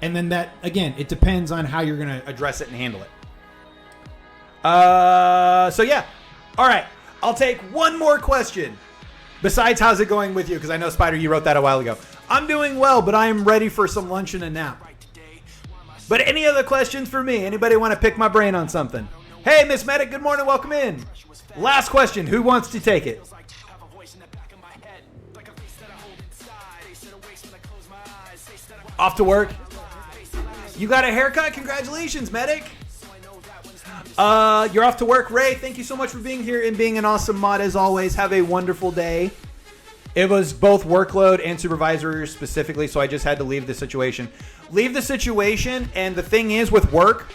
And then that, again, it depends on how you're going to address it and handle it. So yeah. All right. I'll take one more question. Besides, how's it going with you? Because I know, Spider, you wrote that a while ago. I'm doing well, but I am ready for some lunch and a nap. But any other questions for me? Anybody want to pick my brain on something? Hey, Miss Medic, good morning. Welcome in. Last question. Who wants to take it? Off to work. You got a haircut? Congratulations, Medic. You're off to work. Ray, thank you so much for being here and being an awesome mod as always. Have a wonderful day. It was both workload and supervisor specifically, so I just had to leave the situation. Leave the situation, and the thing is with work,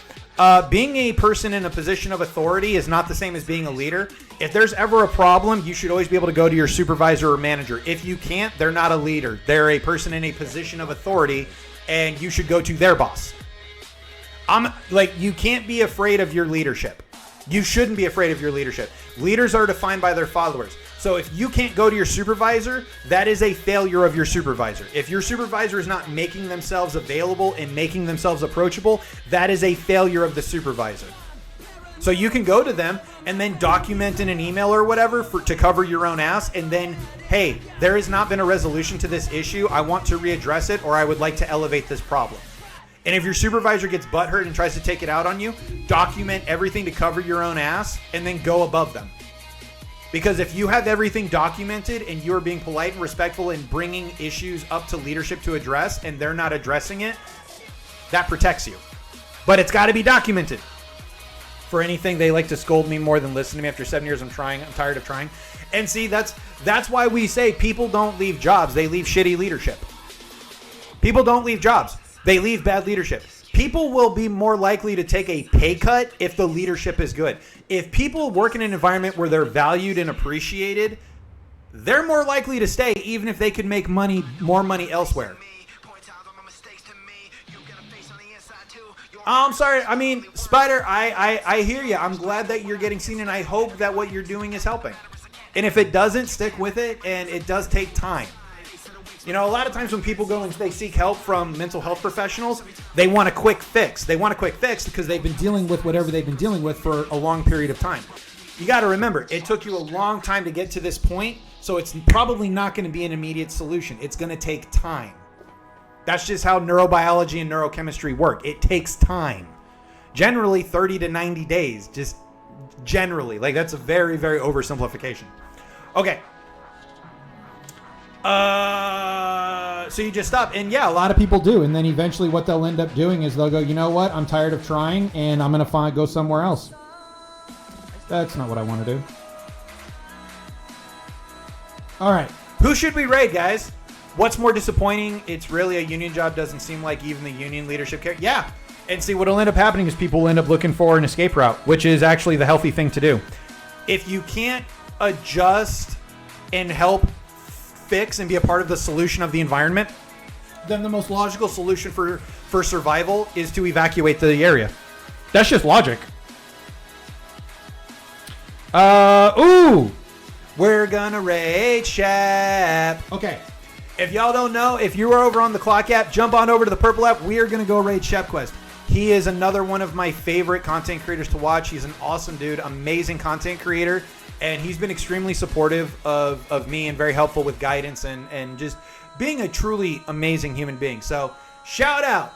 being a person in a position of authority is not the same as being a leader. If there's ever a problem, you should always be able to go to your supervisor or manager. If you can't, they're not a leader. They're a person in a position of authority, and you should go to their boss. You can't be afraid of your leadership. You shouldn't be afraid of your leadership. Leaders are defined by their followers. So if you can't go to your supervisor, that is a failure of your supervisor. If your supervisor is not making themselves available and making themselves approachable, that is a failure of the supervisor. So you can go to them and then document in an email or whatever to cover your own ass, and then, hey, there has not been a resolution to this issue. I want to readdress it, or I would like to elevate this problem. And if your supervisor gets butthurt and tries to take it out on you, document everything to cover your own ass and then go above them. Because if you have everything documented and you're being polite and respectful and bringing issues up to leadership to address and they're not addressing it, that protects you. But it's got to be documented. For anything, they like to scold me more than listen to me. After 7 years, I'm tired of trying. And see, that's why we say people don't leave jobs. They leave shitty leadership. People don't leave jobs. They leave bad leadership. People will be more likely to take a pay cut if the leadership is good. If people work in an environment where they're valued and appreciated, they're more likely to stay even if they could make more money elsewhere. I'm sorry. I mean, Spider, I hear you. I'm glad that you're getting seen, and I hope that what you're doing is helping. And if it doesn't, stick with it, and it does take time. You know, a lot of times when people go and they seek help from mental health professionals, they want a quick fix. They want a quick fix because they've been dealing with whatever they've been dealing with for a long period of time. You got to remember, it took you a long time to get to this point, so it's probably not going to be an immediate solution. It's going to take time. That's just how neurobiology and neurochemistry work. It takes time. Generally 30 to 90 days, just generally. Like, that's a very, very oversimplification. Okay. So you just stop, and yeah, a lot of people do, and then eventually what they'll end up doing is they'll go, you know what, I'm tired of trying, and I'm gonna go somewhere else. That's not what I want to do. All right, who should we raid, guys? What's more disappointing? It's really a union job. Doesn't seem like even the union leadership care. Yeah, and see, what'll end up happening is people will end up looking for an escape route, which is actually the healthy thing to do. If you can't adjust and help fix and be a part of the solution of the environment, then the most logical solution for survival is to evacuate the area. That's just logic. We're gonna raid Shep. Okay. If y'all don't know, if you are over on the Clock app, jump on over to the Purple app. We are gonna go raid Shep Quest. He is another one of my favorite content creators to watch. He's an awesome dude, amazing content creator. And he's been extremely supportive of me and very helpful with guidance and just being a truly amazing human being. So shout out.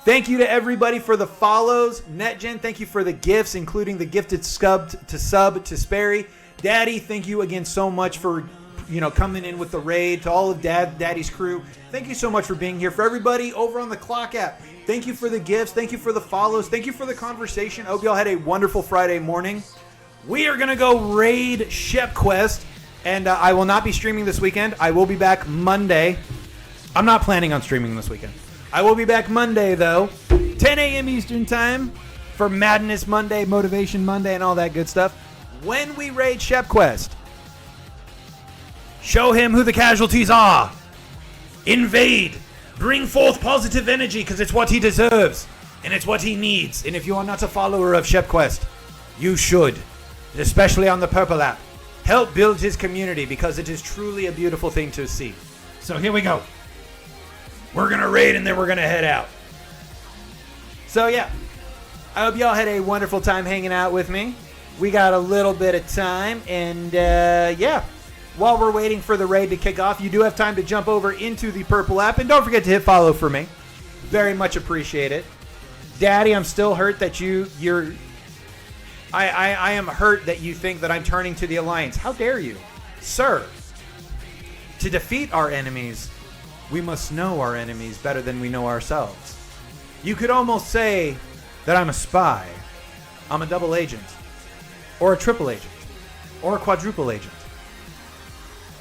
Thank you to everybody for the follows. NetGen, thank you for the gifts, including the gifted sub to Sperry. Daddy, thank you again so much for coming in with the raid. To all of Daddy's crew, thank you so much for being here. For everybody over on the Clock app, thank you for the gifts. Thank you for the follows. Thank you for the conversation. I hope y'all had a wonderful Friday morning. We are going to go raid Shep Quest, and I will not be streaming this weekend. I will be back Monday. I'm not planning on streaming this weekend. I will be back Monday, though, 10 a.m. Eastern Time for Madness Monday, Motivation Monday, and all that good stuff. When we raid Shep Quest, show him who the casualties are. Invade. Bring forth positive energy, because it's what he deserves, and it's what he needs. And if you are not a follower of Shep Quest, you should. Especially on the Purple app. Help build his community because it is truly a beautiful thing to see. So here we go. We're going to raid and then we're going to head out. So yeah, I hope y'all had a wonderful time hanging out with me. We got a little bit of time, and yeah, while we're waiting for the raid to kick off, you do have time to jump over into the Purple app, and don't forget to hit follow for me. Very much appreciate it. Daddy, I'm still hurt that I am hurt that you think that I'm turning to the Alliance. How dare you? Sir, to defeat our enemies, we must know our enemies better than we know ourselves. You could almost say that I'm a spy. I'm a double agent. Or a triple agent. Or a quadruple agent.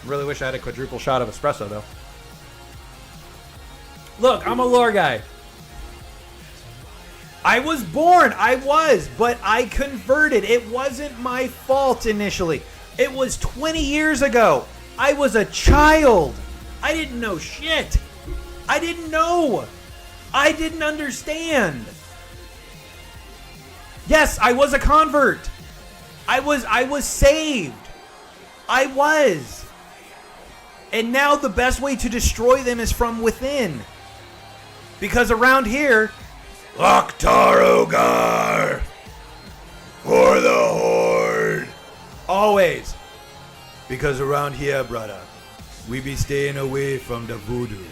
Really wish I had a quadruple shot of espresso, though. Look, I'm a lore guy. I was born. But I converted. It wasn't my fault initially. It was 20 years ago. I was a child. I didn't know shit. I didn't know. I didn't understand. Yes, I was a convert. I was saved. I was. And now the best way to destroy them is from within. Because around here, Loktar Ogar! For the Horde! always. Because around here, brother, we be staying away from the voodoo.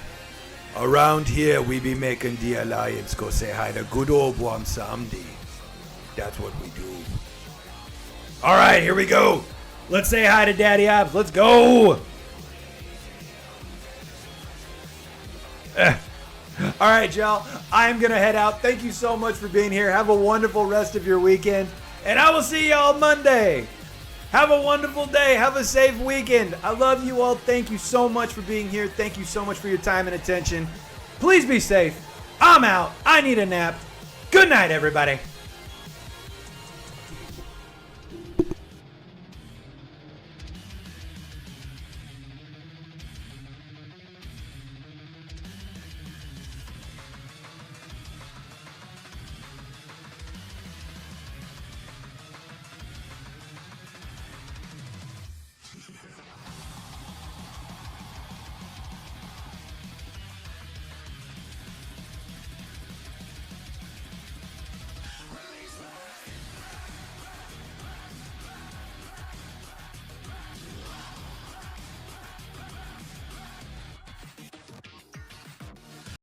Around here, we be making the alliance go say hi to good old Wamsamdi. That's what we do. All right, here we go. Let's say hi to Daddy Ops. Let's go. All right, y'all. I'm going to head out. Thank you so much for being here. Have a wonderful rest of your weekend. And I will see y'all Monday. Have a wonderful day. Have a safe weekend. I love you all. Thank you so much for being here. Thank you so much for your time and attention. Please be safe. I'm out. I need a nap. Good night, everybody.